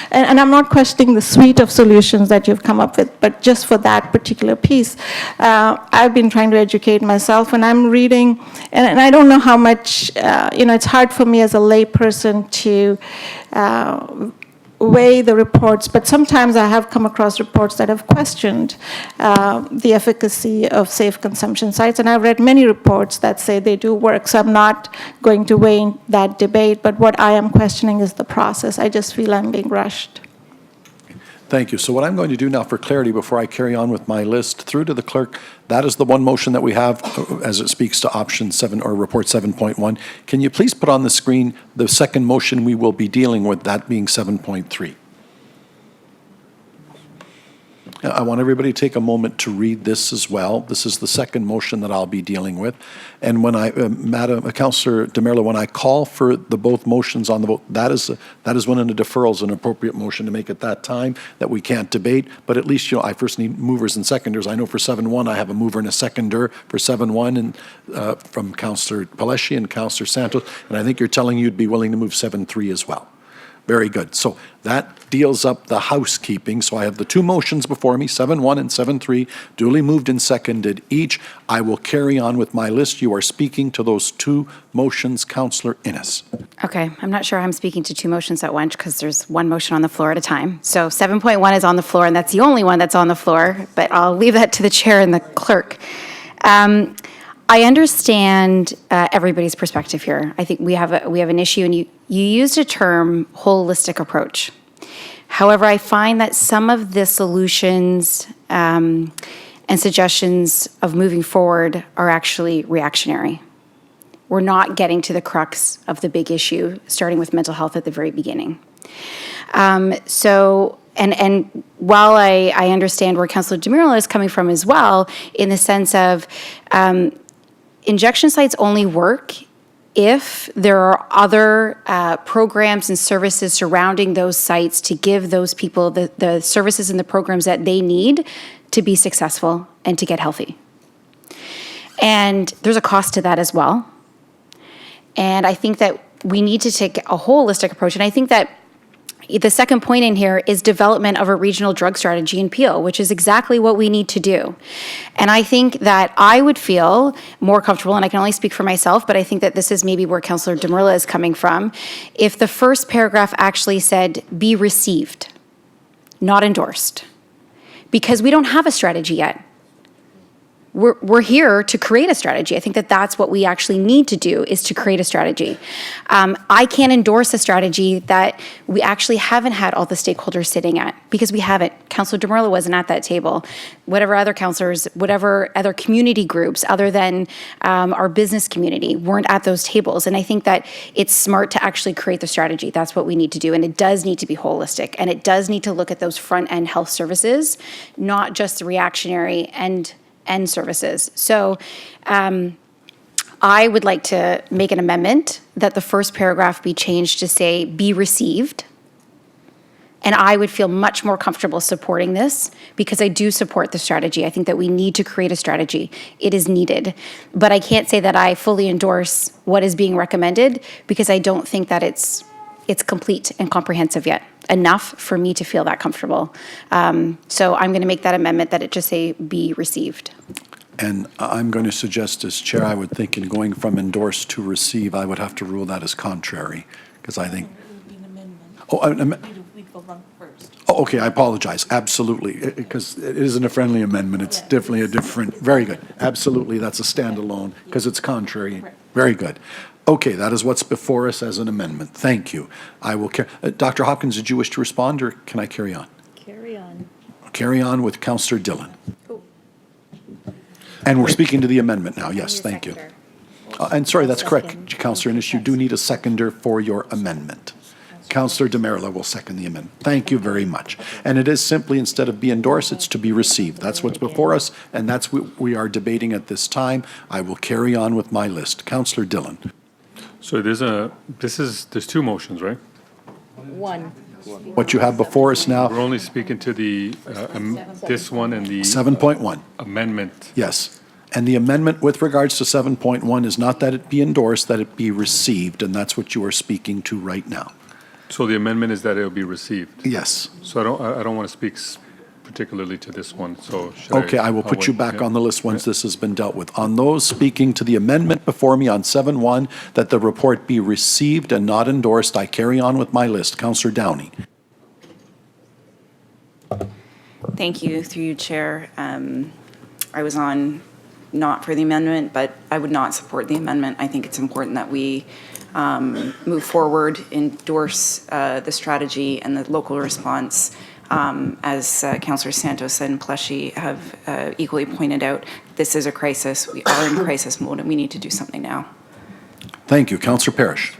and I'm not questioning the suite of solutions that you've come up with, but just for that particular piece, I've been trying to educate myself, and I'm reading, and I don't know how much, it's hard for me as a layperson to weigh the reports, but sometimes I have come across reports that have questioned the efficacy of safe consumption sites, and I've read many reports that say they do work, so I'm not going to weigh in that debate, but what I am questioning is the process. I just feel I'm being rushed. Thank you. So what I'm going to do now for clarity before I carry on with my list through to the clerk, that is the one motion that we have as it speaks to option 7 or report 7.1. Can you please put on the screen the second motion we will be dealing with, that being 7.3? I want everybody to take a moment to read this as well. This is the second motion that I'll be dealing with. And when Councillor DeMerlo, when I call for the both motions on the vote, that is when a deferral is an appropriate motion to make at that time that we can't debate. But at least, I first need movers and seconders. I know for 7.1, I have a mover and a seconder for 7.1 and from Councillor Peleschi and Councillor Santos. And I think you're telling you'd be willing to move 7.3 as well. Very good. So that deals up the housekeeping. So I have the two motions before me, 7.1 and 7.3, duly moved and seconded each. I will carry on with my list. You are speaking to those two motions, Councillor Innes. Okay, I'm not sure I'm speaking to two motions at once because there's one motion on the floor at a time. So 7.1 is on the floor, and that's the only one that's on the floor, but I'll leave that to the chair and the clerk. I understand everybody's perspective here. I think we have an issue, and you used a term, holistic approach. However, I find that some of the solutions and suggestions of moving forward are actually reactionary. We're not getting to the crux of the big issue, starting with mental health at the very beginning. And while I understand where Councillor DeMerlo is coming from as well, in the sense of injection sites only work if there are other programs and services surrounding those sites to give those people the services and the programs that they need to be successful and to get healthy. And there's a cost to that as well. And I think that we need to take a holistic approach. And I think that the second point in here is development of a regional drug strategy in Peel, which is exactly what we need to do. And I think that I would feel more comfortable, and I can only speak for myself, but I think that this is maybe where Councillor DeMerlo is coming from, if the first paragraph actually said, be received, not endorsed. Because we don't have a strategy yet. We're here to create a strategy. I think that that's what we actually need to do, is to create a strategy. I can't endorse a strategy that we actually haven't had all the stakeholders sitting at, because we haven't. Councillor DeMerlo wasn't at that table. Whatever other councillors, whatever other community groups other than our business community weren't at those tables. And I think that it's smart to actually create the strategy. That's what we need to do. And it does need to be holistic. And it does need to look at those front-end health services, not just the reactionary end services. So I would like to make an amendment that the first paragraph be changed to say, be received. And I would feel much more comfortable supporting this, because I do support the strategy. I think that we need to create a strategy. It is needed. But I can't say that I fully endorse what is being recommended, because I don't think that it's complete and comprehensive yet, enough for me to feel that comfortable. So I'm going to make that amendment that it just say be received. And I'm going to suggest as chair, I would think in going from endorse to receive, I would have to rule that as contrary, because I think. Oh, okay, I apologize. Absolutely, because it isn't a friendly amendment. It's definitely a different, very good. Absolutely, that's a standalone, because it's contrary. Very good. Okay, that is what's before us as an amendment. Thank you. I will Dr. Hopkins, did you wish to respond, or can I carry on? Carry on. Carry on with Councillor Dillon. And we're speaking to the amendment now. Yes, thank you. And sorry, that's correct, Councillor Innes, you do need a seconder for your amendment. Councillor DeMerla will second the amendment. Thank you very much. And it is simply, instead of be endorsed, it's to be received. That's what's before us, and that's what we are debating at this time. I will carry on with my list. Councillor Dillon. So there's two motions, right? One. What you have before us now, We're only speaking to the, this one and the 7.1. amendment. Yes. And the amendment with regards to 7.1 is not that it be endorsed, that it be received, and that's what you are speaking to right now. So the amendment is that it'll be received. Yes. So I don't want to speak particularly to this one, so should Okay, I will put you back yeah. on the list once this has been dealt with. On those speaking to the amendment before me on 7.1, that the report be received and not endorsed, I carry on with my list. Councillor Downey. Thank you, through you, Chair. I was on not for the amendment, but I would not support the amendment. I think it's important that we move forward, endorse the strategy and the local response. As Councillor Santos and Pleshy have equally pointed out, this is a crisis. We are in crisis mode, and we need to do something now. Thank you. Councillor Parrish.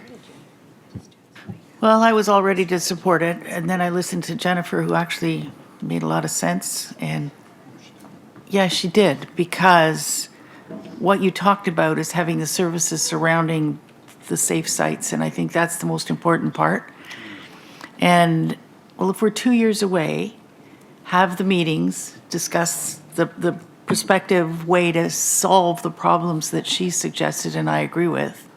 Well, I was all ready to support it, and then I listened to Jennifer, who actually made a lot of sense, and yeah, she did, because what you talked about is having the services surrounding the safe sites, and I think that's the most important part. And, well, if we're 2 years away, have the meetings, discuss the prospective way to solve the problems that she suggested and I agree with,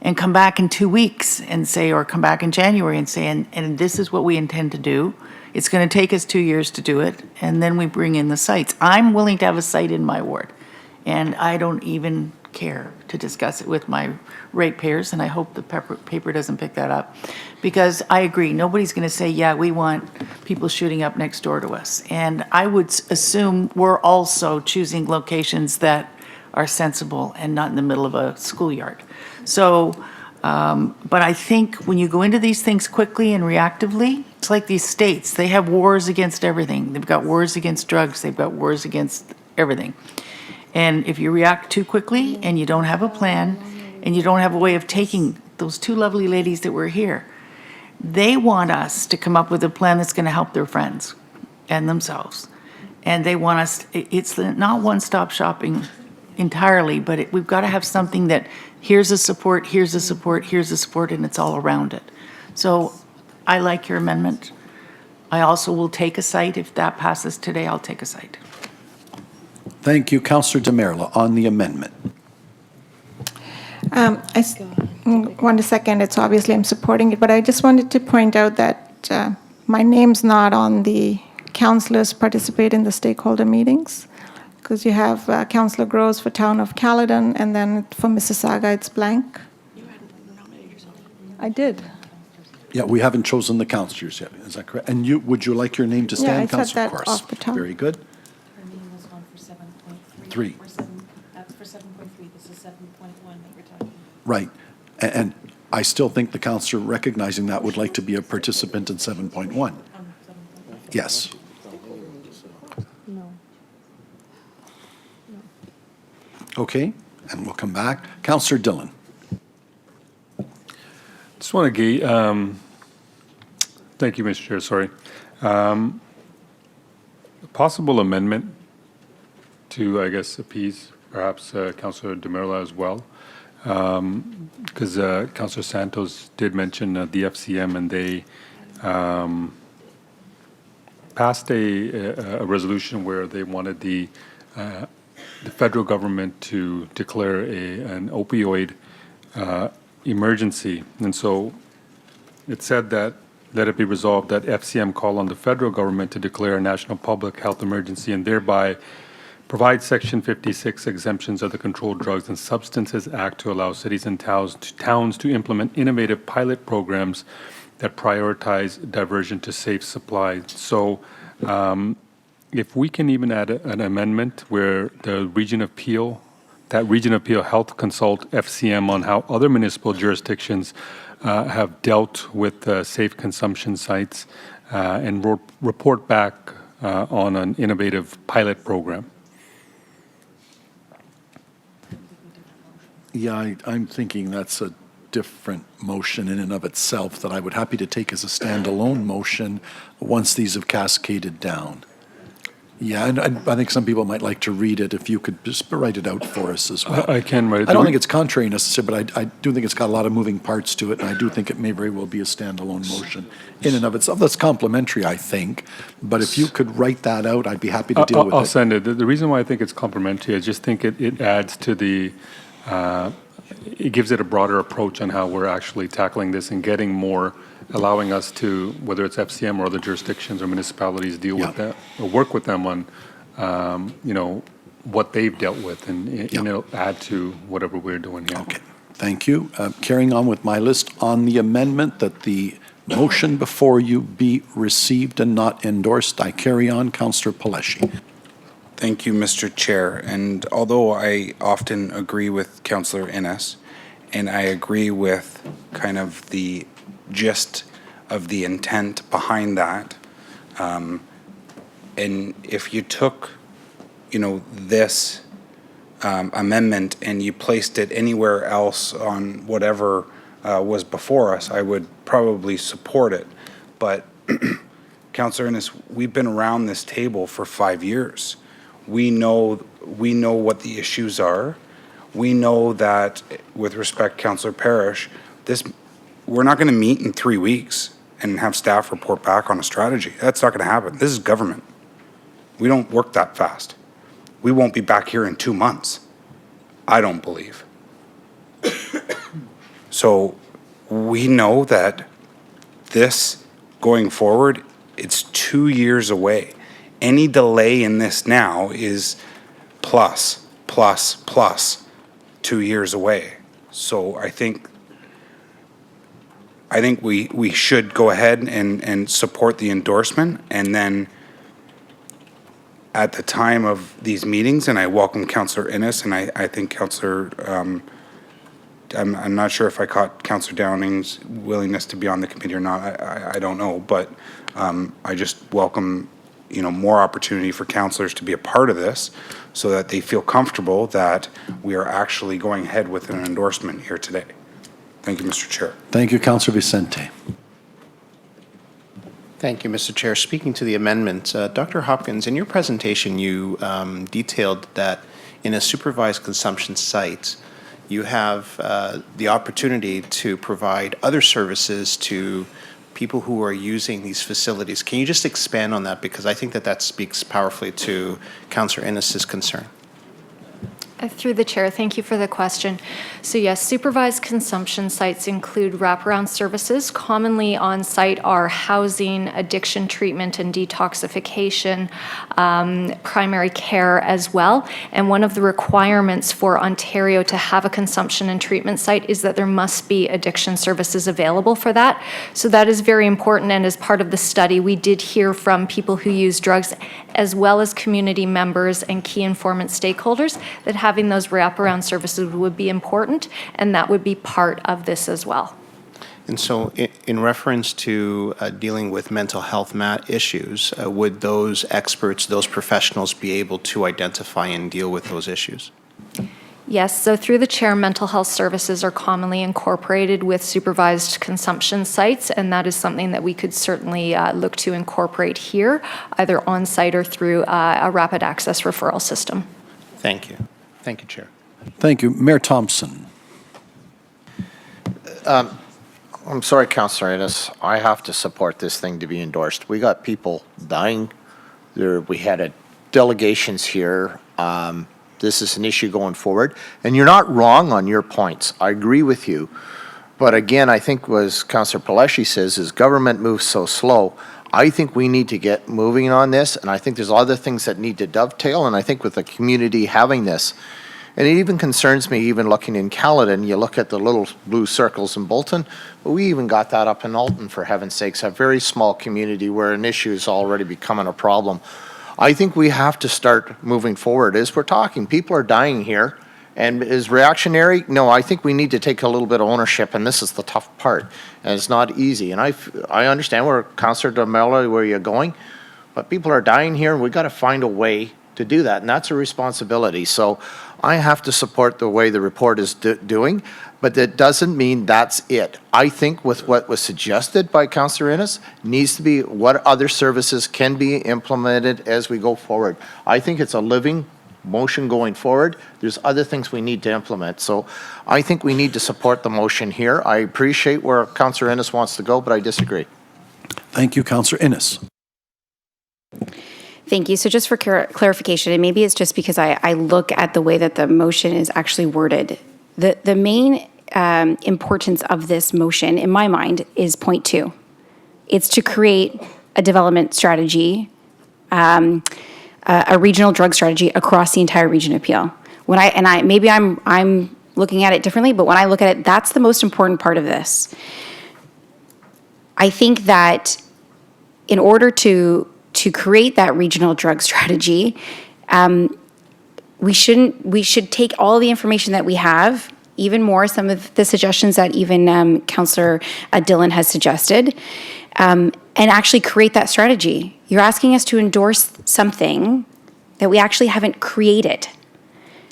and come back in 2 weeks and say, or come back in January and say, and this is what we intend to do. It's going to take us 2 years to do it, and then we bring in the sites. I'm willing to have a site in my ward, and I don't even care to discuss it with my ratepayers, and I hope the paper doesn't pick that up, because I agree, nobody's going to say, yeah, we want people shooting up next door to us. And I would assume we're also choosing locations that are sensible and not in the middle of a schoolyard. So, but I think when you go into these things quickly and reactively, it's like these states, they have wars against everything. They've got wars against drugs, they've got wars against everything. And if you react too quickly and you don't have a plan and you don't have a way of taking those two lovely ladies that were here, they want us to come up with a plan that's going to help their friends and themselves. And they want us, it's not one-stop shopping entirely, but we've got to have something that here's a support, here's a support, here's a support, and it's all around it. So I like your amendment. I also will take a site. If that passes today, I'll take a site. Thank you. Councillor DeMerla on the amendment. Want to second it, so obviously I'm supporting it, but I just wanted to point out that my name's not on the councillors participate in the stakeholder meetings, because you have Councillor Groves for Town of Caledon, and then for Mississauga, it's blank. You hadn't nominated yourself. I did. Yeah, we haven't chosen the councillors yet. Is that correct? And would you like your name to stand, Yeah, I said Councillor? that Of course. off the top. Very good. Her name was on for 7.3. 3. That's for 7.3, this is 7.1 that we're talking. Right. And I still think the councillor recognizing that would like to be a participant in 7.1. Yes. No. Okay, and we'll come back. Councillor Dillon. Just want to thank you, Mr. Chair, sorry. Possible amendment to, I guess, appease perhaps Councillor DeMerla as well. Because Councillor Santos did mention the FCM, and they passed a resolution where they wanted the federal government to declare an opioid emergency. And so it said that, let it be resolved that FCM call on the federal government to declare a national public health emergency and thereby provide Section 56 exemptions of the Controlled Drugs and Substances Act to allow cities and towns to implement innovative pilot programs that prioritize diversion to safe supply. So if we can even add an amendment where the region of Peel that Region of Peel Health consult FCM on how other municipal jurisdictions have dealt with safe consumption sites and report back on an innovative pilot program. Yeah, I'm thinking that's a different motion in and of itself that I would happy to take as a standalone motion once these have cascaded down. Yeah, and I think some people might like to read it, if you could just write it out for us as well. I can write it. I don't think it's contrary necessarily, but I do think it's got a lot of moving parts to it, and I do think it may very well be a standalone motion in and of itself. That's complementary, I think, but if you could write that out, I'd be happy to deal with it. I'll send it. The reason why I think it's complementary, I just think it adds to the, it gives it a broader approach on how we're actually tackling this and getting more, allowing us to, whether it's FCM or other jurisdictions or municipalities, deal with that, or work with them on, what they've dealt with, and it'll add to whatever we're doing here. Okay, thank you. Carrying on with my list, on the amendment that the motion before you be received and not endorsed, I carry on. Councillor Paleshi. Thank you, Mr. Chair. And although I often agree with Councillor Innes, and I agree with kind of the gist of the intent behind that, and if you took, this amendment and you placed it anywhere else on whatever was before us, I would probably support it. But Councillor Innes, we've been around this table for 5 years. We know what the issues are. We know that, with respect, Councillor Parrish, we're not going to meet in 3 weeks and have staff report back on a strategy. That's not going to happen. This is government. We don't work that fast. We won't be back here in 2 months, I don't believe. So we know that this, going forward, it's 2 years away. Any delay in this now is plus 2 years away. So I think we should go ahead and support the endorsement, and then at the time of these meetings, and I welcome Councillor Innes, and I think Councillor, I'm not sure if I caught Councillor Downing's willingness to be on the committee or not, I don't know, but I just welcome, more opportunity for councillors to be a part of this so that they feel comfortable that we are actually going ahead with an endorsement here today. Thank you, Mr. Chair. Thank you, Councillor Vicente. Thank you, Mr. Chair. Speaking to the amendment, Dr. Hopkins, in your presentation, you detailed that in a supervised consumption site, you have the opportunity to provide other services to people who are using these facilities. Can you just expand on that? Because I think that speaks powerfully to Councillor Innes's concern. Through the chair, thank you for the question. So yes, supervised consumption sites include wraparound services. Commonly on site are housing, addiction treatment and detoxification, primary care as well. And one of the requirements for Ontario to have a consumption and treatment site is that there must be addiction services available for that. So that is very important, and as part of the study, we did hear from people who use drugs as well as community members and key informant stakeholders that having those wraparound services would be important, and that would be part of this as well. And so in reference to dealing with mental health issues, would those experts, those professionals be able to identify and deal with those issues? Yes, so through the chair, mental health services are commonly incorporated with supervised consumption sites, and that is something that we could certainly look to incorporate here, either on-site or through a rapid access referral system. Thank you. Thank you, Chair. Thank you. Mayor Thompson. I'm sorry, Councillor Innes. I have to support this thing to be endorsed. We got people dying. We had delegations here. This is an issue going forward. And you're not wrong on your points. I agree with you. But again, I think as Councillor Paleshi says, is government moves so slow. I think we need to get moving on this, and I think there's other things that need to dovetail, and I think with the community having this, and it even concerns me, even looking in Caledon, you look at the little blue circles in Bolton, but we even got that up in Alton, for heaven's sakes, a very small community where an issue is already becoming a problem. I think we have to start moving forward. As we're talking, people are dying here, and is reactionary. No, I think we need to take a little bit of ownership, and this is the tough part, and it's not easy. And I understand where Councillor DeMello, where you're going, but people are dying here, and we got to find a way to do that, and that's a responsibility. So I have to support the way the report is doing, but that doesn't mean that's it. I think with what was suggested by Councillor Innes needs to be what other services can be implemented as we go forward. I think it's a living motion going forward. There's other things we need to implement. So I think we need to support the motion here. I appreciate where Councillor Innes wants to go, but I disagree. Thank you, Councillor Innes. Thank you. So just for clarification, and maybe it's just because I look at the way that the motion is actually worded. The main importance of this motion, in my mind, is point 2. It's to create a development strategy, a regional drug strategy across the entire region of Peel. Maybe I'm looking at it differently, but when I look at it, that's the most important part of this. I think that in order to create that regional drug strategy, we should take all the information that we have, even more some of the suggestions that even Councillor Dillon has suggested, and actually create that strategy. You're asking us to endorse something that we actually haven't created.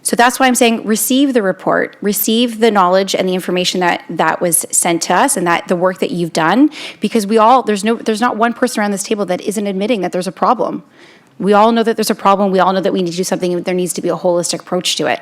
So that's why I'm saying receive the report, receive the knowledge and the information that was sent to us and that the work that you've done, because there's not one person around this table that isn't admitting that there's a problem. We all know that there's a problem. We all know that we need to do something, and there needs to be a holistic approach to it.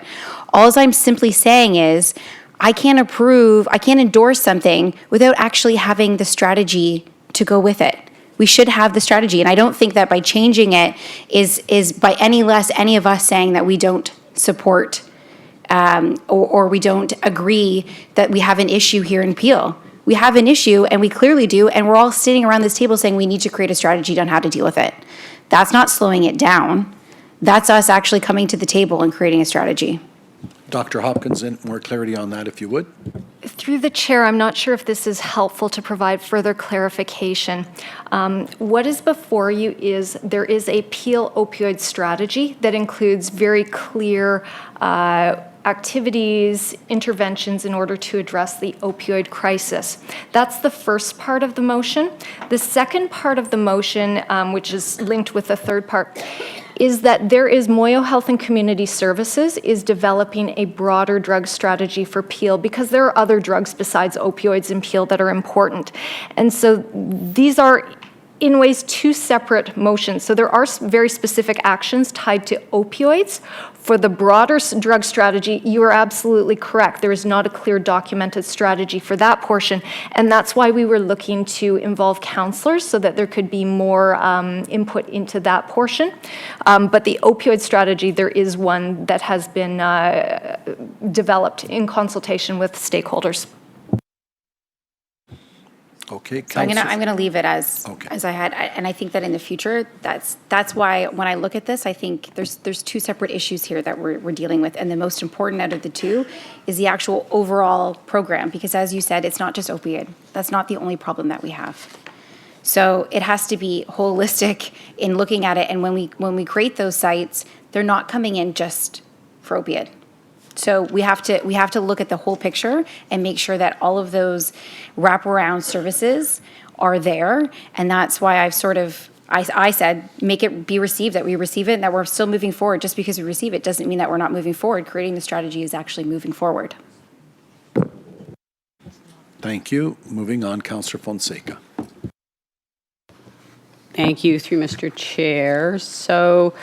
All I'm simply saying is I can't endorse something without actually having the strategy to go with it. We should have the strategy, and I don't think that by changing it is by any less any of us saying that we don't support or we don't agree that we have an issue here in Peel. We have an issue, and we clearly do, and we're all sitting around this table saying we need to create a strategy on how to deal with it. That's not slowing it down. That's us actually coming to the table and creating a strategy. Dr. Hopkins, more clarity on that, if you would. Through the chair, I'm not sure if this is helpful to provide further clarification. What is before you is there is a Peel opioid strategy that includes very clear activities, interventions in order to address the opioid crisis. That's the first part of the motion. The second part of the motion, which is linked with the third part, is that there is Moyo Health and Community Services is developing a broader drug strategy for Peel because there are other drugs besides opioids in Peel that are important. And so these are in ways two separate motions. So there are very specific actions tied to opioids. For the broader drug strategy, you are absolutely correct. There is not a clear documented strategy for that portion. And that's why we were looking to involve counselors so that there could be more input into that portion. But the opioid strategy, there is one that has been developed in consultation with stakeholders. Okay, So I'm gonna leave it as I had, and I think that in the future, that's why when I look at this, I think there's two separate issues here that we're dealing with, and the most important out of the two is the actual overall program, because as you said, it's not just opioid. That's not the only problem that we have. So it has to be holistic in looking at it, and when we create those sites, they're not coming in just for opioid. So we have to look at the whole picture and make sure that all of those wraparound services are there. And that's why I said, make it be received, that we receive it and that we're still moving forward. Just because we receive it doesn't mean that we're not moving forward. Creating the strategy is actually moving forward. Thank you. Moving on, Councillor Fonseca. Thank you, through Mr. Chair. So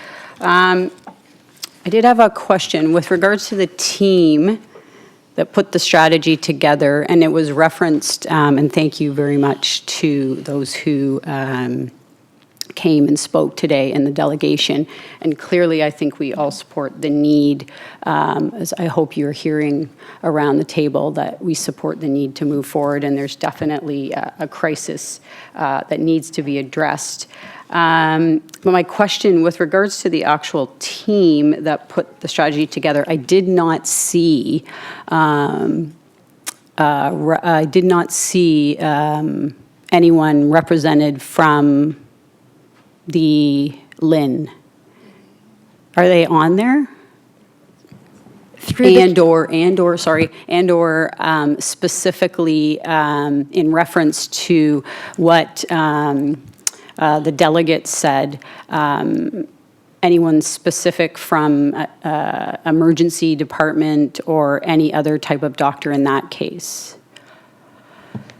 I did have a question with regards to the team that put the strategy together, and it was referenced, and thank you very much to those who came and spoke today in the delegation. And clearly, I think we all support the need, as I hope you're hearing around the table, that we support the need to move forward, and there's definitely a crisis that needs to be addressed. But my question with regards to the actual team that put the strategy together, I did not see anyone represented from the LIN. Are they on there? and/or specifically in reference to what the delegate said, anyone specific from emergency department or any other type of doctor in that case?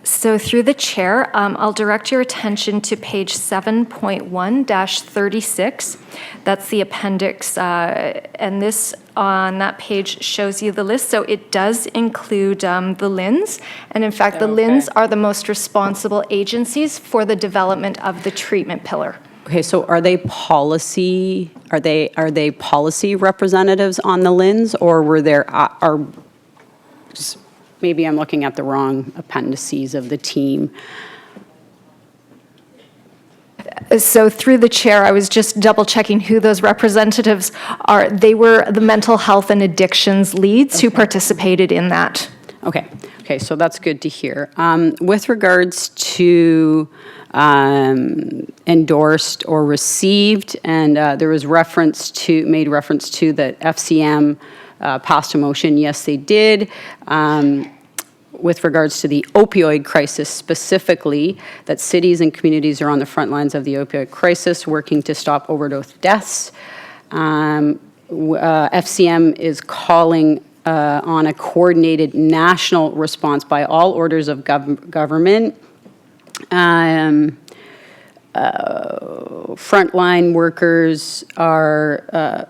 So through the chair, I'll direct your attention to page 7.1-36. That's the appendix, and this on that page shows you the list. So it does include the LHINs, and in fact, the LHINs are the most responsible agencies for the development of the treatment pillar. Okay, so are they policy? Are they policy representatives on the LHINs, or were there maybe I'm looking at the wrong appendices of the team? So through the chair, I was just double checking who those representatives are. They were the mental health and addictions leads who participated in that. Okay, so that's good to hear. With regards to endorsed or received, and there was made reference to that FCM passed a motion. Yes, they did. With regards to the opioid crisis specifically, that cities and communities are on the front lines of the opioid crisis, working to stop overdose deaths. FCM is calling on a coordinated national response by all orders of government. Frontline workers are,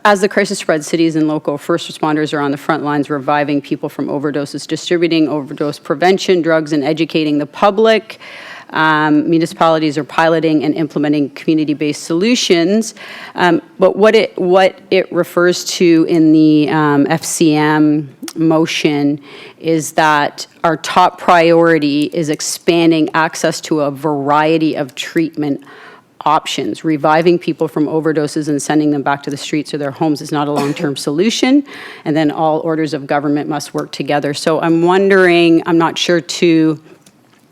as the crisis spreads, cities and local first responders are on the front lines reviving people from overdoses, distributing overdose prevention drugs, and educating the public. Municipalities are piloting and implementing community-based solutions. But what it refers to in the FCM motion is that our top priority is expanding access to a variety of treatment options. Reviving people from overdoses and sending them back to the streets or their homes is not a long-term solution. And then all orders of government must work together. So I'm wondering, I'm not sure to,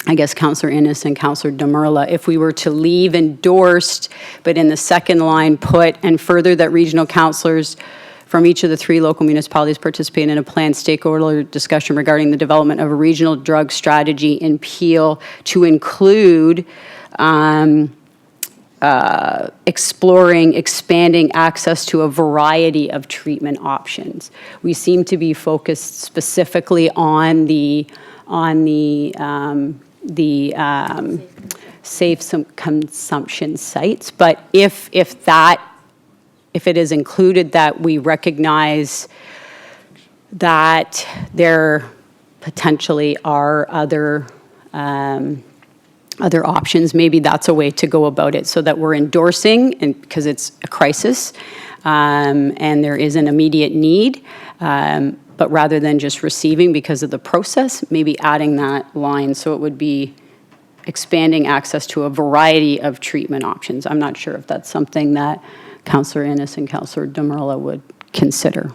I guess, Councillor Innes and Councillor Demerla, if we were to leave endorsed, but in the second line put, and further that regional councillors from each of the 3 local municipalities participate in a planned stakeholder discussion regarding the development of a regional drug strategy in Peel to include expanding access to a variety of treatment options. We seem to be focused specifically on the safe consumption sites, but if it is included that we recognize that there potentially are other options, maybe that's a way to go about it, so that we're endorsing, and because it's a crisis and there is an immediate need, but rather than just receiving because of the process, maybe adding that line so it would be expanding access to a variety of treatment options. I'm not sure if that's something that Councillor Innes and Councillor Demerla would consider.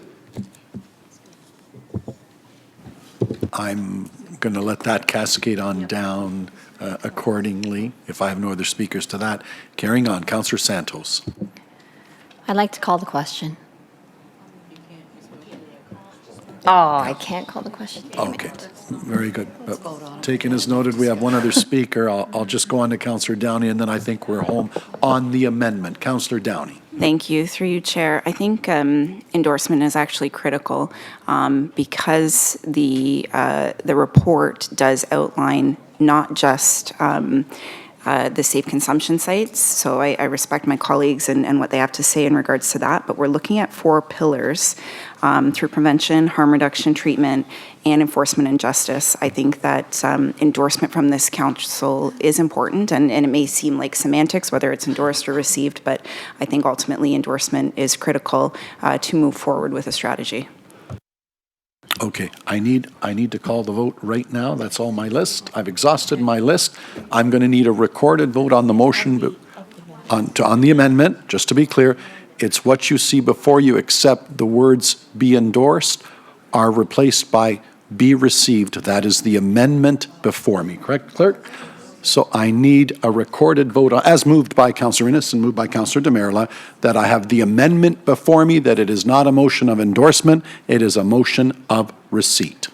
I'm going to let that cascade on down accordingly, if I have no other speakers to that. Carrying on, Councillor Santos. I'd like to call the question. Oh, I can't call the question. Okay, very good. Taken as noted, we have one other speaker. I'll just go on to Councillor Downey, and then I think we're home on the amendment. Councillor Downey. Thank you. Through you, Chair. I think endorsement is actually critical because the report does outline not just the safe consumption sites. So I respect my colleagues and what they have to say in regards to that, but we're looking at 4 pillars through prevention, harm reduction, treatment, and enforcement and justice. I think that endorsement from this council is important, and it may seem like semantics, whether it's endorsed or received, but I think ultimately endorsement is critical to move forward with a strategy. Okay, I need to call the vote right now. That's all my list. I've exhausted my list. I'm going to need a recorded vote on the motion, on the amendment, just to be clear. It's what you see before you, except the words "be endorsed" are replaced by "be received." That is the amendment before me. Correct, Clerk? So I need a recorded vote, as moved by Councillor Innes and moved by Councillor Demerla, that I have the amendment before me, that it is not a motion of endorsement, it is a motion of receipt.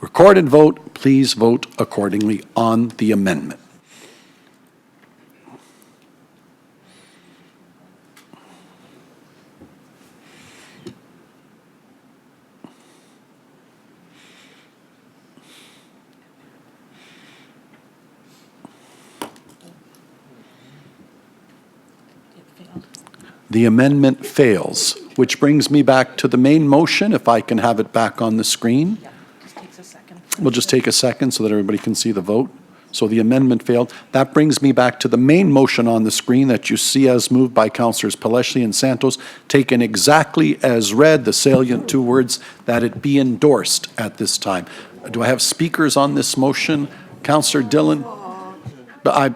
Recorded vote, please vote accordingly on the amendment. The amendment fails, which brings me back to the main motion, if I can have it back on the screen. Just takes a second. We'll just take a second so that everybody can see the vote. So the amendment failed. That brings me back to the main motion on the screen that you see as moved by Councillors Peleshly and Santos, taken exactly as read, the salient two words, that it be endorsed at this time. Do I have speakers on this motion? Councillor Dillon?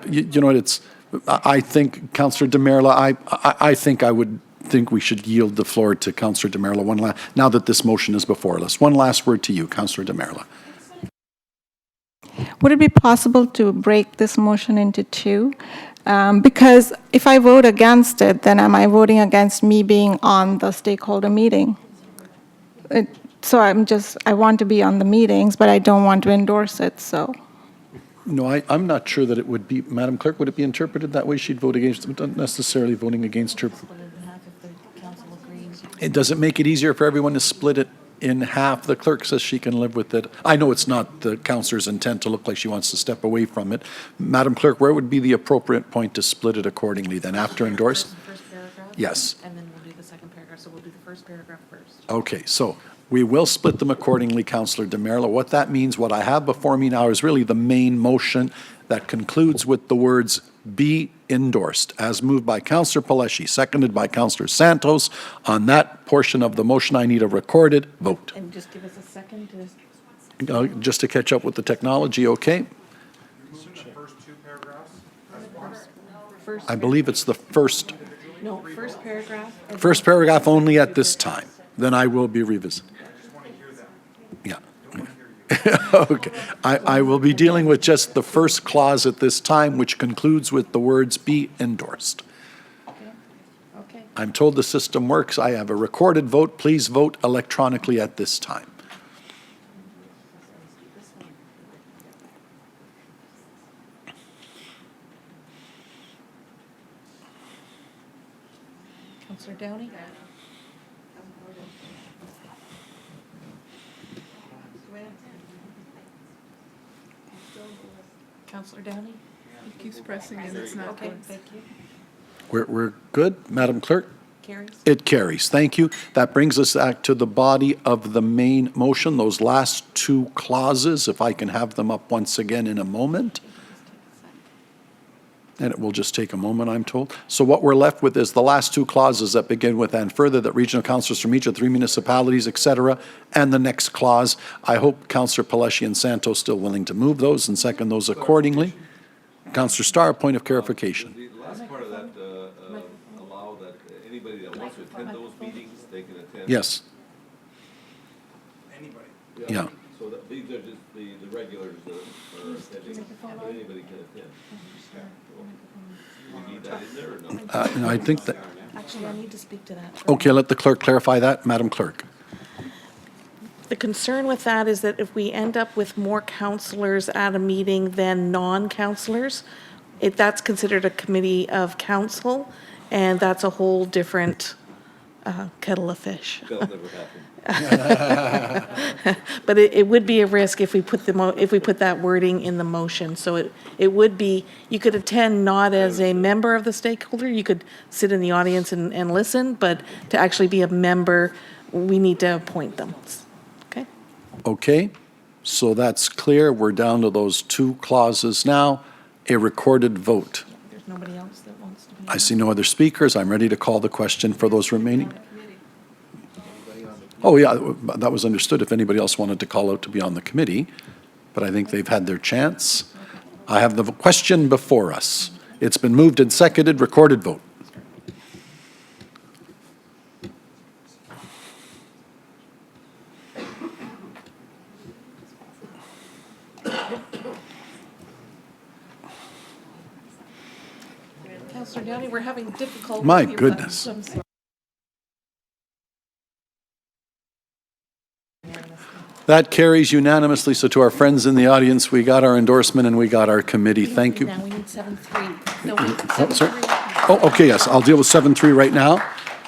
You know what, I think, Councillor Demerla, I think we should yield the floor to Councillor Demerla now that this motion is before us. One last word to you, Councillor Demerla. Would it be possible to break this motion into two? Because if I vote against it, then am I voting against me being on the stakeholder meeting? So I want to be on the meetings, but I don't want to endorse it, so. No, I'm not sure that it would be, Madam Clerk, would it be interpreted that way? She'd vote against, not necessarily voting against her. Does it make it easier for everyone to split it in half? The clerk says she can live with it. I know it's not the councillor's intent to look like she wants to step away from it. Madam Clerk, where would be the appropriate point to split it accordingly then, after endorsed? First paragraph? Yes. And then we'll do the second paragraph, so we'll do the first paragraph first. Okay, so we will split them accordingly, Councillor Demerla. What that means, what I have before me now is really the main motion that concludes with the words "be endorsed," as moved by Councillor Peleshly, seconded by Councillor Santos. On that portion of the motion, I need a recorded vote. And just give us a second to... Just to catch up with the technology, okay? I believe it's the first first paragraph. First paragraph only at this time. Then I will be revisiting. Yeah. Okay. I will be dealing with just the first clause at this time, which concludes with the words "be endorsed." Okay. I'm told the system works. I have a recorded vote. Please vote electronically at this time. Councillor Downey? Councillor Downey? He keeps pressing and it's not Okay, going. thank you. We're good, Madam Clerk? Carries? It carries. Thank you. That brings us back to the body of the main motion, those last two clauses, if I can have them up once again in a moment. And it will just take a moment, I'm told. So what we're left with is the last two clauses that begin with "and further that regional councillors from each of the three municipalities," et cetera, and the next clause. I hope Councillor Peleshly and Santos still willing to move those and second those accordingly. Councillor Starr, point of clarification. The last part of that allow that anybody that wants to attend those meetings, they can attend. Yes. Anybody. Yeah. So these are just the regulars that are attending, but anybody can attend. We need that in there or no? I think that, Actually, I need to speak to that. okay, let the clerk clarify that. Madam Clerk. The concern with that is that if we end up with more councillors at a meeting than non-councillors, that's considered a committee of council, and that's a whole different kettle of fish. That'll never happen. But it would be a risk if we put that wording in the motion. So it would be, you could attend not as a member of the stakeholder, you could sit in the audience and listen, but to actually be a member, we need to appoint them. Okay? Okay, so that's clear. We're down to those two clauses now. A recorded vote. There's nobody else that wants to be. I see no other speakers. I'm ready to call the question for those remaining. Oh, yeah, that was understood if anybody else wanted to call out to be on the committee, but I think they've had their chance. I have the question before us. It's been moved and seconded, recorded vote. Councillor Downey, we're having difficulty My with your goodness. buttons. I'm sorry. That carries unanimously. So to our friends in the audience, we got our endorsement and we got our committee. Thank you. Now we need 7.3. No, we need Oh, sorry. 7.3. Oh, okay, yes, I'll deal with 7.3 right now.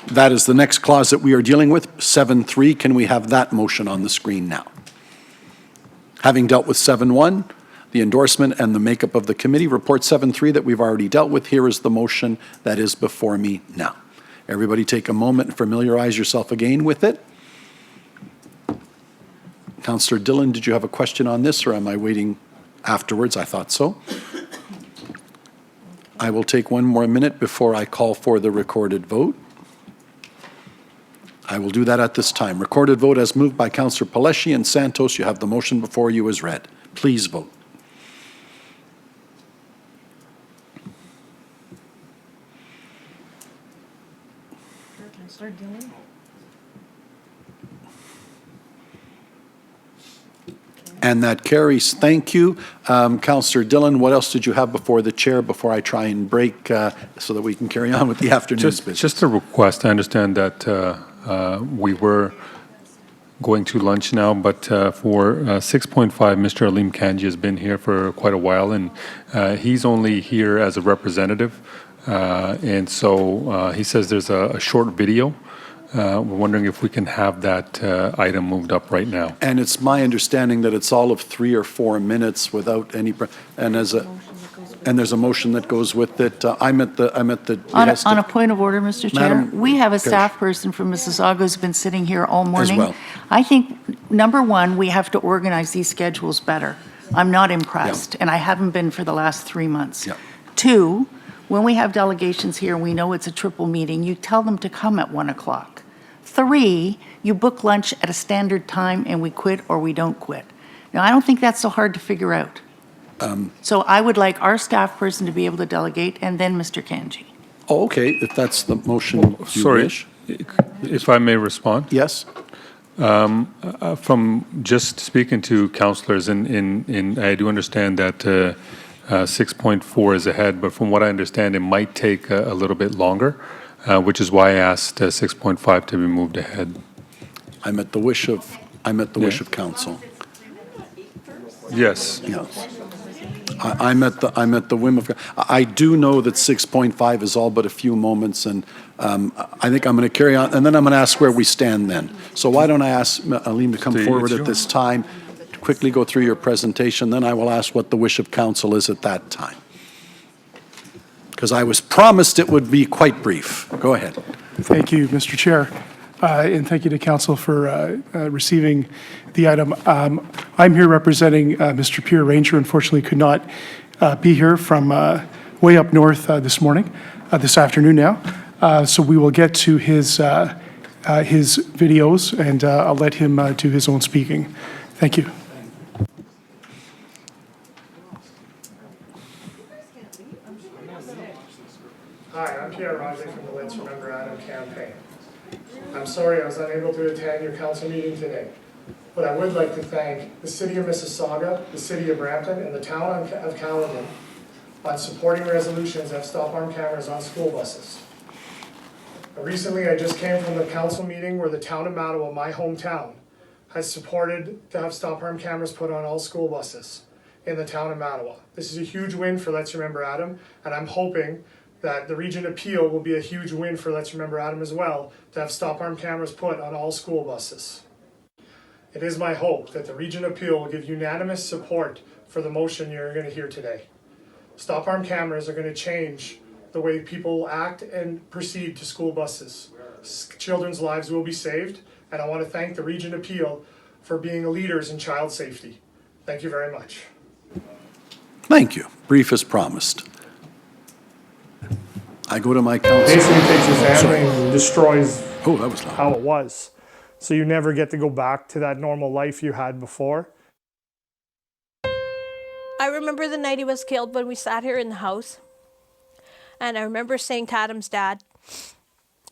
That is the next clause that we are dealing with. 7.3, can we have that motion on the screen now? Having dealt with 7.1, the endorsement and the makeup of the committee, report 7.3 that we've already dealt with, here is the motion that is before me now. Everybody take a moment and familiarize yourself again with it. Councillor Dillon, did you have a question on this, or am I waiting afterwards? I thought so. I will take one more minute before I call for the recorded vote. I will do that at this time. Recorded vote as moved by Councillor Paleshi and Santos. You have the motion before you as read. Please vote. Councillor Dillon? And that carries. Thank you. Councillor Dillon, what else did you have before the chair before I try and break so that we can carry on with the afternoon's business? Just a request. I understand that we were going to lunch now, but for 6.5, Mr. Aleem Kanji has been here for quite a while, and he's only here as a representative. And so he says there's a short video. We're wondering if we can have that item moved up right now. And it's my understanding that it's all of 3 or 4 minutes without any, and there's a motion that goes with it. I'm at the. On a point of order, Mr. Chair, Madam we have a Pearson. staff person from Mississauga who's been sitting here all morning. well. I think, number one, we have to organize these schedules better. I'm not impressed, and I haven't been for the last 3 months. Yeah. 2, when we have delegations here and we know it's a triple meeting, you tell them to come at 1 o'clock. 3, you book lunch at a standard time and we quit or we don't quit. Now, I don't think that's so hard to figure out. So I would like our staff person to be able to delegate, and then Mr. Kanji. Oh, okay, if that's the motion you Sorry, wish. if I may respond. Yes? From just speaking to councillors, and I do understand that 6.4 is ahead, but from what I understand, it might take a little bit longer, which is why I asked 6.5 to be moved ahead. I'm at the wish of council. Yes. Yes. I'm at the whim of, I do know that 6.5 is all but a few moments, and I think I'm going to carry on, and then I'm going to ask where we stand then. So why don't I ask Aleem to come forward at this time, to quickly go through your presentation, then I will ask what the wish of council is at that time. Because I was promised it would be quite brief. Go ahead. Thank you, Mr. Chair, and thank you to council for receiving the item. I'm here representing Mr. Pierre Ranger. Unfortunately, could not be here from way up north this afternoon now. So we will get to his videos, and I'll let him do his own speaking. Thank you. Hi, I'm Pierre Ranger from the Let's Remember Adam campaign. I'm sorry I was unable to attend your council meeting today, but I would like to thank the City of Mississauga, the City of Brampton, and the Town of Caledon on supporting resolutions that stop arm cameras on school buses. Recently, I just came from the council meeting where the Town of Mattawa, my hometown, has supported to have stop arm cameras put on all school buses in the Town of Mattawa. This is a huge win for Let's Remember Adam, and I'm hoping that the Region Appeal will be a huge win for Let's Remember Adam as well, to have stop arm cameras put on all school buses. It is my hope that the Region Appeal will give unanimous support for the motion you're going to hear today. Stop arm cameras are going to change the way people act and proceed to school buses. Children's lives will be saved, and I want to thank the Region Appeal for being leaders in child safety. Thank you very much. Thank you. Brief as promised. I go to my council. Basically takes your family and destroys that was loud. how it was. So you never get to go back to that normal life you had before. I remember the night he was killed when we sat here in the house. And I remember saying to Adam's dad,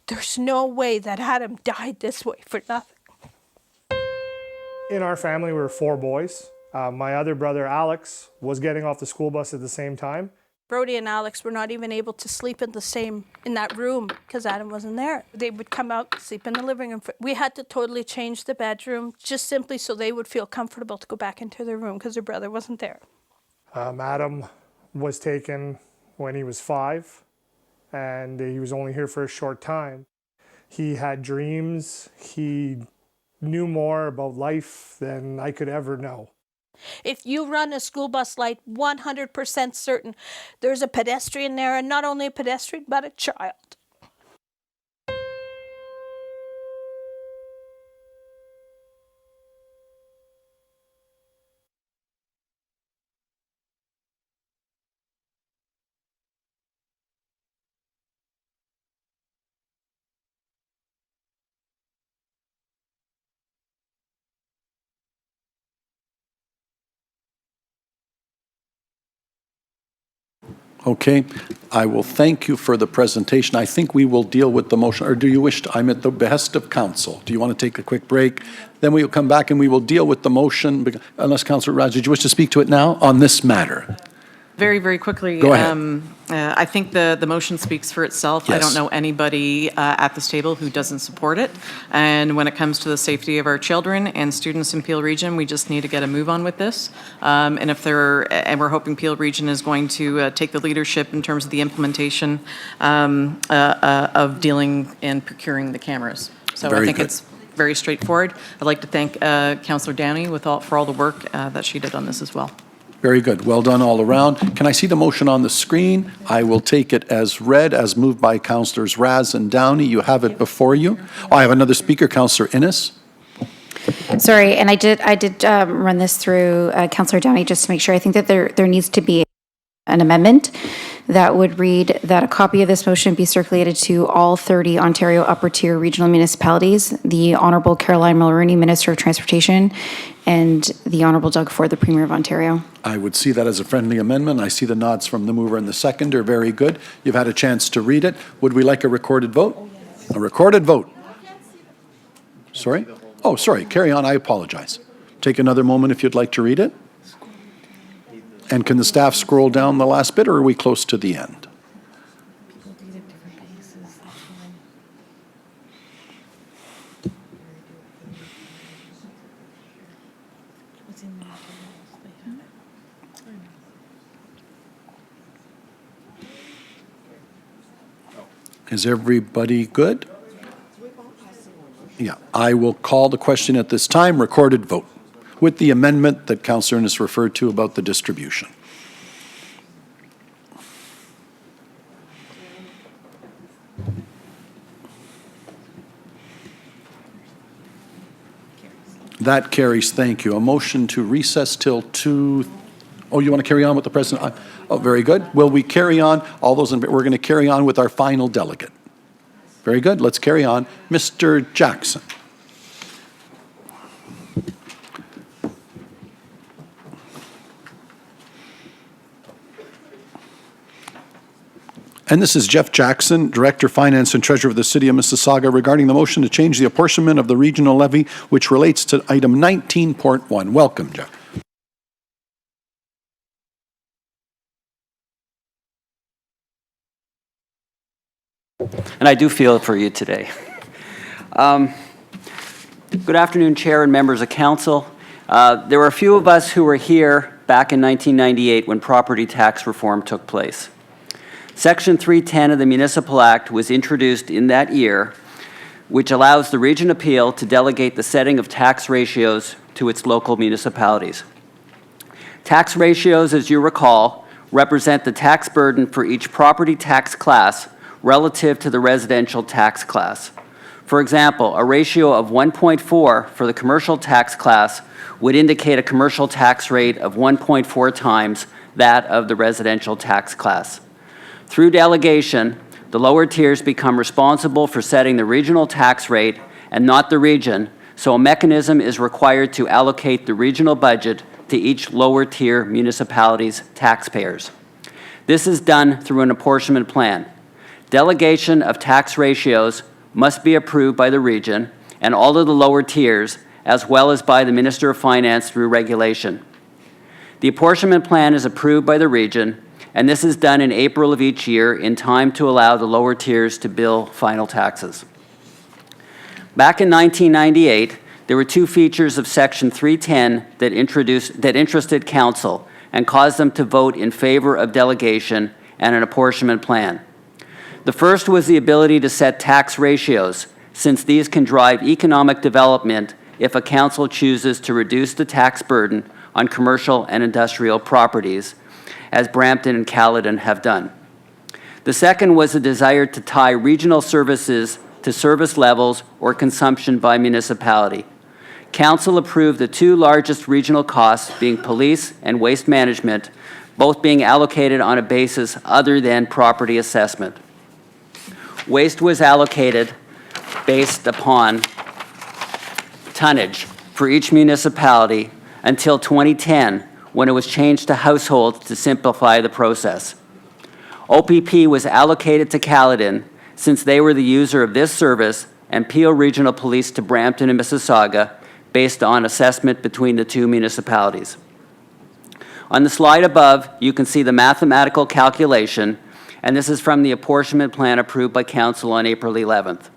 there's no way that Adam died this way for nothing. In our family, we were 4 boys. My other brother, Alex, was getting off the school bus at the same time. Brody and Alex were not even able to sleep in that room because Adam wasn't there. They would come out, sleep in the living room. We had to totally change the bedroom just simply so they would feel comfortable to go back into their room because their brother wasn't there. Adam was taken when he was 5, and he was only here for a short time. He had dreams. He knew more about life than I could ever know. If you run a school bus light, 100% certain there's a pedestrian there, and not only a pedestrian, but a child. Okay, I will thank you for the presentation. I think we will deal with the motion, or do you wish to, I'm at the behest of council. Do you want to take a quick break? Then we will come back and we will deal with the motion, unless Councillor Raj, did you wish to speak to it now on this matter? Very, very quickly. Go ahead. I think the motion speaks for itself. I Yes. don't know anybody at this table who doesn't support it. And when it comes to the safety of our children and students in Peel Region, we just need to get a move on with this. And we're hoping Peel Region is going to take the leadership in terms of the implementation of dealing and procuring the cameras. So Very I think good. it's very straightforward. I'd like to thank Councillor Downey for all the work that she did on this as well. Very good. Well done all around. Can I see the motion on the screen? I will take it as read, as moved by Councillors Raz and Downey. You have it before you. Oh, I have another speaker, Councillor Innes. Sorry, and I did run this through Councillor Downey just to make sure. I think that there needs to be an amendment that would read that a copy of this motion be circulated to all 30 Ontario upper tier regional municipalities, the Honourable Caroline Mulroney, Minister of Transportation, and the Honourable Doug Ford, the Premier of Ontario. I would see that as a friendly amendment. I see the nods from the mover and the seconder. Very good. You've had a chance to read it. Would we like a recorded vote? A recorded vote. Sorry? Oh, sorry. Carry on. I apologize. Take another moment if you'd like to read it. And can the staff scroll down the last bit, or are we close to the end? Is everybody good? Yeah, I will call the question at this time, recorded vote, with the amendment that Councillor Innes referred to about the distribution. That carries, thank you. A motion to recess till 2. Oh, you want to carry on with the president? Oh, very good. Will we carry on? All those, we're going to carry on with our final delegate. Very good. Let's carry on. Mr. Jackson. And this is Jeff Jackson, Director, Finance and Treasurer of the City of Mississauga, regarding the motion to change the apportionment of the regional levy, which relates to item 19.1. Welcome, Jeff. And I do feel it for you today. Good afternoon, Chair and members of Council. There were a few of us who were here back in 1998 when property tax reform took place. Section 310 of the Municipal Act was introduced in that year, which allows the Region of Peel to delegate the setting of tax ratios to its local municipalities. Tax ratios, as you recall, represent the tax burden for each property tax class relative to the residential tax class. For example, a ratio of 1.4 for the commercial tax class would indicate a commercial tax rate of 1.4 times that of the residential tax class. Through delegation, the lower tiers become responsible for setting the regional tax rate and not the region, so a mechanism is required to allocate the regional budget to each lower tier municipality's taxpayers. This is done through an apportionment plan. Delegation of tax ratios must be approved by the region and all of the lower tiers, as well as by the Minister of Finance through regulation. The apportionment plan is approved by the region and this is done in April of each year in time to allow the lower tiers to bill final taxes. Back in 1998, there were two features of Section 310 that interested council and caused them to vote in favor of delegation and an apportionment plan. The first was the ability to set tax ratios, since these can drive economic development if a council chooses to reduce the tax burden on commercial and industrial properties, as Brampton and Caledon have done. The second was a desire to tie regional services to service levels or consumption by municipality. Council approved the two largest regional costs, being police and waste management, both being allocated on a basis other than property assessment. Waste was allocated based upon tonnage for each municipality until 2010, when it was changed to households to simplify the process. OPP was allocated to Caledon since they were the user of this service, and Peel Regional Police to Brampton and Mississauga based on assessment between the two municipalities. On the slide above, you can see the mathematical calculation, and this is from the apportionment plan approved by Council on April 11th.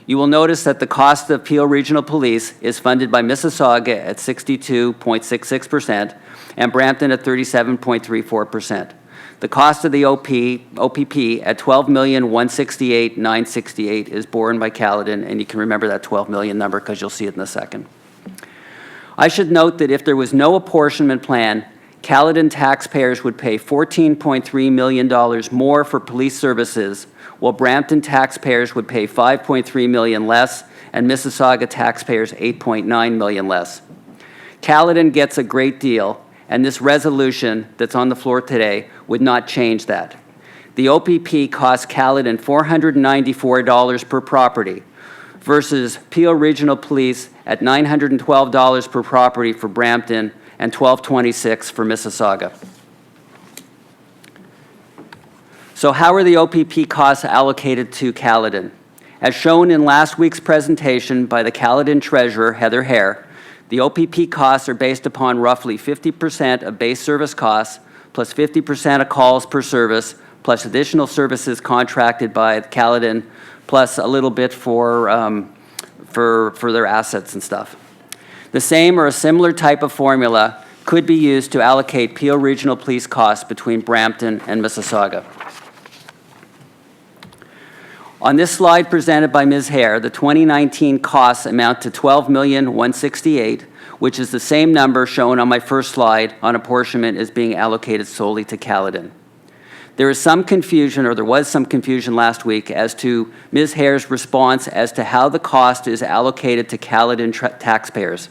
You will notice that the cost of Peel Regional Police is funded by Mississauga at 62.66% and Brampton at 37.34%. The cost of the OPP at $12,168,968 is borne by Caledon, and you can remember that $12 million number because you'll see it in a second. I should note that if there was no apportionment plan, Caledon taxpayers would pay $14.3 million more for police services, while Brampton taxpayers would pay $5.3 million less, and Mississauga taxpayers $8.9 million less. Caledon gets a great deal, and this resolution that's on the floor today would not change that. The OPP costs Caledon $494 per property versus Peel Regional Police at $912 per property for Brampton and $1,226 for Mississauga. So how are the OPP costs allocated to Caledon? As shown in last week's presentation by the Caledon Treasurer, Heather Hare, the OPP costs are based upon roughly 50% of base service costs, plus 50% of calls per service, plus additional services contracted by Caledon, plus a little bit for their assets and stuff. The same or a similar type of formula could be used to allocate Peel Regional Police costs between Brampton and Mississauga. On this slide presented by Ms. Hare, the 2019 costs amount to $12,168,000, which is the same number shown on my first slide on apportionment as being allocated solely to Caledon. There is some confusion, or there was some confusion last week, as to Ms. Hare's response as to how the cost is allocated to Caledon taxpayers.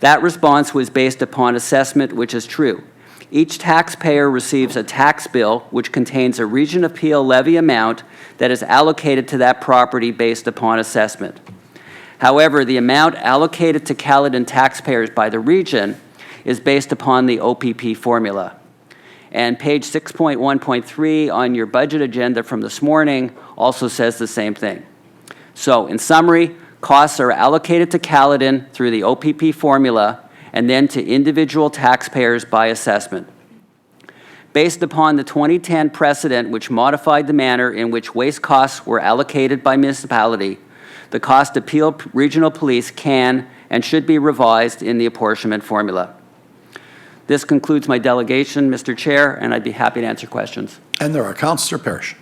That response was based upon assessment, which is true. Each taxpayer receives a tax bill which contains a Region of Peel levy amount that is allocated to that property based upon assessment. However, the amount allocated to Caledon taxpayers by the region is based upon the OPP formula. And page 6.1.3 on your budget agenda from this morning also says the same thing. So, in summary, costs are allocated to Caledon through the OPP formula and then to individual taxpayers by assessment. Based upon the 2010 precedent which modified the manner in which waste costs were allocated by municipality, the cost of Peel Regional Police can and should be revised in the apportionment formula. This concludes my delegation, Mr. Chair, and I'd be happy to answer questions. And there are Councillor Parrish.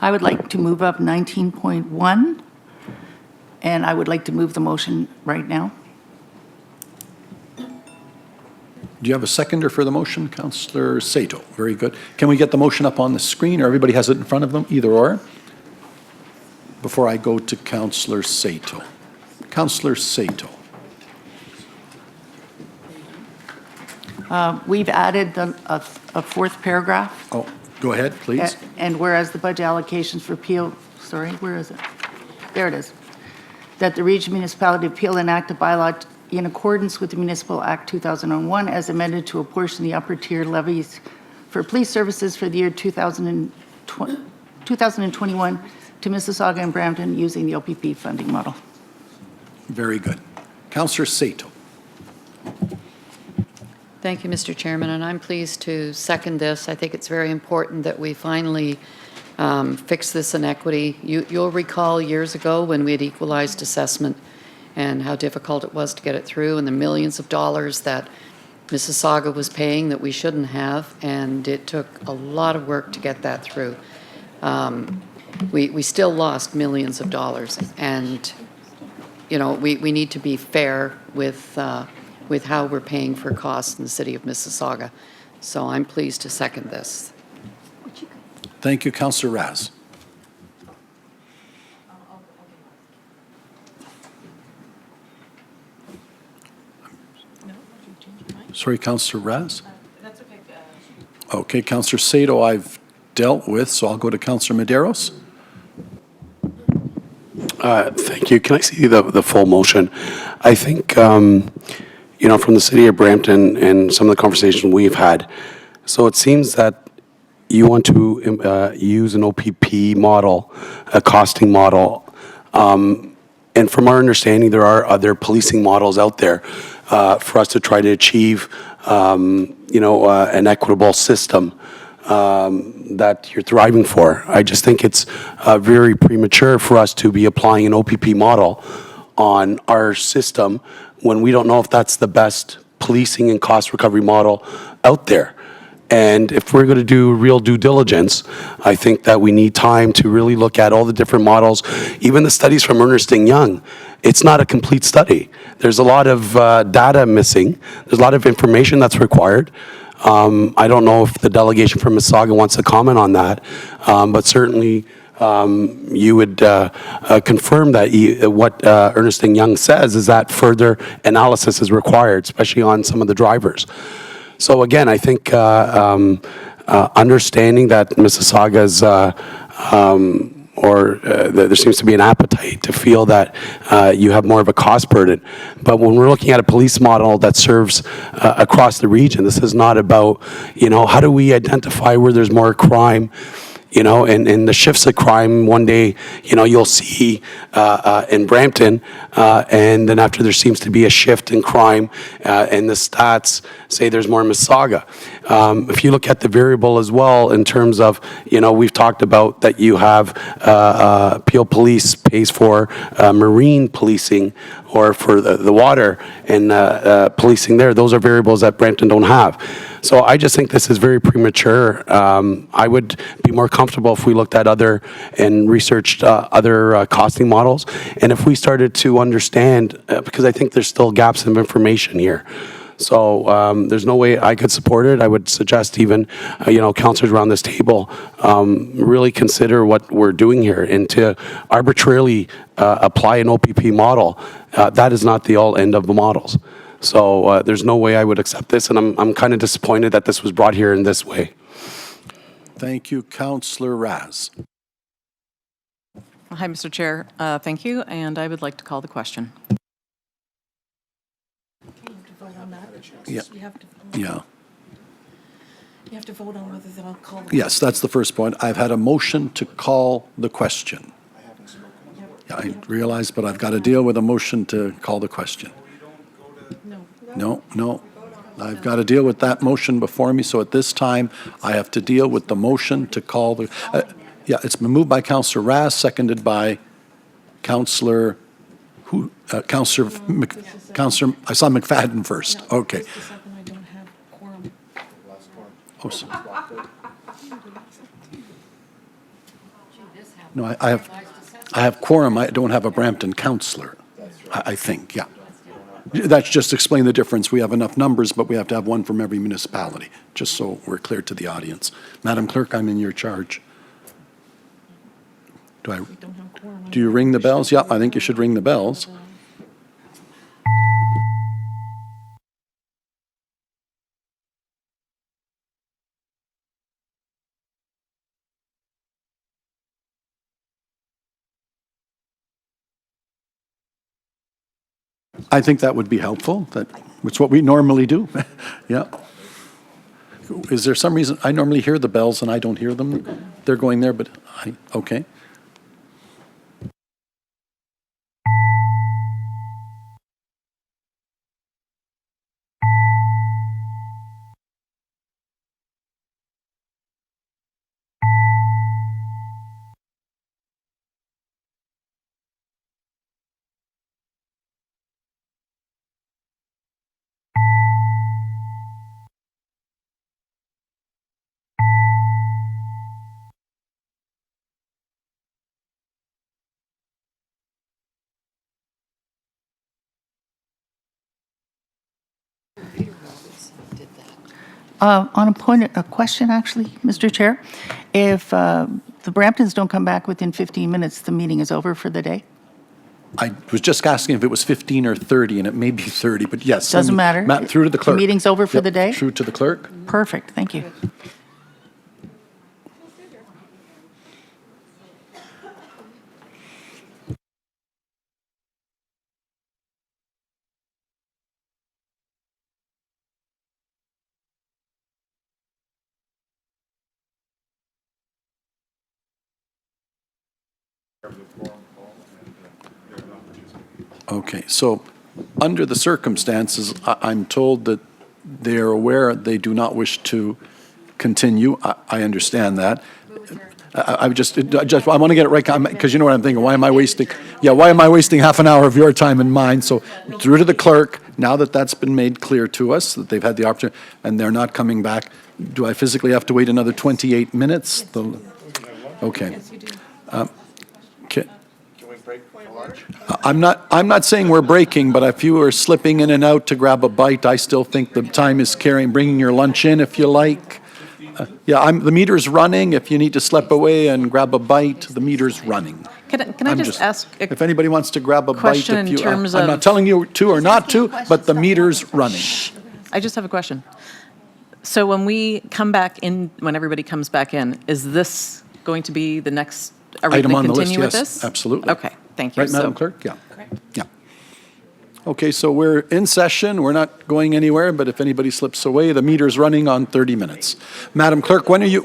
I would like to move up 19.1, and I would like to move the motion right now. Do you have a seconder for the motion, Councillor Sato? Very good. Can we get the motion up on the screen, or everybody has it in front of them, either or? Before I go to Councillor Sato. Councillor Sato. We've added a fourth paragraph. Oh, go ahead, please. And whereas the budget allocations for Peel, sorry, where is it? There it is. That the Region Municipality of Peel enact a bylaw in accordance with the Municipal Act 2001 as amended to apportion the upper tier levies for police services for the year 2021 to Mississauga and Brampton using the OPP funding model. Very good. Councillor Sato. Thank you, Mr. Chairman, and I'm pleased to second this. I think it's very important that we finally fix this inequity. You'll recall years ago when we had equalized assessment and how difficult it was to get it through, and the millions of dollars that Mississauga was paying that we shouldn't have, and it took a lot of work to get that through. We still lost millions of dollars, and you know, we need to be fair with how we're paying for costs in the city of Mississauga. So I'm pleased to second this. Thank you, Councillor Raz. Sorry, Councillor Raz? That's okay. Okay, Councillor Sato I've dealt with, so I'll go to Councillor Medeiros. Thank you. Can I see the full motion? I think, you know, from the city of Brampton and some of the conversation we've had, so it seems that you want to use an OPP model, a costing model, and from our understanding, there are other policing models out there for us to try to achieve, you know, an equitable system that you're thriving for. I just think it's very premature for us to be applying an OPP model on our system when we don't know if that's the best policing and cost recovery model out there. And if we're going to do real due diligence, I think that we need time to really look at all the different models, even the studies from Ernst & Young. It's not a complete study. There's a lot of data missing. There's a lot of information that's required. I don't know if the delegation from Mississauga wants to comment on that, but certainly you would confirm that what Ernst & Young says is that further analysis is required, especially on some of the drivers. So again, I think understanding that Mississauga's there seems to be an appetite to feel that you have more of a cost burden. But when we're looking at a police model that serves across the region, this is not about, you know, how do we identify where there's more crime, you know, and the shifts of crime. One day, you know, you'll see in Brampton, and then after there seems to be a shift in crime, and the stats say there's more in Mississauga. If you look at the variable as well in terms of, you know, we've talked about that you have Peel Police pays for marine policing or for the water and policing there. Those are variables that Brampton don't have. So I just think this is very premature. I would be more comfortable if we looked at other and researched other costing models. And if we started to understand, because I think there's still gaps of information here. So there's no way I could support it. I would suggest even, you know, councillors around this table really consider what we're doing here, and to arbitrarily apply an OPP model. That is not the all end of the models. So there's no way I would accept this, and I'm kind of disappointed that this was brought here in this way. Thank you, Councillor Raz. Hi, Mr. Chair. Thank you, and I would like to call the question. Yeah. Yeah. You have to vote on whether they'll call. Yes, that's the first point. I've had a motion to call the question. Yeah, I realize, but I've got to deal with a motion to call the question. No. I've got to deal with that motion before me, so at this time, I have to deal with the motion to call the... yeah, it's been moved by Councillor Raz, seconded by Councillor... Councillor... I saw McFadden first. Okay. Oh, so. No, I have quorum. I don't have a Brampton councillor, I think, yeah. That's just explain the difference. We have enough numbers, but we have to have one from every municipality, just so we're clear to the audience. Madam Clerk, I'm in your charge. Do you ring the bells? Yeah, I think you should ring the bells. I think that would be helpful. It's what we normally do. Yeah. Is there some reason I normally hear the bells and I don't hear them? They're going there, but okay. On a question, actually, Mr. Chair, if the Bramptons don't come back within 15 minutes, the meeting is over for the day? I was just asking if it was 15 or 30, and it may be 30, but yes. send Doesn't me- matter. Matt, through to the clerk. The meeting's over for Yep, the day? Through to the clerk. Perfect, thank you. Okay, so under the circumstances, I'm told that they're aware they do not wish to continue. I understand that. I want to get it right, because you know what I'm thinking, why am I wasting half an hour of your time and mine? So through to the clerk, now that that's been made clear to us, that they've had the opportunity, and they're not coming back, do I physically have to wait another 28 minutes? Okay. Okay. I'm not saying we're breaking, but if you are slipping in and out to grab a bite, I still think the time is bringing your lunch in if you like. The meter's running. If you need to slip away and grab a bite, the meter's running. Can I just ask a If anybody wants to grab a bite, question in terms I'm not of- telling you to or not to, but the meter's running. I just have a question. So when we come back in, when everybody comes back in, is this going to be the next, are we Item going on to the list, continue with yes, this? absolutely. Okay, thank you. Right, Madam So- Clerk? Yeah. Yeah. Okay, so we're in session. We're not going anywhere, but if anybody slips away, the meter's running on 30 minutes. Madam Clerk, when are you,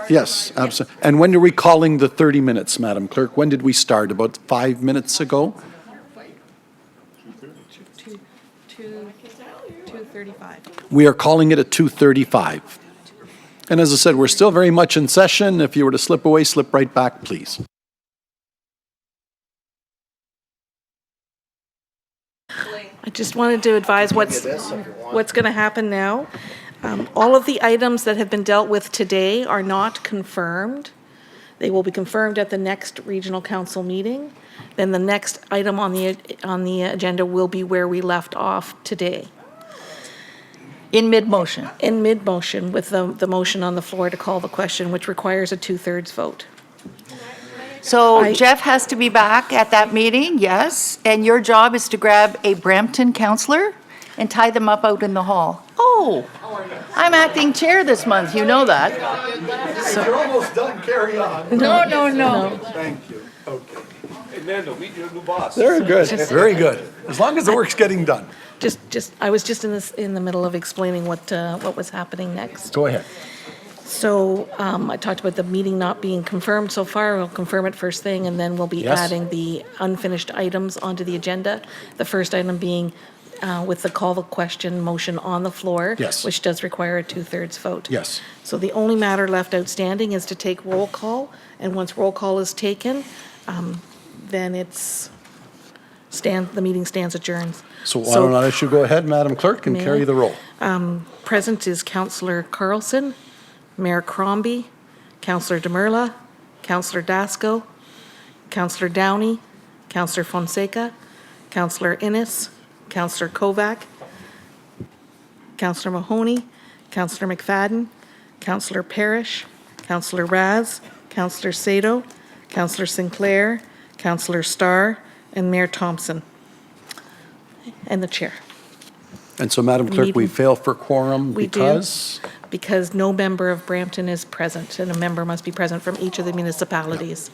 yes, absolutely. And when are we calling the 30 minutes, Madam Clerk? When did we start? About 5 minutes ago? 2:35. We are calling it at 2:35. And as I said, we're still very much in session. If you were to slip away, slip right back, please. I just wanted to advise what's going to happen now. All of the items that have been dealt with today are not confirmed. They will be confirmed at the next regional council meeting. Then the next item on the agenda will be where we left off today. In mid-motion? In mid-motion, with the motion on the floor to call the question, which requires a 2/3 vote. So Jeff has to be back at that meeting, yes, and your job is to grab a Brampton councillor and tie them up out in the hall. Oh, I'm acting chair this month, you know that. You're almost done, carry on. No. Thank you, okay. Hey, Nando, meet your new boss. Very good, very good. As long as the work's getting done. I was just in the middle of explaining what was happening next. Go ahead. So I talked about the meeting not being confirmed so far. We'll confirm it first thing, and then we'll be Yes. adding the unfinished items onto the agenda. The first item being with the call the question motion on the floor. Yes. Which does require a 2/3 vote. Yes. So the only matter left outstanding is to take roll call, and once roll call is taken, then the meeting stands adjourned. So why don't I let you go ahead, Madam Clerk, and May carry I? the roll? Present is Councillor Carlson, Mayor Crombie, Councillor Demurla, Councillor Dasco, Councillor Downey, Councillor Fonseca, Councillor Innes, Councillor Kovac, Councillor Mahoney, Councillor McFadden, Councillor Parrish, Councillor Raz, Councillor Sato, Councillor Sinclair, Councillor Starr, and Mayor Thompson, and the chair. And so, Madam Clerk, we fail for quorum We do. because? Because no member of Brampton is present, and a member must be present from each of the municipalities.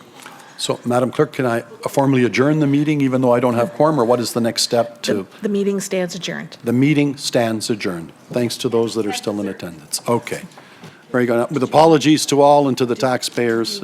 So, Madam Clerk, can I formally adjourn the meeting even though I don't have quorum, or what is the next step to? The meeting stands adjourned. The meeting stands adjourned, thanks to those that are still in attendance. Okay. Very good. With apologies to all and to the taxpayers.